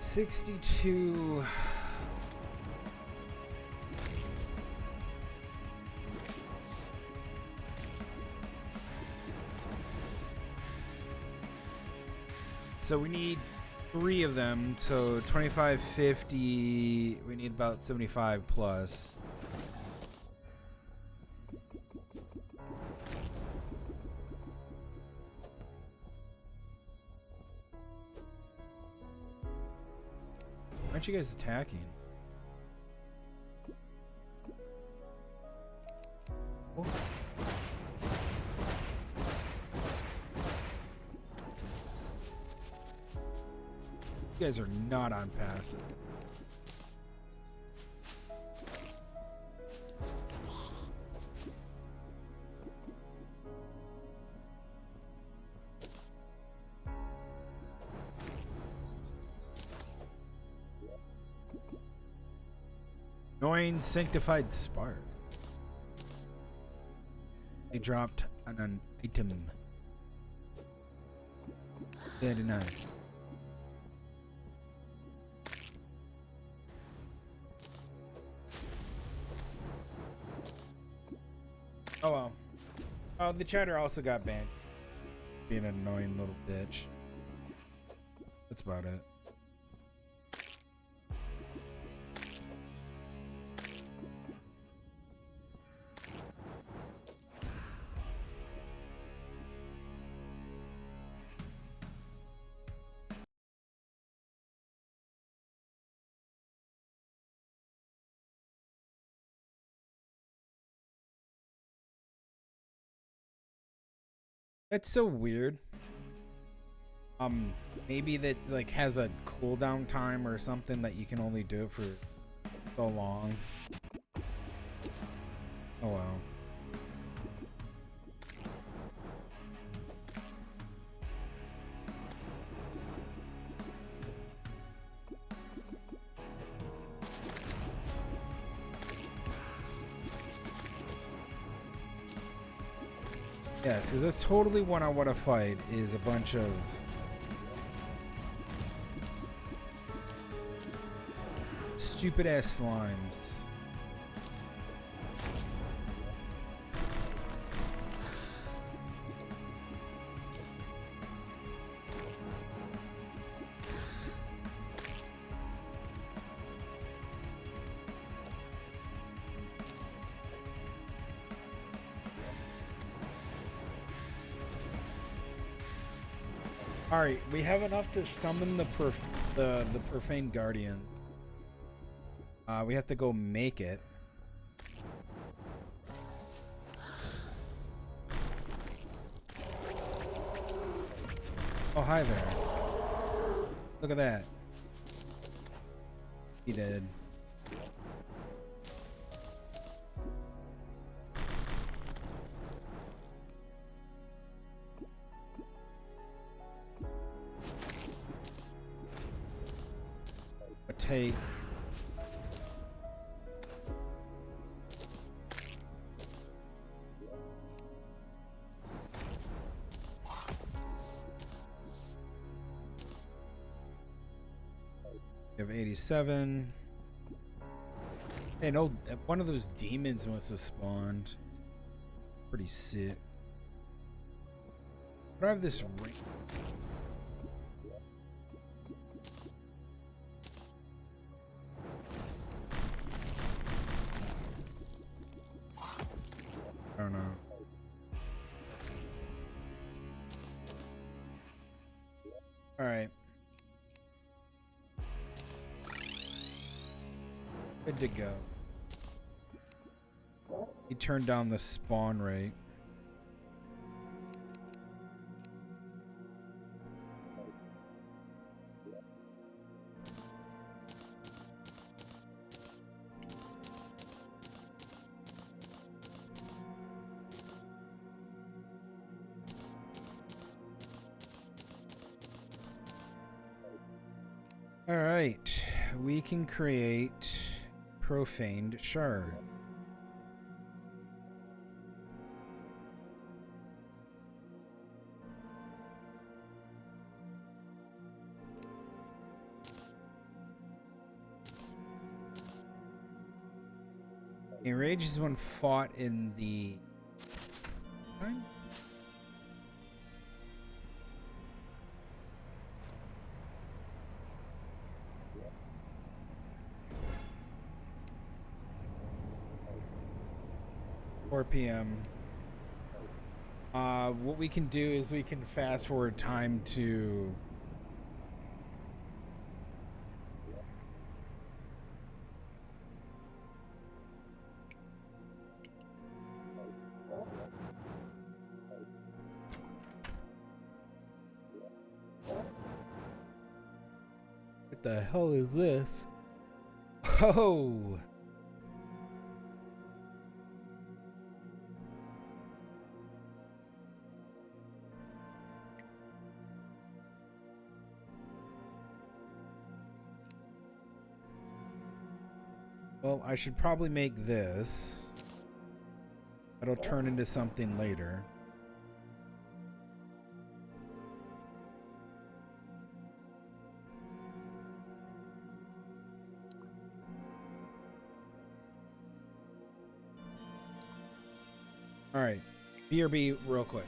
62. So we need 3 of them. So 25, 50. We need about 75 plus. Why aren't you guys attacking? Oh. You guys are not on passive. Annoying Sanctified Spark. They dropped an item. Very nice. Oh well. Oh, the chatter also got banned. Being an annoying little bitch. That's about it. That's so weird. Maybe that like has a cooldown time or something that you can only do it for so long. Oh wow. Yes, because that's totally what I want to fight, is a bunch of stupid ass slimes. All right, we have enough to summon the profane guardian. We have to go make it. Oh, hi there. Look at that. He did. Take. We have 87. Hey, no, one of those demons must have spawned. Pretty sick. But I have this ring. I don't know. All right. Good to go. He turned down the spawn rate. All right, we can create profaned shard. A rage is one fought in the... 4 p.m. What we can do is we can fast forward time to... What the hell is this? Oh! Well, I should probably make this. That'll turn into something later. All right, BRB real quick.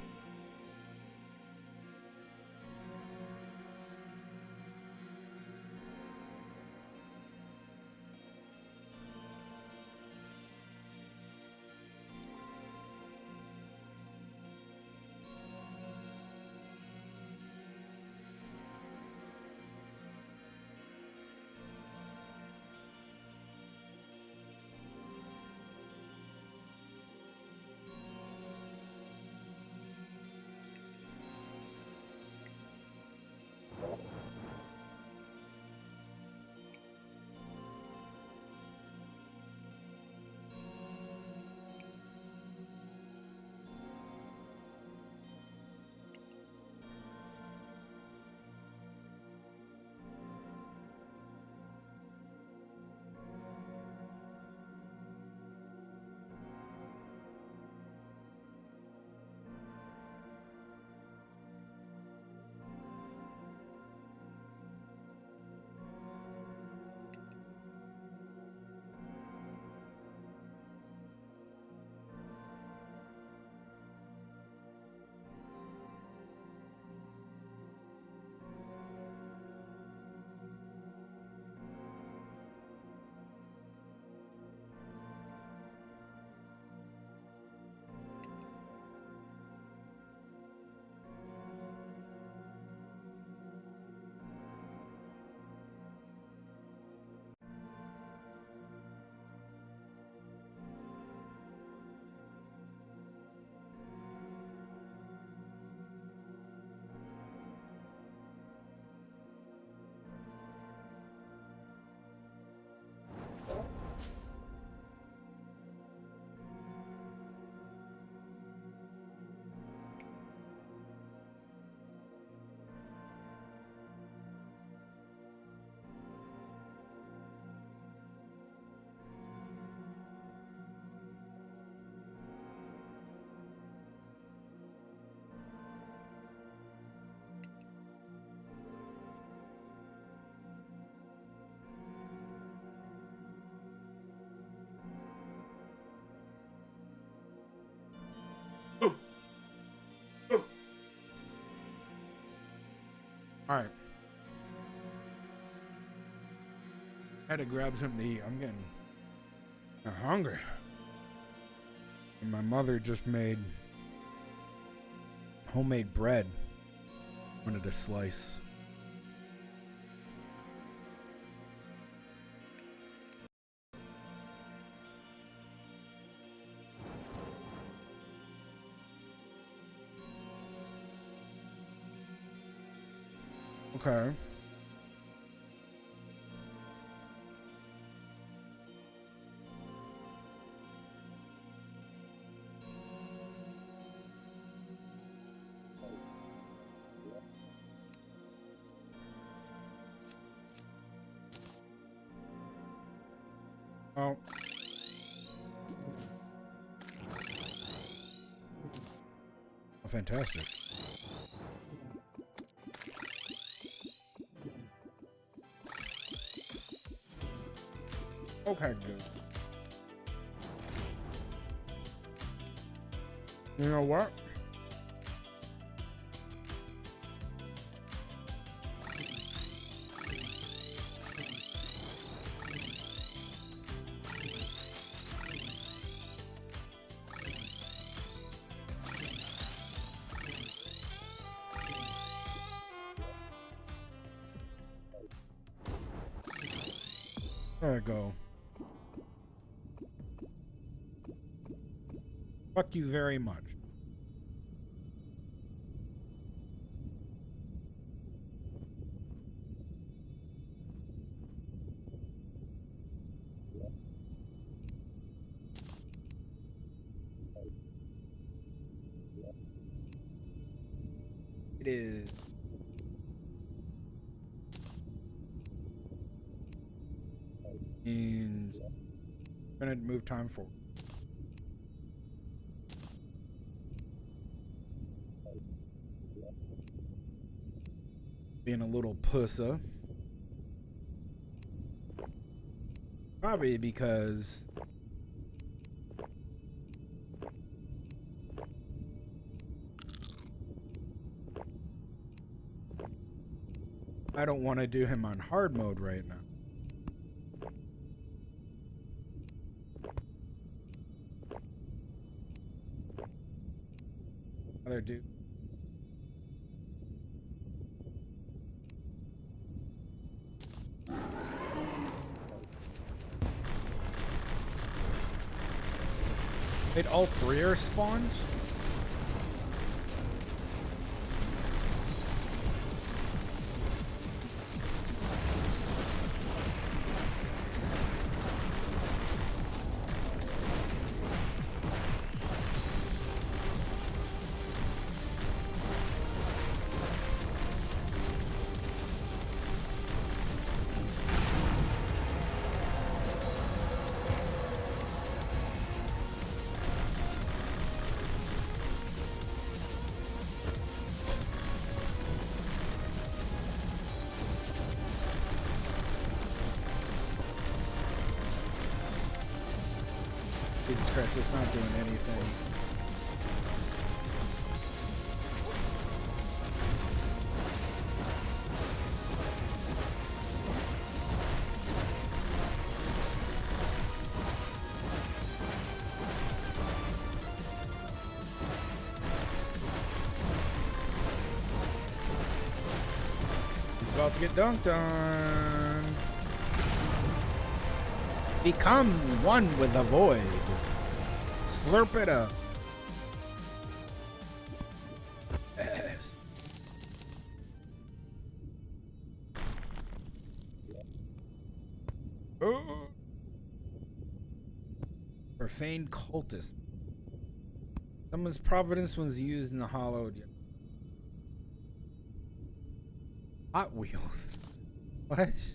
All right. Had to grab something to eat. I'm getting hungry. And my mother just made homemade bread. Wanted a slice. Okay. Oh. Oh, fantastic. Okay, good. You know what? There we go. Fuck you very much. It is. And I'm gonna move time forward. Being a little pussa. Probably because I don't want to do him on hard mode right now. Other dude. Wait, all three are spawned? Jesus Christ, it's not doing anything. He's about to get dunked on. Become one with the void. Slurp it up. Yes. Oh. Profane cultist. Someone's providence was used in the hollowed. Hot Wheels. What?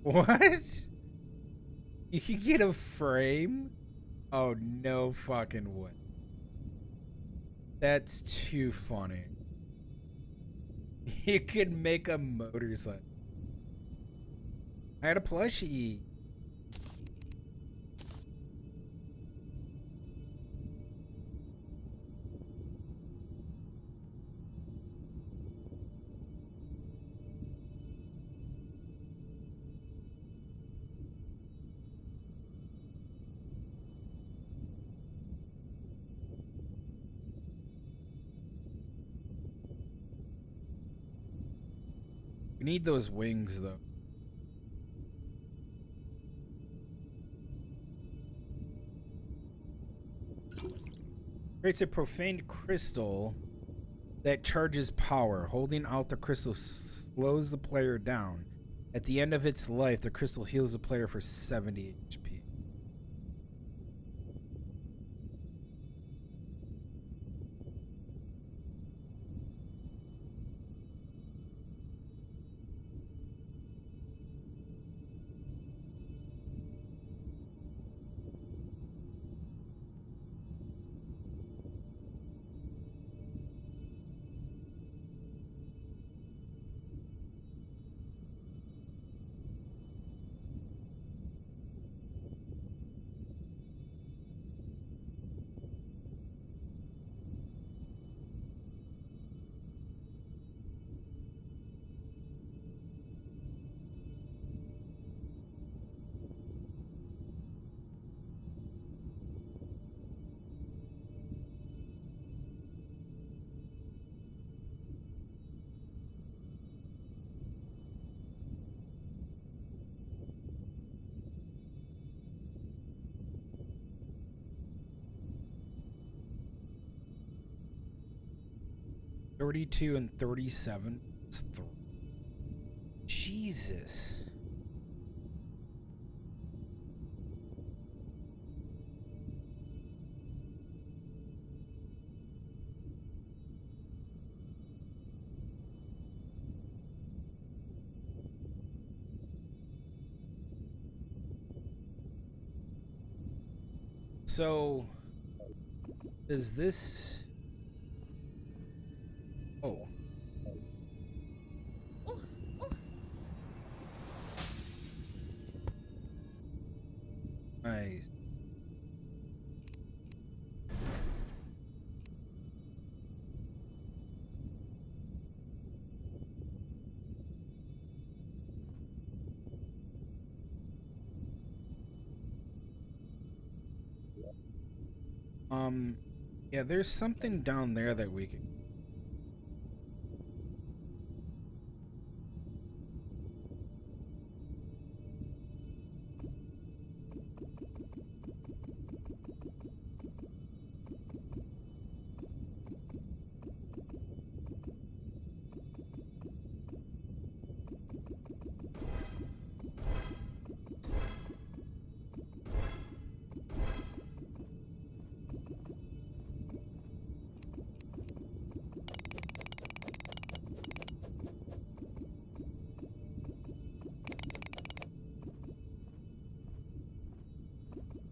What? You can get a frame? Oh, no fucking way. That's too funny. You could make a motorcycle. I had a plushie. We need those wings, though. Creates a profane crystal that charges power. Holding out the crystal slows the player down. At the end of its life, the crystal heals the player for 70 HP. 32 and 37. Jesus. So, is this... Oh. Nice. Yeah, there's something down there that we could...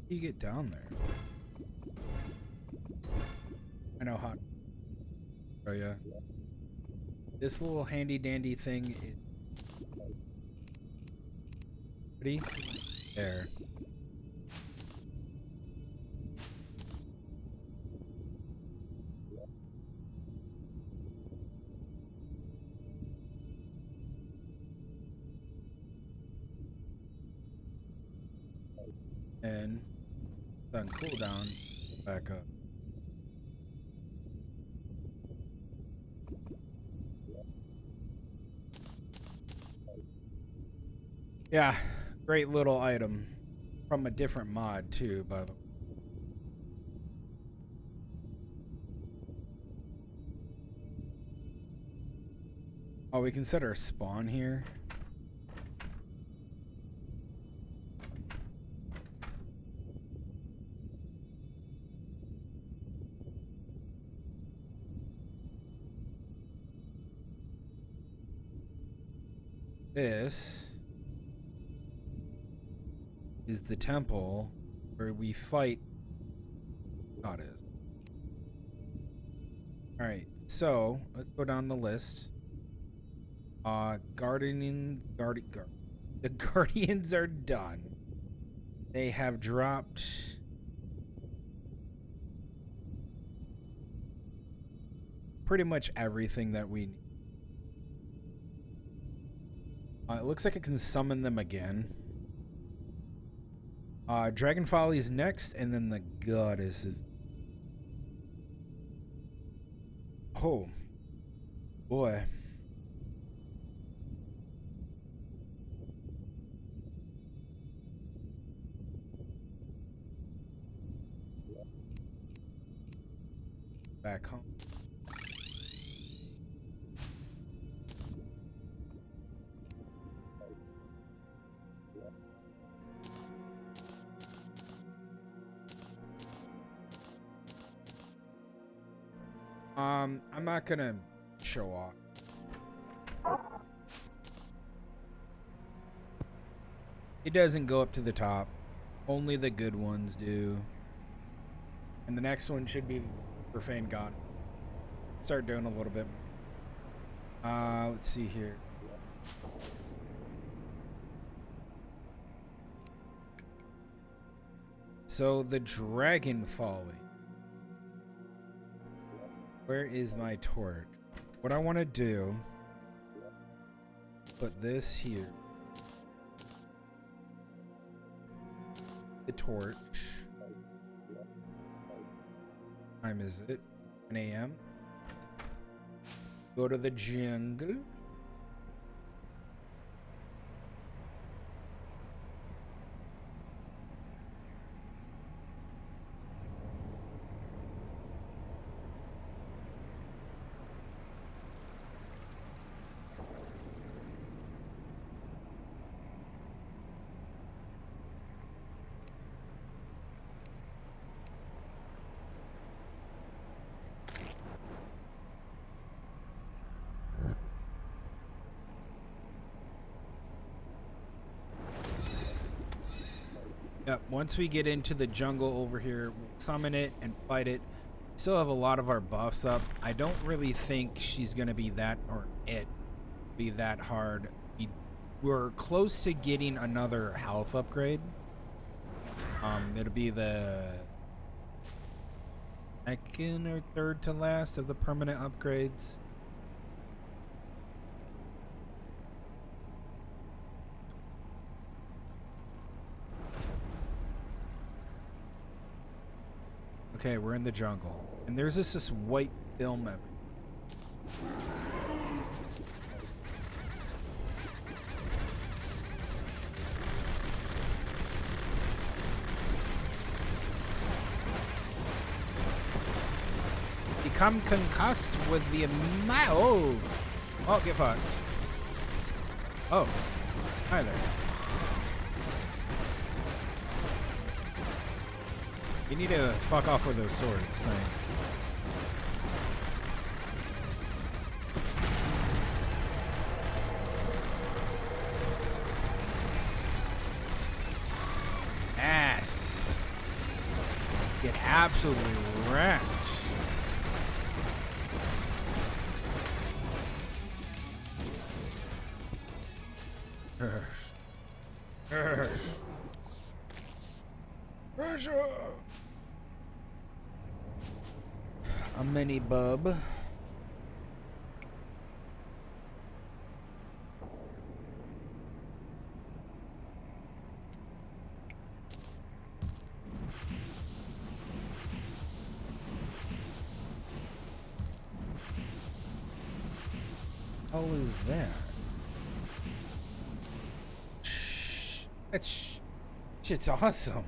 You get down there. I know how. Oh yeah. This little handy dandy thing is pretty there. And on cooldown, back up. Yeah, great little item from a different mod too, by the way. Oh, we can set our spawn here. This is the temple where we fight goddess. All right, so let's go down the list. The Guardians are done. They have dropped pretty much everything that we need. It looks like I can summon them again. Dragon Folly's next, and then the Goddess is... Oh. Boy. Back home. I'm not gonna show off. It doesn't go up to the top. Only the good ones do. And the next one should be Profane God. Start doing a little bit. Let's see here. So the Dragon Folly. Where is my torch? What I want to do, put this here. The torch. What time is it? 10 a.m. Go to the jungle. Yep, once we get into the jungle over here, we'll summon it and fight it. Still have a lot of our buffs up. I don't really think she's gonna be that, or it be that hard. We're close to getting another health upgrade. It'll be the second or third to last of the permanent upgrades. Okay, we're in the jungle. And there's this white film everywhere. Become concussed with the oh, get fucked. Oh, hi there. You need to fuck off with those swords, thanks. Ass. Get absolutely wrecked. Pressure. A mini bub. How is that? That shit's awesome.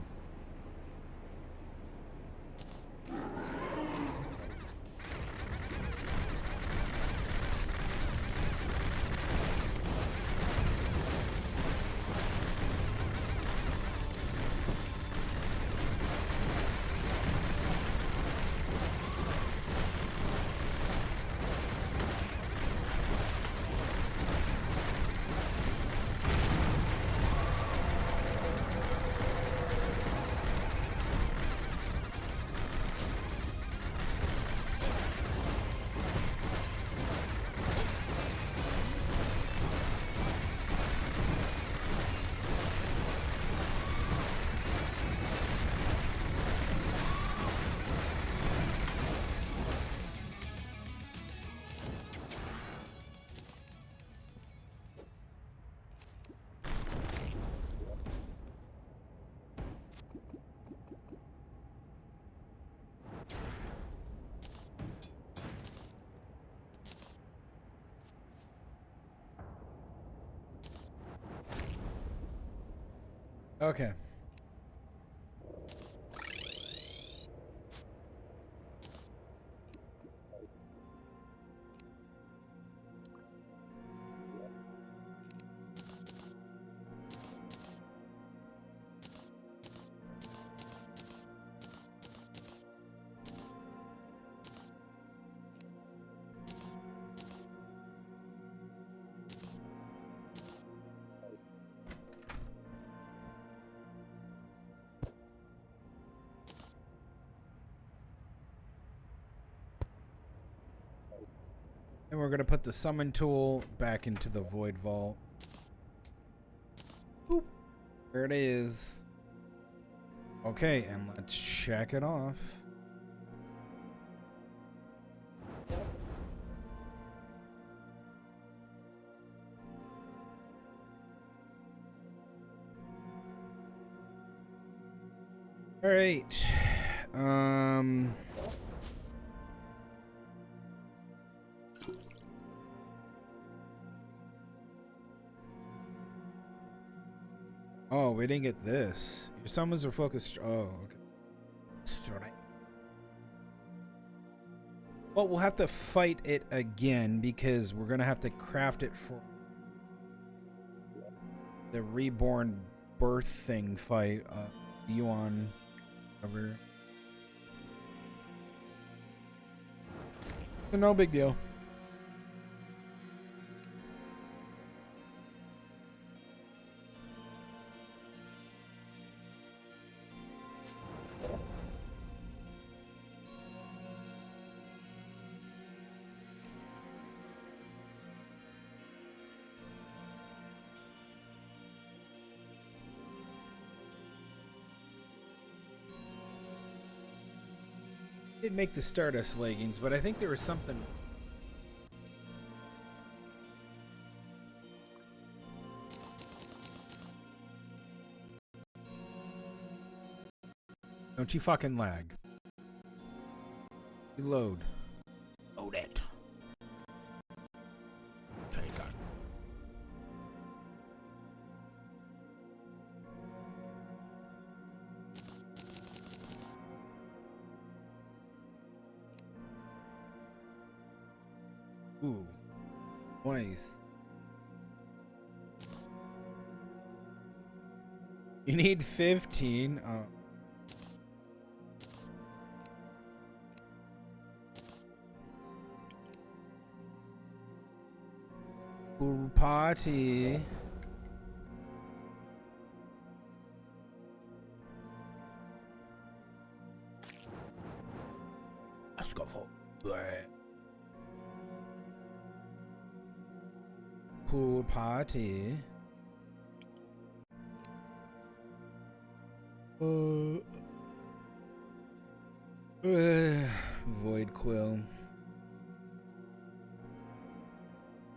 Okay. And we're going to put the summon tool back into the void vault. Boop. There it is. Okay, and let's check it off. All right. Oh, we didn't get this. Your summons are focused. Oh, okay. Well, we'll have to fight it again because we're gonna have to craft it for the reborn birth thing fight. Yuan, whatever. So no big deal. Didn't make the Stardust leggings, but I think there was something. Don't you fucking lag. Reload. Load it. Take on. Ooh. Nice. You need 15. Pool party. Let's go for that. Pool party. Void Quill.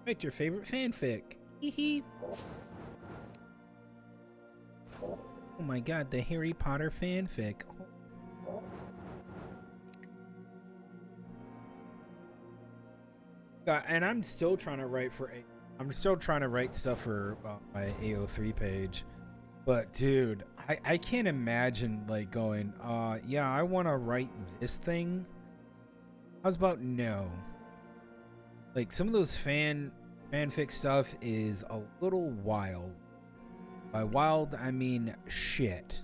What's your favorite fanfic? Hee. Oh my god, the Harry Potter fanfic. God, and I'm still trying to write stuff for my AO3 page. But dude, I can't imagine like going, yeah, I want to write this thing. How's about no? Like some of those fanfic stuff is a little wild. By wild, I mean shit.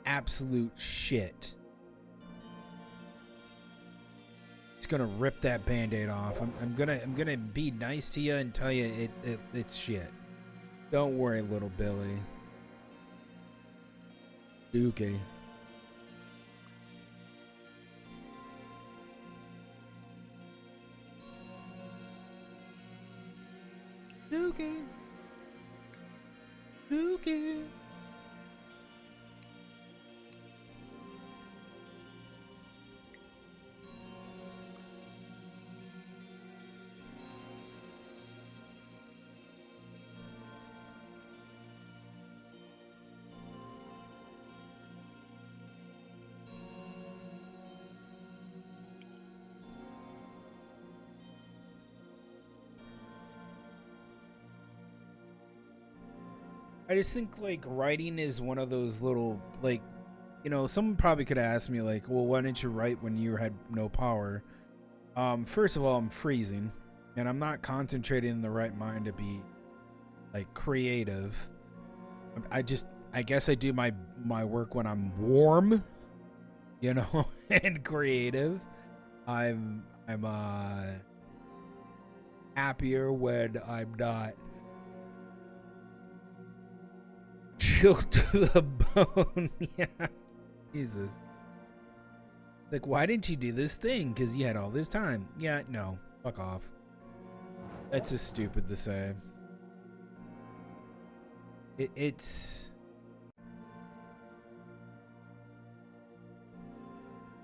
Absolute shit. It's gonna rip that band-aid off. I'm gonna be nice to you and tell you it's shit. Don't worry, little Billy. Dookie. Dookie. Dookie. I just think like writing is one of those little like, you know, someone probably could ask me like, well, why didn't you write when you had no power? First of all, I'm freezing and I'm not concentrating in the right mind to be like creative. I guess I do my work when I'm warm, you know, and creative. I'm happier when I'm not chilled to the bone. Yeah. Jesus. Like, why didn't you do this thing? Because you had all this time. Yeah, no. Fuck off. That's just stupid to say. It's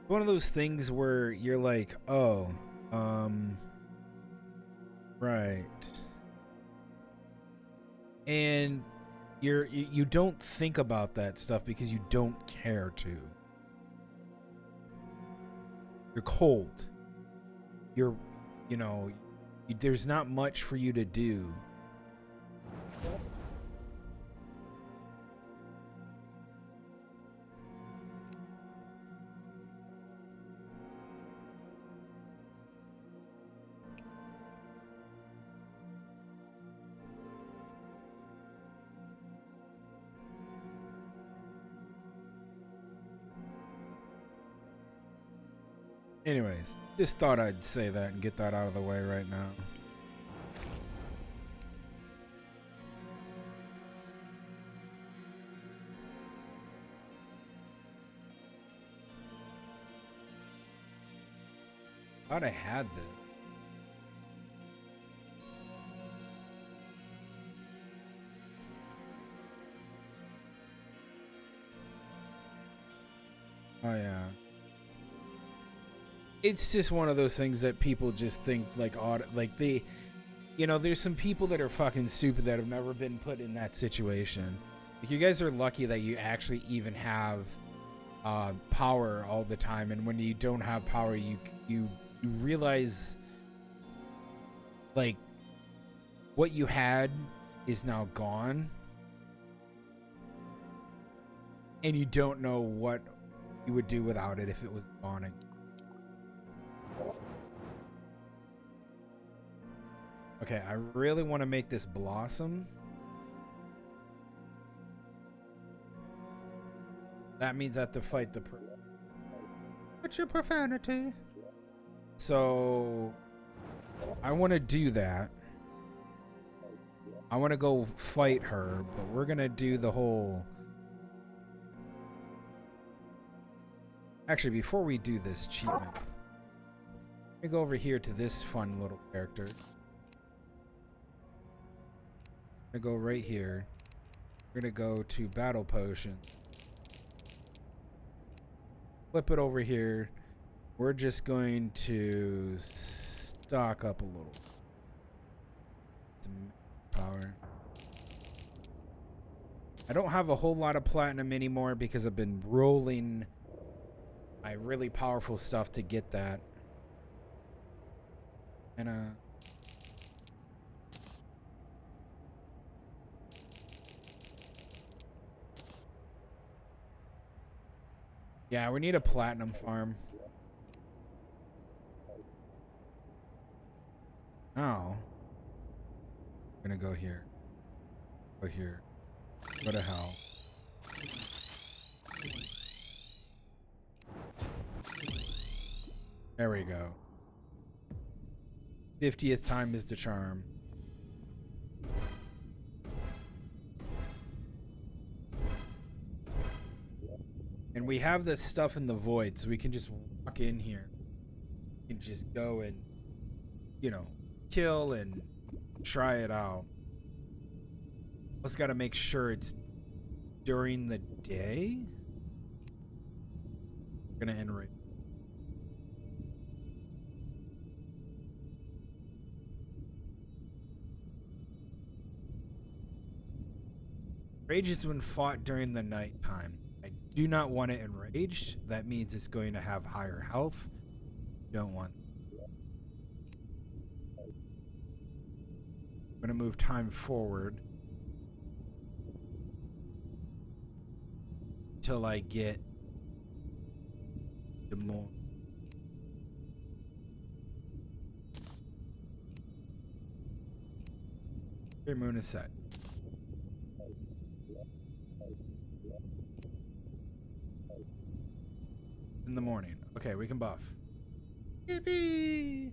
one of those things where you're like, oh, right. And you don't think about that stuff because you don't care to. You're cold. There's not much for you to do. Anyways, just thought I'd say that and get that out of the way right now. Thought I had this. Oh yeah. it's just one of those things that people just think like odd, like they, you know, there's some people that are fucking stupid that have never been put in that situation. Like, you guys are lucky that you actually even have power all the time, and when you don't have power, you realize like what you had is now gone, and you don't know what you would do without it if it was gone again. Okay, I really want to make this blossom. That means I have to fight the... What's your profanity? So, I want to do that. I want to go fight her, but we're going to do the whole... Actually, before we do this achievement, let me go over here to this fun little character. I'm going to go right here. We're going to go to Battle Potion. Flip it over here. We're just going to stock up a little. Some power. I don't have a whole lot of platinum anymore because I've been rolling my really powerful stuff to get that. And yeah, we need a platinum farm. Oh. I'm gonna go here. Go here. What the hell? There we go. 50th time is the charm. And we have this stuff in the void, so we can just walk in here and just go and, you know, kill and try it out. Just gotta make sure it's during the day. We're gonna end right. Rage is when fought during the nighttime. I do not want it enraged. That means it's going to have higher health. Don't want. I'm going to move time forward till I get the more. Your moon is set. In the morning. Okay, we can buff. Yippee!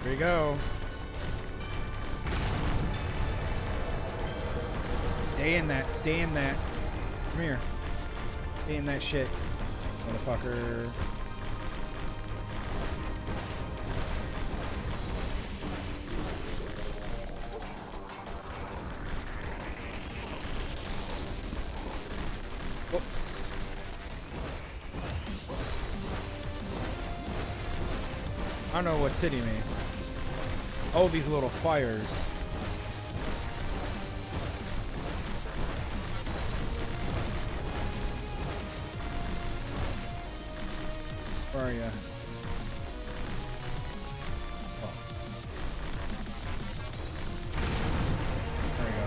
Here we go. Stay in that. Stay in that. Come here. Stay in that shit, motherfucker. Whoops. I don't know what's hitting me. Oh, these little fires. are you? Oh. There we go.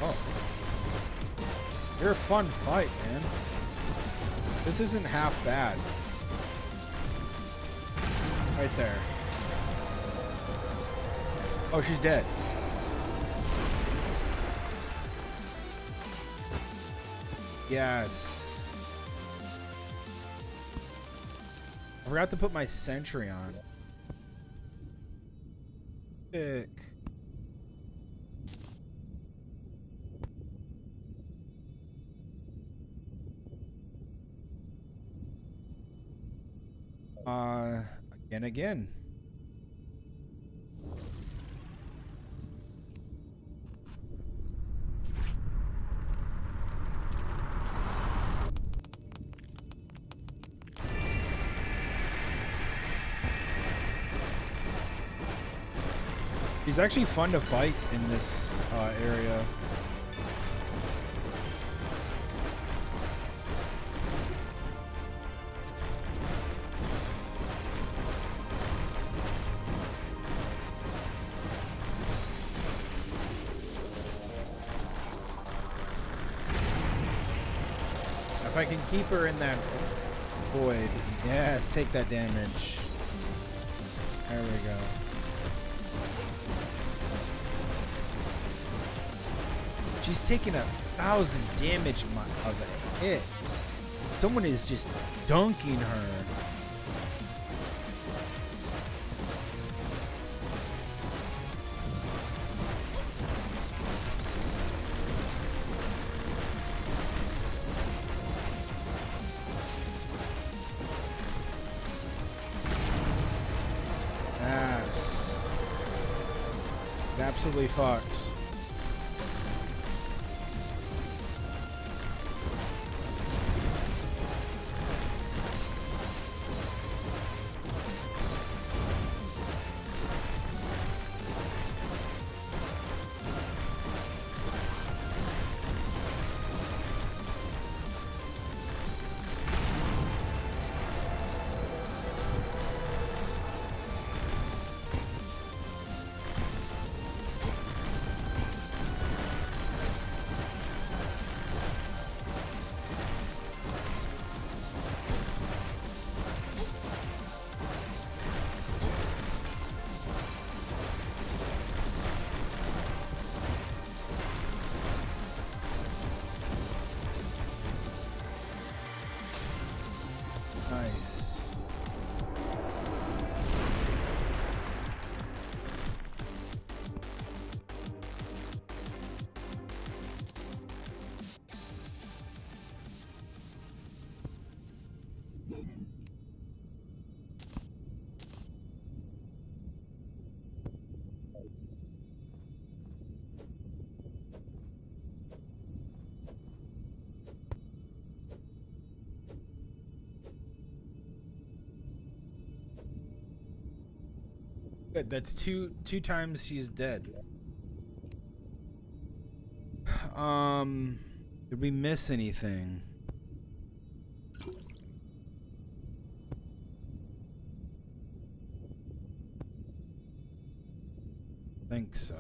Oh. You're a fun fight, man. This isn't half bad. Right there. Oh, she's dead. Yes. I forgot to put my sentry on. Pick. Again. He's actually fun to fight in this area. If I can keep her in that void. Yes, take that damage. There we go. She's taking 1,000 damage of a hit. Someone is just dunking her. Yes. Absolutely fucked. Nice. Good. That's two times she's dead. Did we miss anything? Think so.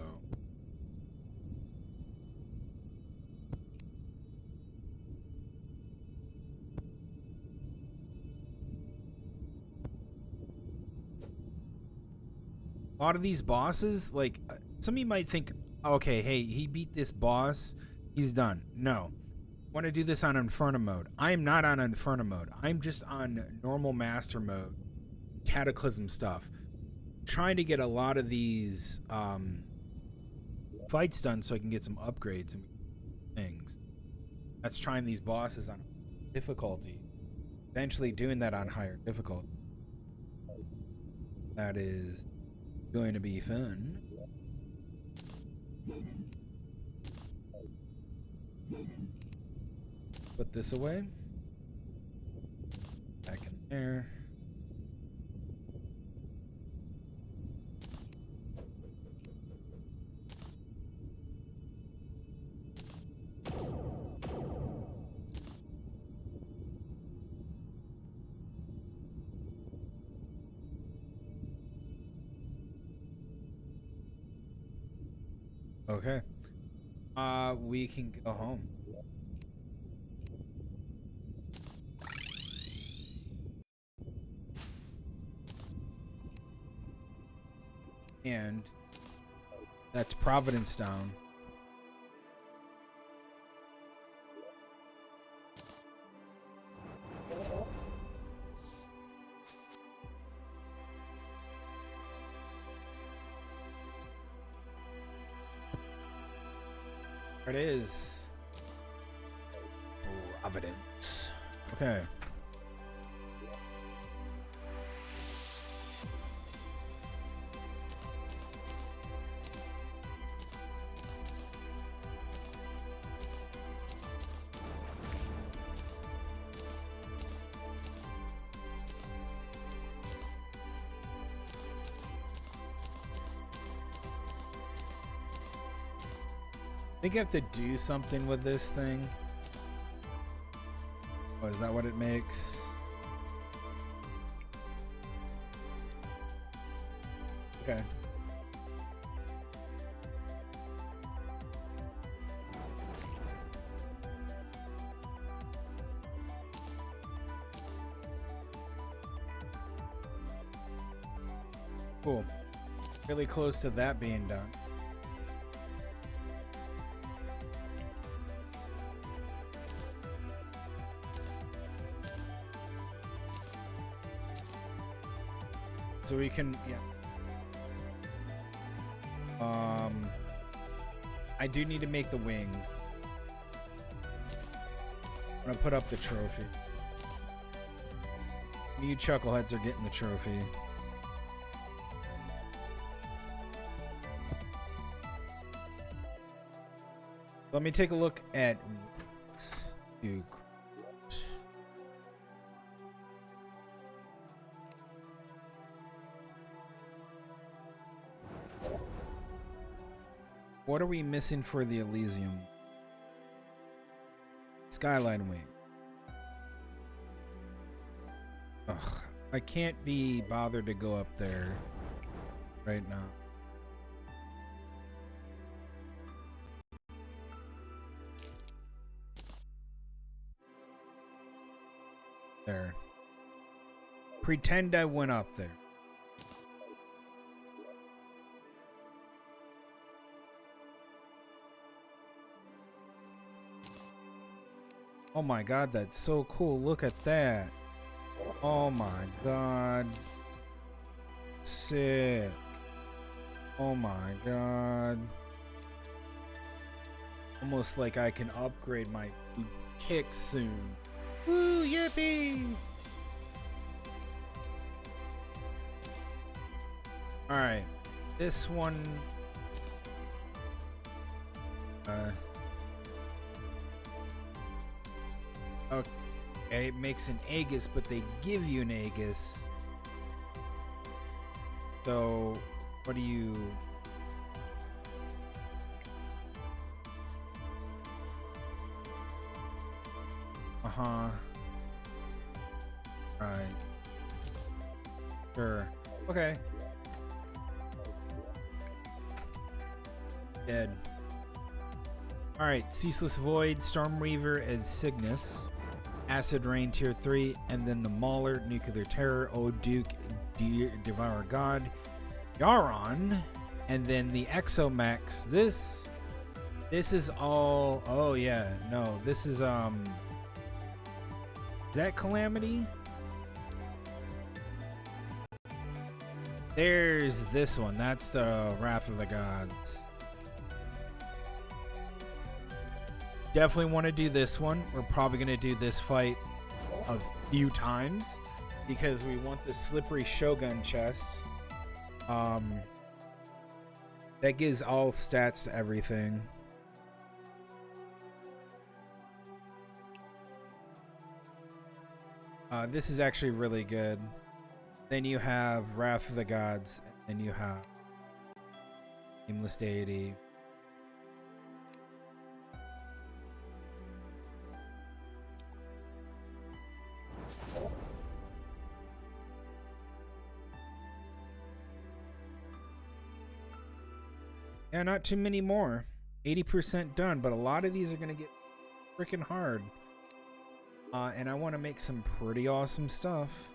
A lot of these bosses, like, some of you might think, okay, hey, he beat this boss, he's done. No. Want to do this on Inferno mode. I am not on Inferno mode. I'm just on normal Master mode, Cataclysm stuff. Trying to get a lot of these fights done so I can get some upgrades and things. That's trying these bosses on difficulty. Eventually doing that on higher difficulty. That is going to be fun. put this away. Back in there. Okay. We can go home. And that's Providence down. There it is. Providence. Okay. I think I have to do something with this thing. Oh, is that what it makes? Okay. Cool. Really close to that being done. So we can, yeah. I do need to make the wings. I'm gonna put up the trophy. You chuckleheads are getting the trophy. Let me take a look at what are we missing for the Elysium? Skyline wing. Ugh, I can't be bothered to go up there right now. There. Pretend I went up there. Oh my god, that's so cool. Look at that. Oh my god. Sick. Oh my god. Almost like I can upgrade my kick soon. Woo, yippee! Alright. This one... Okay, it makes an Aegis, but they give you an Aegis. So, what do you... Uh-huh. Right. Sure. Okay. Dead. Alright, Ceaseless Void, Storm Reaver, and Cygnus. Acid Rain Tier 3, and then the Mauler, Nuclear Terror, O Duke, Devour God, Yaron, and then the Exomax. This is all... Oh yeah, no, this is that Calamity? There's this one. That's the Wrath of the Gods. Definitely want to do this one. We're probably going to do this fight a few times because we want the Slippery Shogun chest. That gives all stats to everything. This is actually really good. Then you have Wrath of the Gods, and then you have Nameless Deity. Yeah, not too many more. 80% done, but a lot of these are going to get freaking hard. And I want to make some pretty awesome stuff.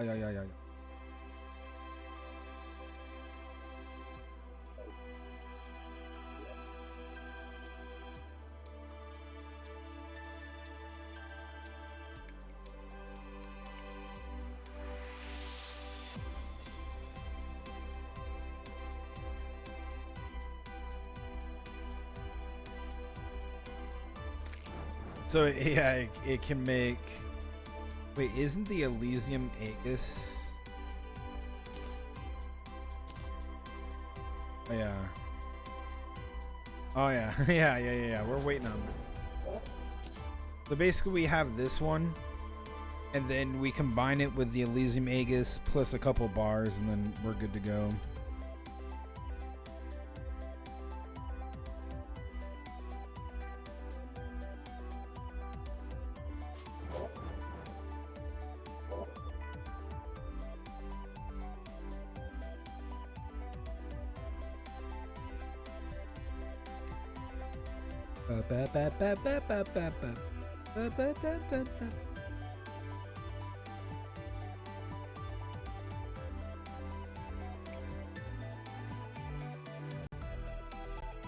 Yeah. So yeah, it can make. Wait, isn't the Elysium Aegis? Oh yeah. Oh yeah, yeah. We're waiting on that. So basically, we have this one, and then we combine it with the Elysium Aegis plus a couple bars, and then we're good to go.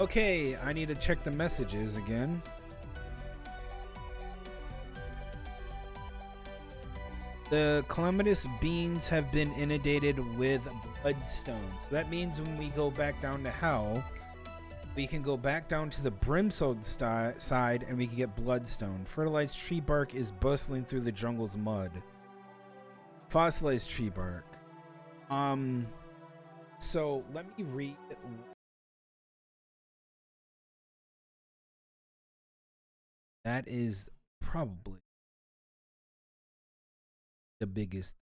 Okay, I need to check the messages again. The calamitous beings have been inundated with bloodstone. So that means when we go back down to hell, we can go back down to the brimstone side and we can get bloodstone. Fertilized tree bark is bustling through the jungle's mud. Fossilized tree bark. So let me read. That is probably the biggest.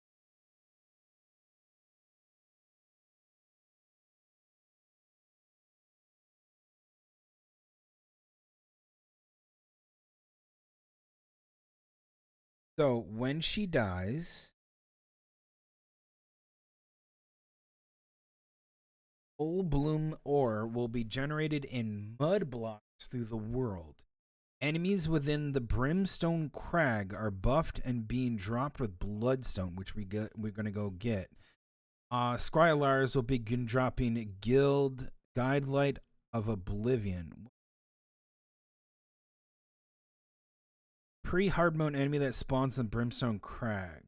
So when she dies, full bloom ore will be generated in mud blocks through the world. Enemies within the Brimstone Crag are buffed and being dropped with Bloodstone, which we're gonna go get. Scryolars will begin dropping Guild Guidelight of Oblivion. Pre-hard mode enemy that spawns in Brimstone Crag.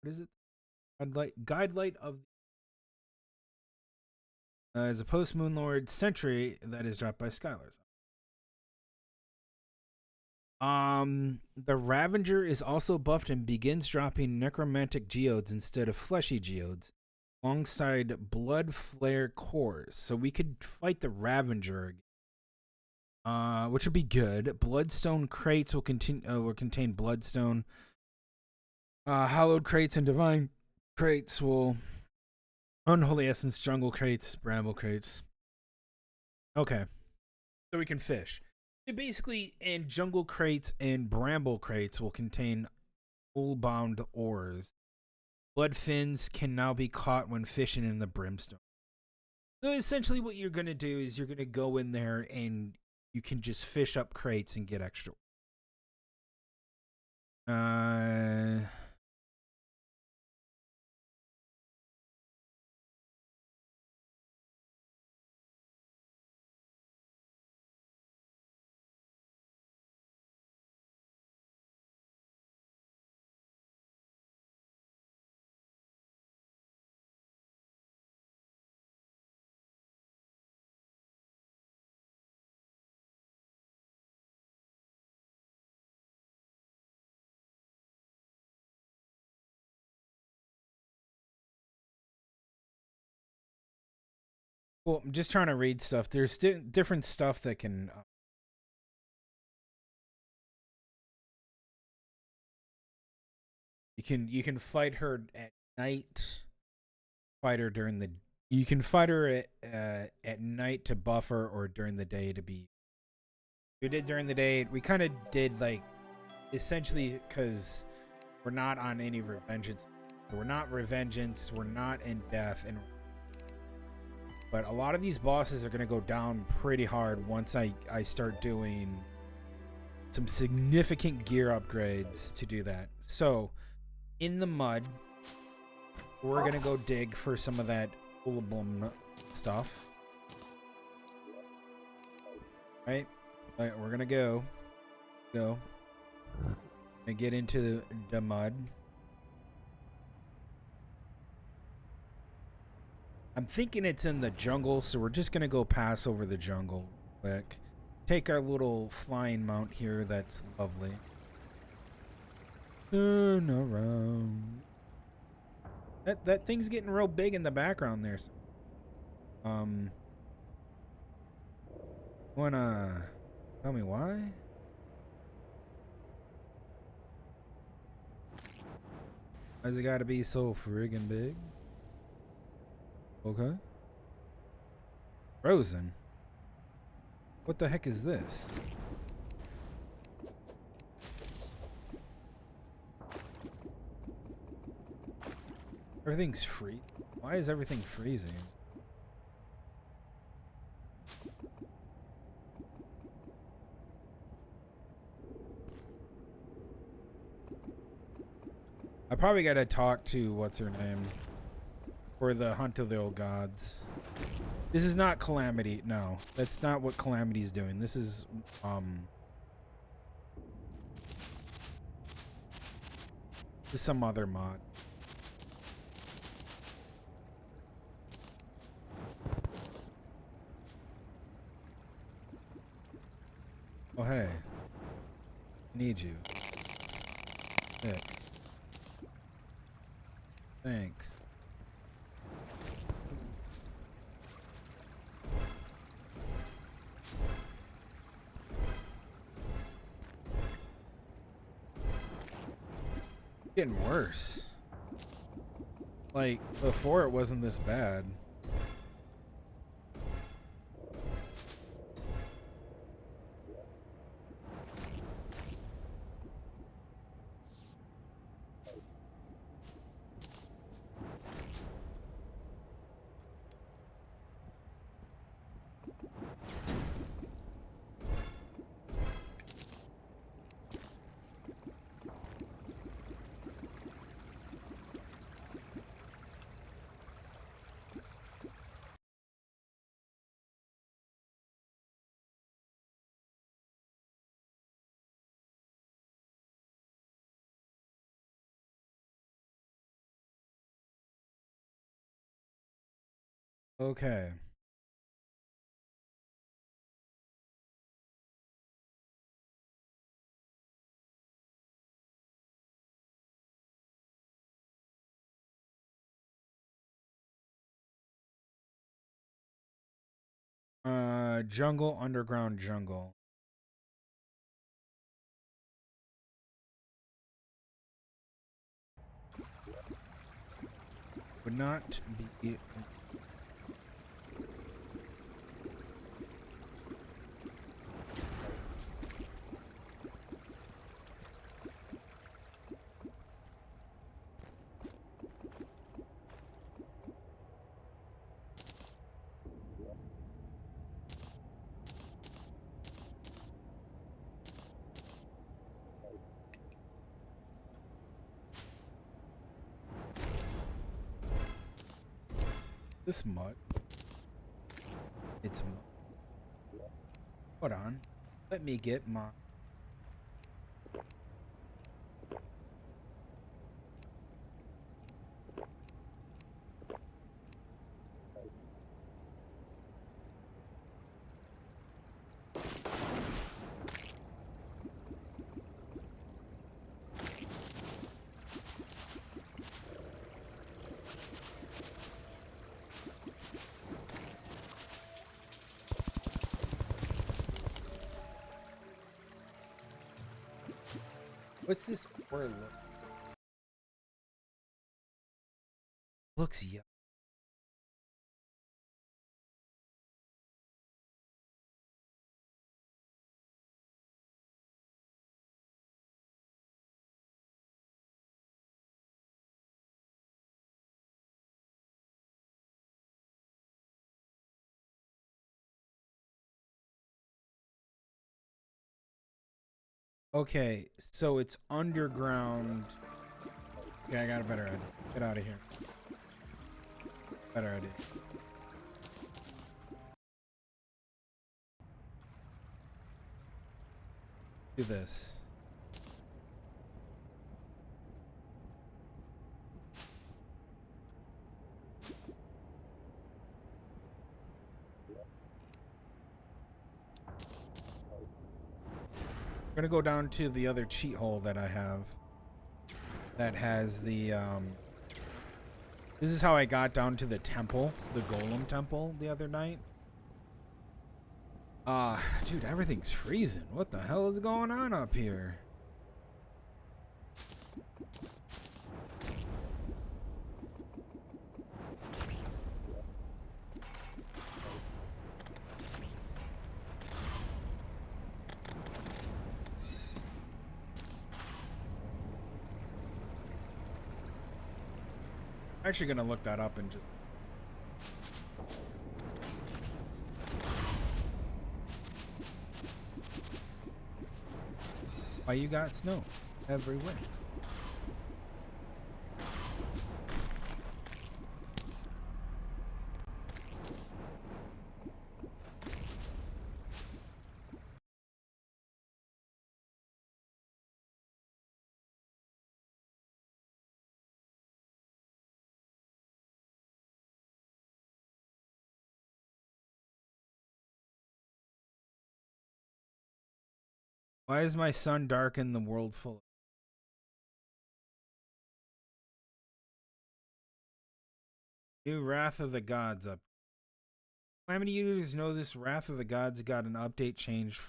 What is it? Guidelight of is a post Moonlord Sentry that is dropped by Skylars. The Ravager is also buffed and begins dropping necromantic geodes instead of fleshy geodes, alongside blood flare cores. So we could fight the Ravager, which would be good. Bloodstone crates will contain bloodstone. Hallowed crates and divine crates will unholy essence jungle crates, bramble crates. Okay, so we can fish. Basically, and jungle crates and bramble crates will contain full-bound ores. Blood fins can now be caught when fishing in the brimstone. So essentially what you're going to do is you're going to go in there and you can just fish up crates and get extra. Well, I'm just trying to read stuff. There's different stuff that can. You can fight her at night. Fight her during the. You can fight her at night to buff her, or during the day to be. We did during the day. We kind of did like, essentially, because we're not on any revengeance. We're not revengeance. We're not in death, and but a lot of these bosses are gonna go down pretty hard once I start doing some significant gear upgrades to do that. So, in the mud, we're gonna go dig for some of that Ullabum stuff. Right? Alright, we're gonna go. And get into the mud. I'm thinking it's in the jungle, so we're just gonna go pass over the jungle quick. Take our little flying mount here, that's lovely. Turn around. That thing's getting real big in the background there. Wanna tell me why? Why's it gotta be so friggin' big? Okay. Frozen? What the heck is this? Everything's free. Why is everything freezing? I probably gotta talk to what's her name for the Hunt of the Old Gods. This is not Calamity. No, that's not what Calamity's doing. This is some other mod. Oh hey, I need you. Sick. Thanks. Getting worse. Like, before it wasn't this bad. Okay. Jungle, underground jungle. Would not be. This mud. It's mud. Hold on. Let me get my. What's this ore look? Looks yellow. Okay, so it's underground. Okay, I got a better idea. Get out of here. Better idea. Do this. We're gonna go down to the other cheat hole that I have. That has the This is how I got down to the temple, the golem temple the other night. Dude, everything's freezing. What the hell is going on up here? I'm actually gonna look that up and just... Why you got snow everywhere? Why is my sun dark in the world full? New Wrath of the Gods up. How many users know this Wrath of the Gods got an update change?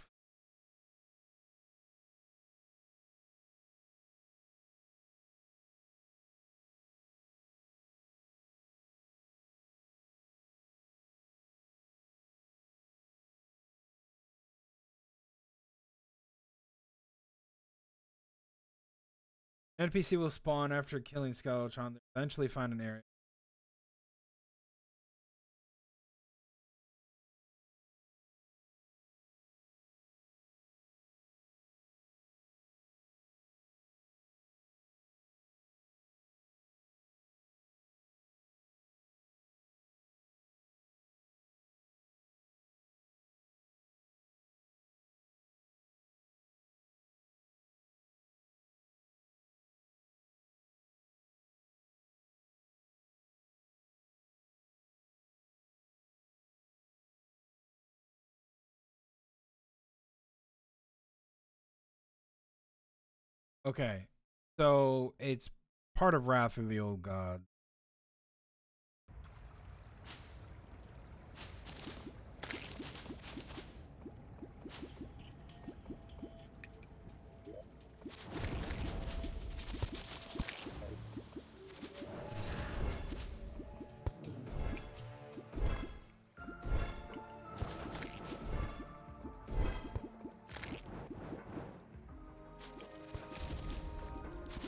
NPC will spawn after killing Skeletron. They eventually find an area. Okay, so it's part of Wrath of the Old God.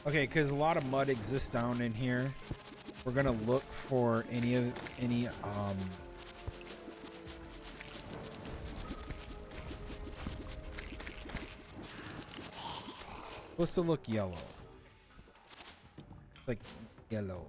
Okay, because a lot of mud exists down in here. We're gonna look for any supposed to look yellow. Like yellow.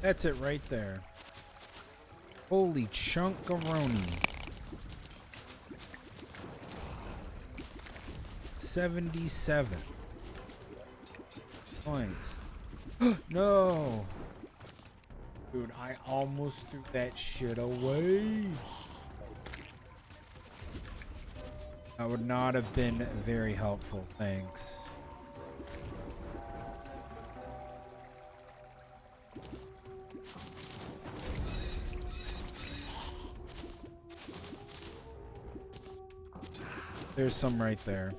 That's it right there. Holy chunkaroni. 77. Nice. No. Dude, I almost threw that shit away. That would not have been very helpful. Thanks. There's some right there.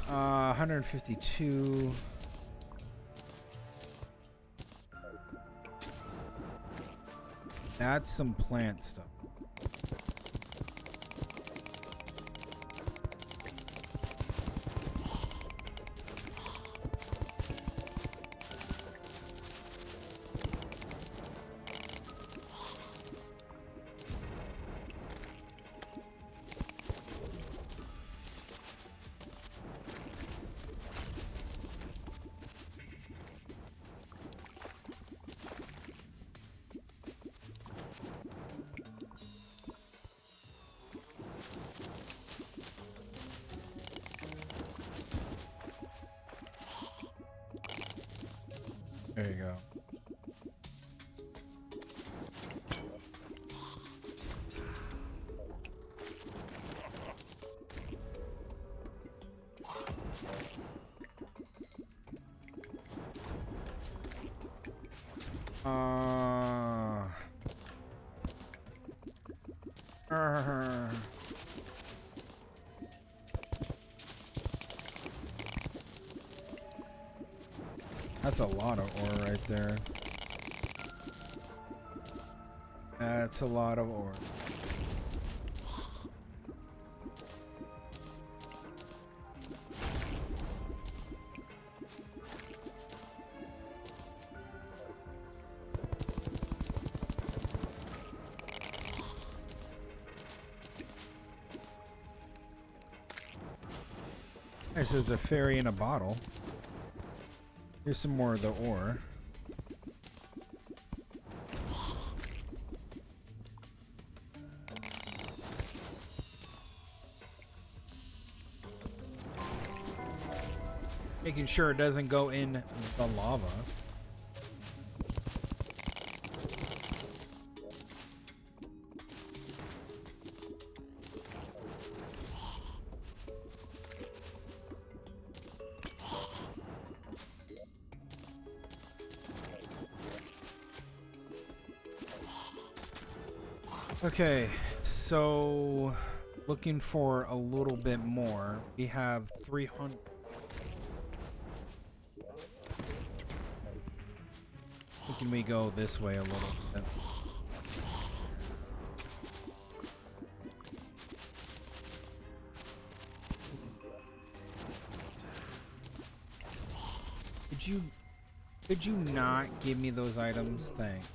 Uh, 152. That's some plant stuff. There you go. That's a lot of ore right there. That's a lot of ore. This is a fairy in a bottle. Here's some more of the ore. Making sure it doesn't go in the lava. Okay, so looking for a little bit more. We have 300. Can we go this way a little bit? Could you not give me those items? Thanks.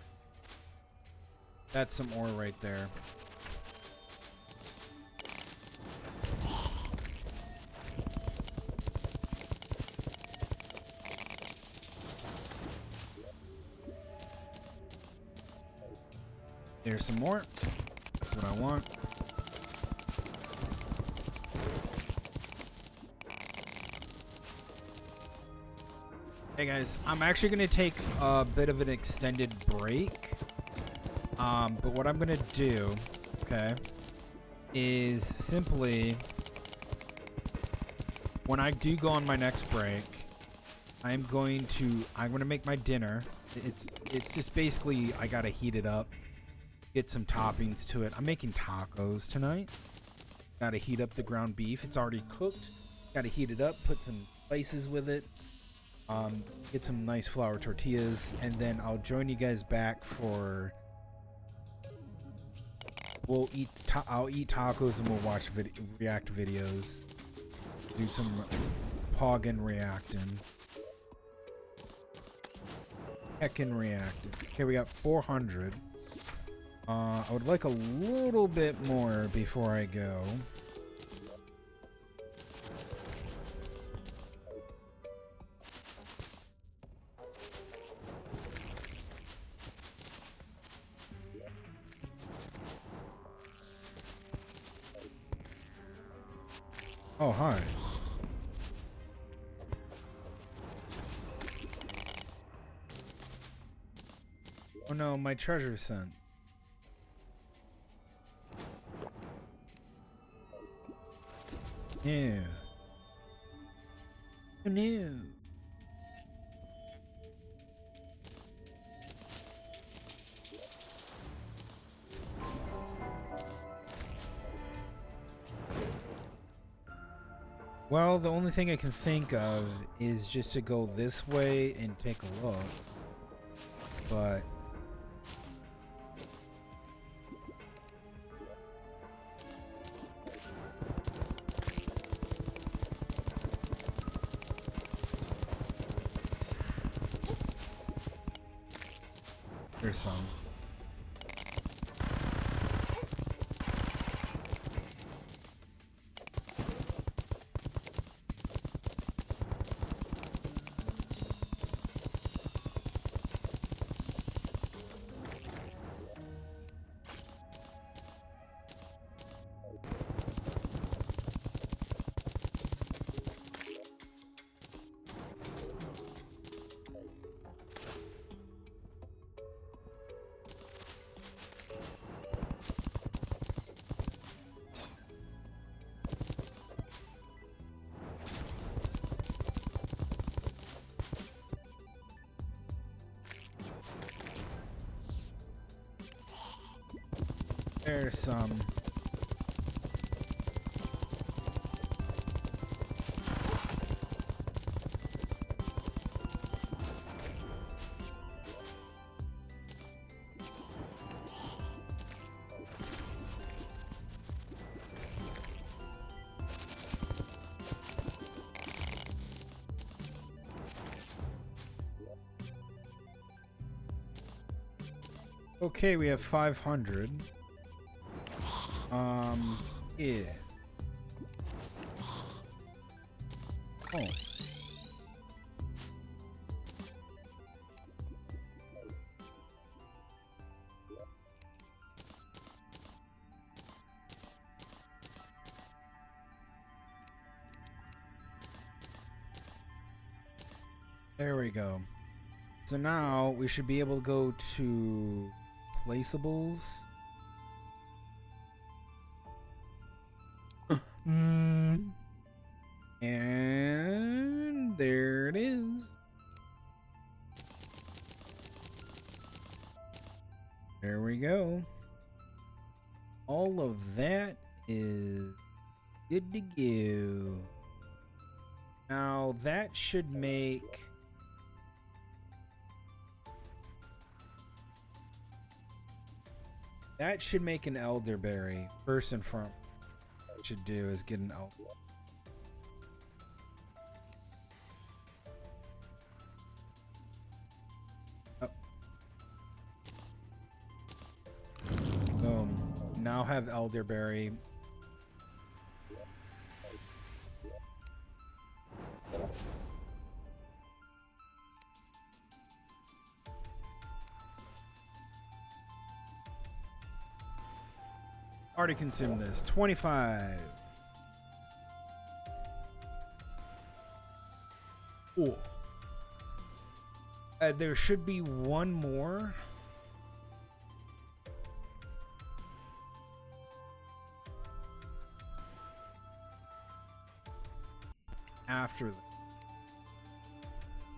That's some ore right there. There's some more. That's what I want. Hey guys, I'm actually going to take a bit of an extended break. But what I'm going to do, okay, is simply when I do go on my next break, I'm going to make my dinner. It's just basically I got to heat it up. Get some toppings to it. I'm making tacos tonight. Gotta heat up the ground beef. It's already cooked. Gotta heat it up, put some spices with it. Get some nice flour tortillas, and then I'll join you guys back for. I'll eat tacos and we'll watch react videos. Do some poggin reacting. heckin' reactive. Okay, we got 400. I would like a little bit more before I go. Oh, hi. Oh no, my treasure sent. No. Oh no. Well, the only thing I can think of is just to go this way and take a look. But there's some. There's some. Okay, we have 500. Yeah. Oh. There we go. So now we should be able to go to placeables. And there it is. There we go. All of that is good to go. Now that should make an elderberry. First and foremost, what we should do is get an elderberry. Boom. Now have elderberry. Already consumed this. 25. Cool. There should be one more. After that.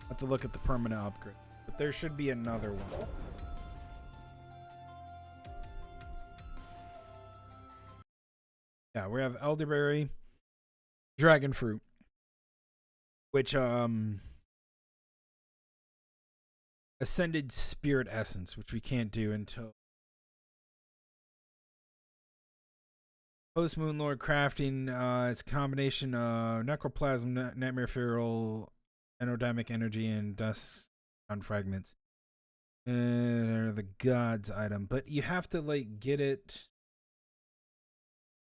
Have to look at the permanent upgrade. But there should be another one. Yeah, we have elderberry, dragon fruit, which ascended spirit essence, which we can't do until post Moon Lord crafting. It's a combination of necroplasm, nightmare feral, aerodynamic energy, and dust on fragments. The gods item, but you have to like get it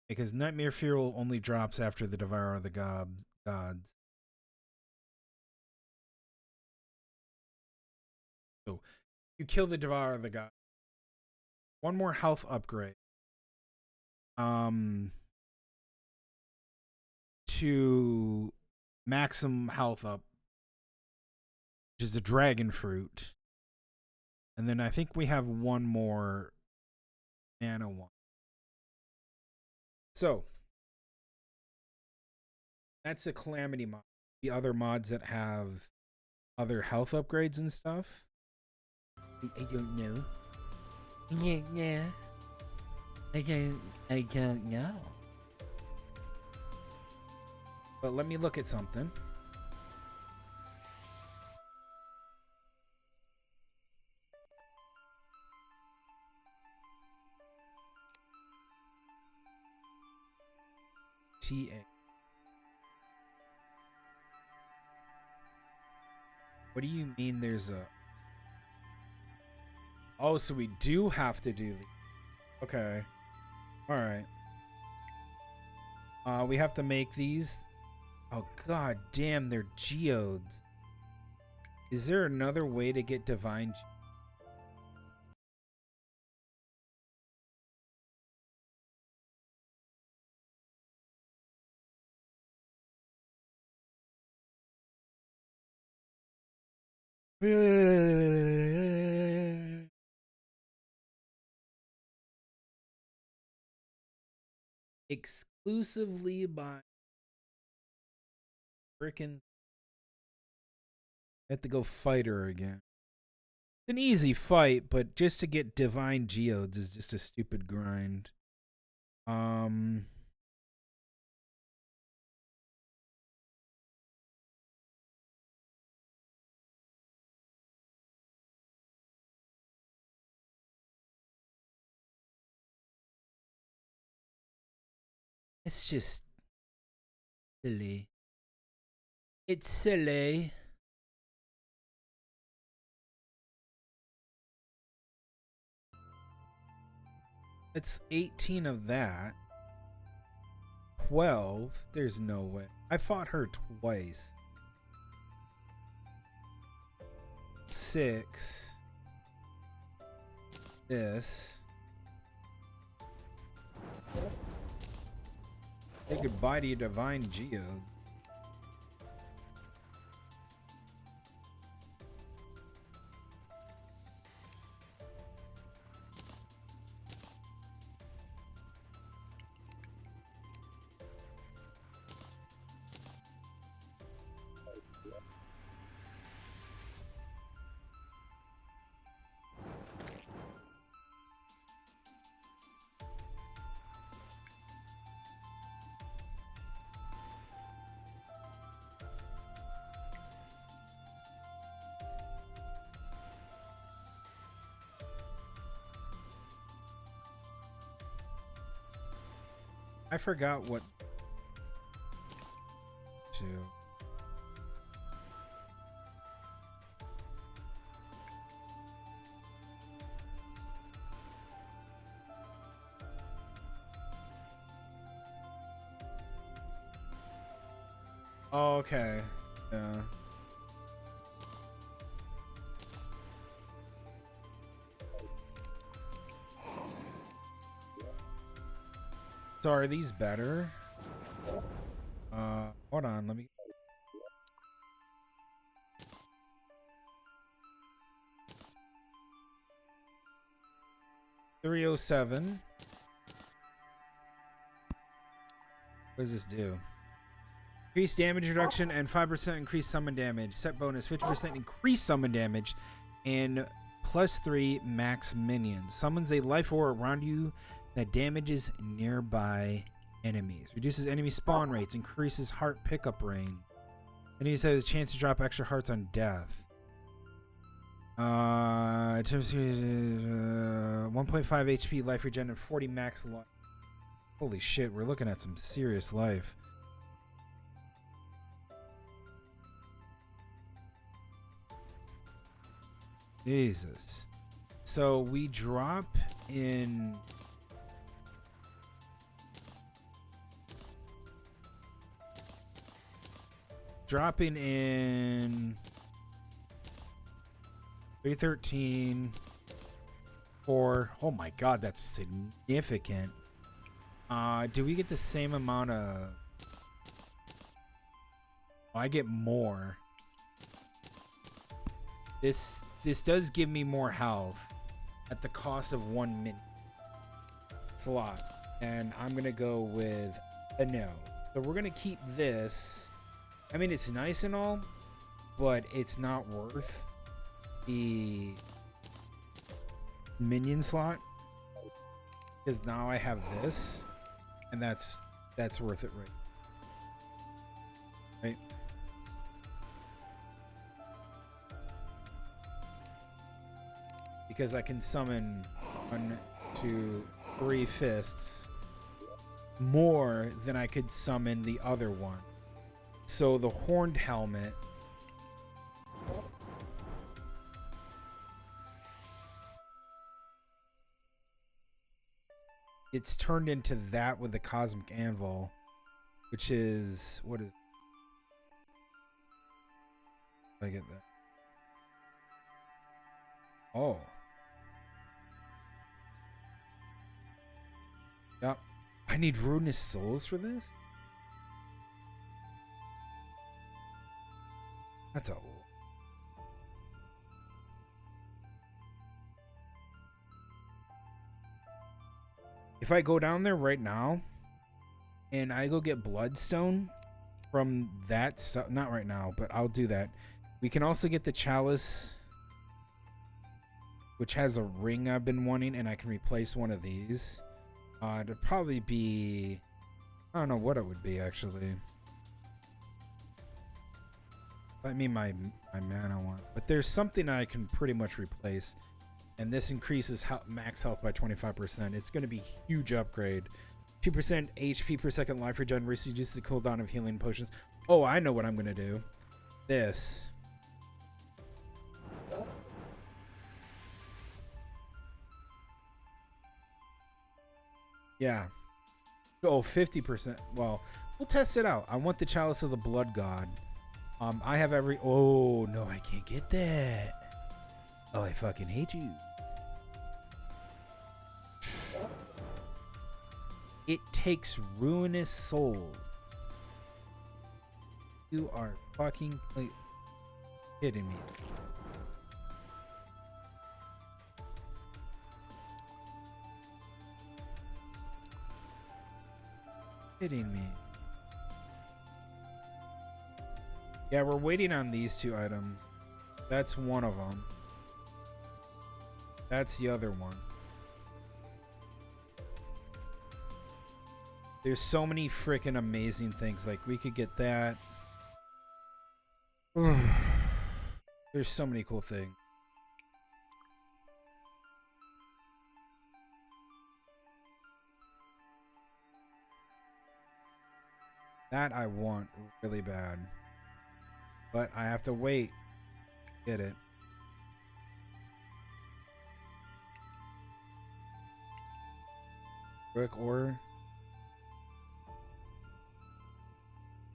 because Nightmare Fuel only drops after the Devour of the gods. So you kill the Devour of the gods. One more health upgrade. To maximum health up, which is the dragon fruit. And then I think we have one more mana one. So that's the Calamity mod. The other mods that have other health upgrades and stuff, I don't know. Yeah. I don't know. But let me look at something. TA. What do you mean there's a... Oh, so we do have to do these. Okay. Alright. We have to make these. Oh, god damn, they're geodes. Is there another way to get divine... Exclusively by frickin'... I have to go fight her again. It's an easy fight, but just to get divine geodes is just a stupid grind. It's just silly. It's silly. It's 18 of that. 12. There's no way. I fought her twice. 6. This. Say goodbye to your divine geode. I forgot what to. Oh, okay. Yeah. So are these better? Hold on, let me... $307. What does this do? Increased damage reduction and 5% increased summon damage. Set bonus 50% increased summon damage and +3 max minions. Summons a life aura around you that damages nearby enemies. Reduces enemy spawn rates. Increases heart pickup range. Enemies have a chance to drop extra hearts on death. 1.5 HP life regen and 40 max life. Holy shit, we're looking at some serious life. Jesus. So we drop in. Dropping in 313 4. Oh my god, that's significant. Do we get the same amount of? Oh, I get more. This does give me more health at the cost of 1 minute. It's a lot. And I'm gonna go with a no. So we're gonna keep this. I mean, it's nice and all, but it's not worth the minion slot, because now I have this, and that's worth it, right? Because I can summon 1, 2, 3 fists more than I could summon the other one. So the horned helmet, it's turned into that with the cosmic anvil, which is, what is, I get that. Oh. Yep. I need ruinous souls for this? That's a... If I go down there right now and I go get bloodstone from that stuff, not right now, but I'll do that. We can also get the chalice, which has a ring I've been wanting, and I can replace one of these. It'd probably be, I don't know what it would be actually. I mean my mana one, but there's something I can pretty much replace, and this increases max health by 25%. It's going to be a huge upgrade. 2% HP per second life regen, reduces the cooldown of healing potions. Oh, I know what I'm going to do. This. Yeah. Oh, 50%. Well, we'll test it out. I want the Chalice of the Blood God. I have every... Oh, no, I can't get that. Oh, I fucking hate you. It takes ruinous souls. You are fucking kidding me. Kidding me. Yeah, we're waiting on these 2 items. That's one of them. That's the other one. There's so many freaking amazing things. Like, we could get that. There's so many cool things. That I want really bad. But I have to wait. Get it. Quick order.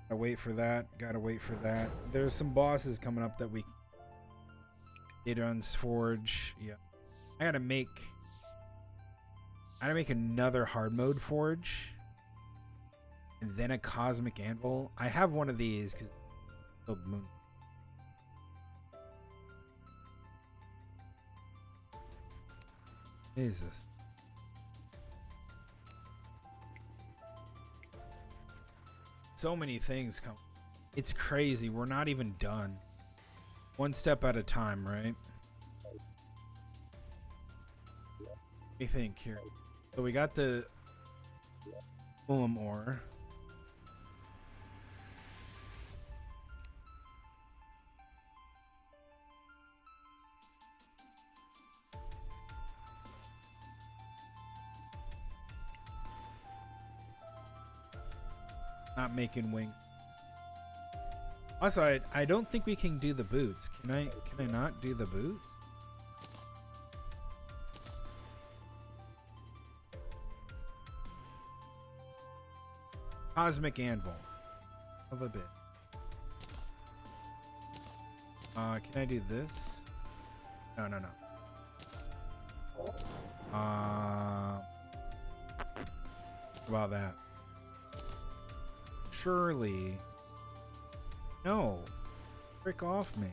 Gotta wait for that. Gotta wait for that. There's some bosses coming up that we... Adon's Forge. Yeah. I gotta make another hard mode forge. And then a cosmic anvil. I have one of these because moon. Jesus. So many things come. It's crazy. We're not even done. One step at a time, right? What do you think here? So we got the Ulam ore. Not making wings. Also, I don't think we can do the boots. Can I not do the boots? Cosmic Anvil. Of a bit. Can I do this? No. How about that? Surely. No. Frick off me.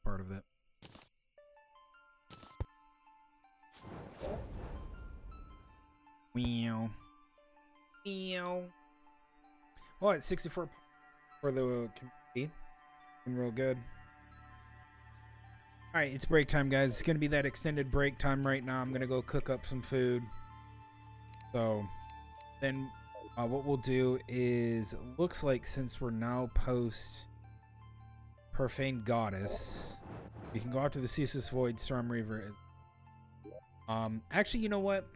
Part of it. Meow. Meow. Well, it's 64 for the community. Been real good. Alright, it's break time, guys. It's going to be that extended break time right now. I'm going to go cook up some food. So, then what we'll do is, looks like since we're now post Profane Goddess, we can go out to the Ceaseless Void, Storm Reaver. Actually, you know what?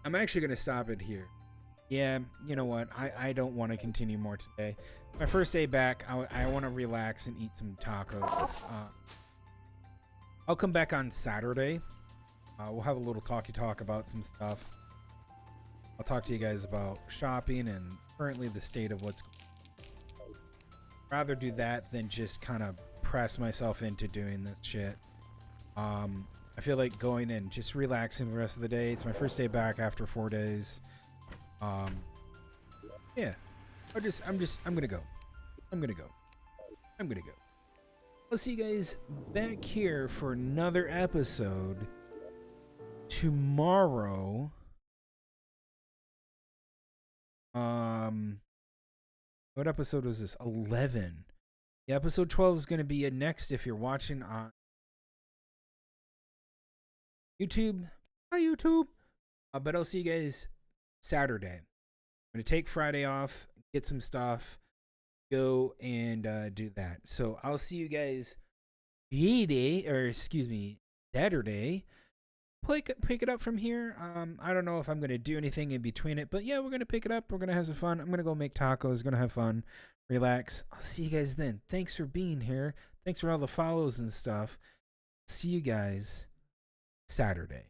I'm actually going to stop it here. Yeah, you know what? I don't want to continue more today. My first day back, I want to relax and eat some tacos. I'll come back on Saturday. We'll have a little talk about some stuff. I'll talk to you guys about shopping and currently the state of what's going on. Rather do that than just kind of press myself into doing this shit. I feel like going and just relaxing the rest of the day. It's my first day back after 4 days. Yeah. I'm gonna go. I'll see you guys back here for another episode tomorrow. What episode was this? 11. Yeah, episode 12 is gonna be next if you're watching on YouTube. Hi, YouTube. But I'll see you guys Saturday. I'm going to take Friday off, get some stuff, go and do that. So I'll see you guys Saturday. Pick it up from here. I don't know if I'm going to do anything in between it, but yeah, we're going to pick it up. We're going to have some fun. I'm going to go make tacos. Going to have fun. Relax. I'll see you guys then. Thanks for being here. Thanks for all the follows and stuff. See you guys Saturday.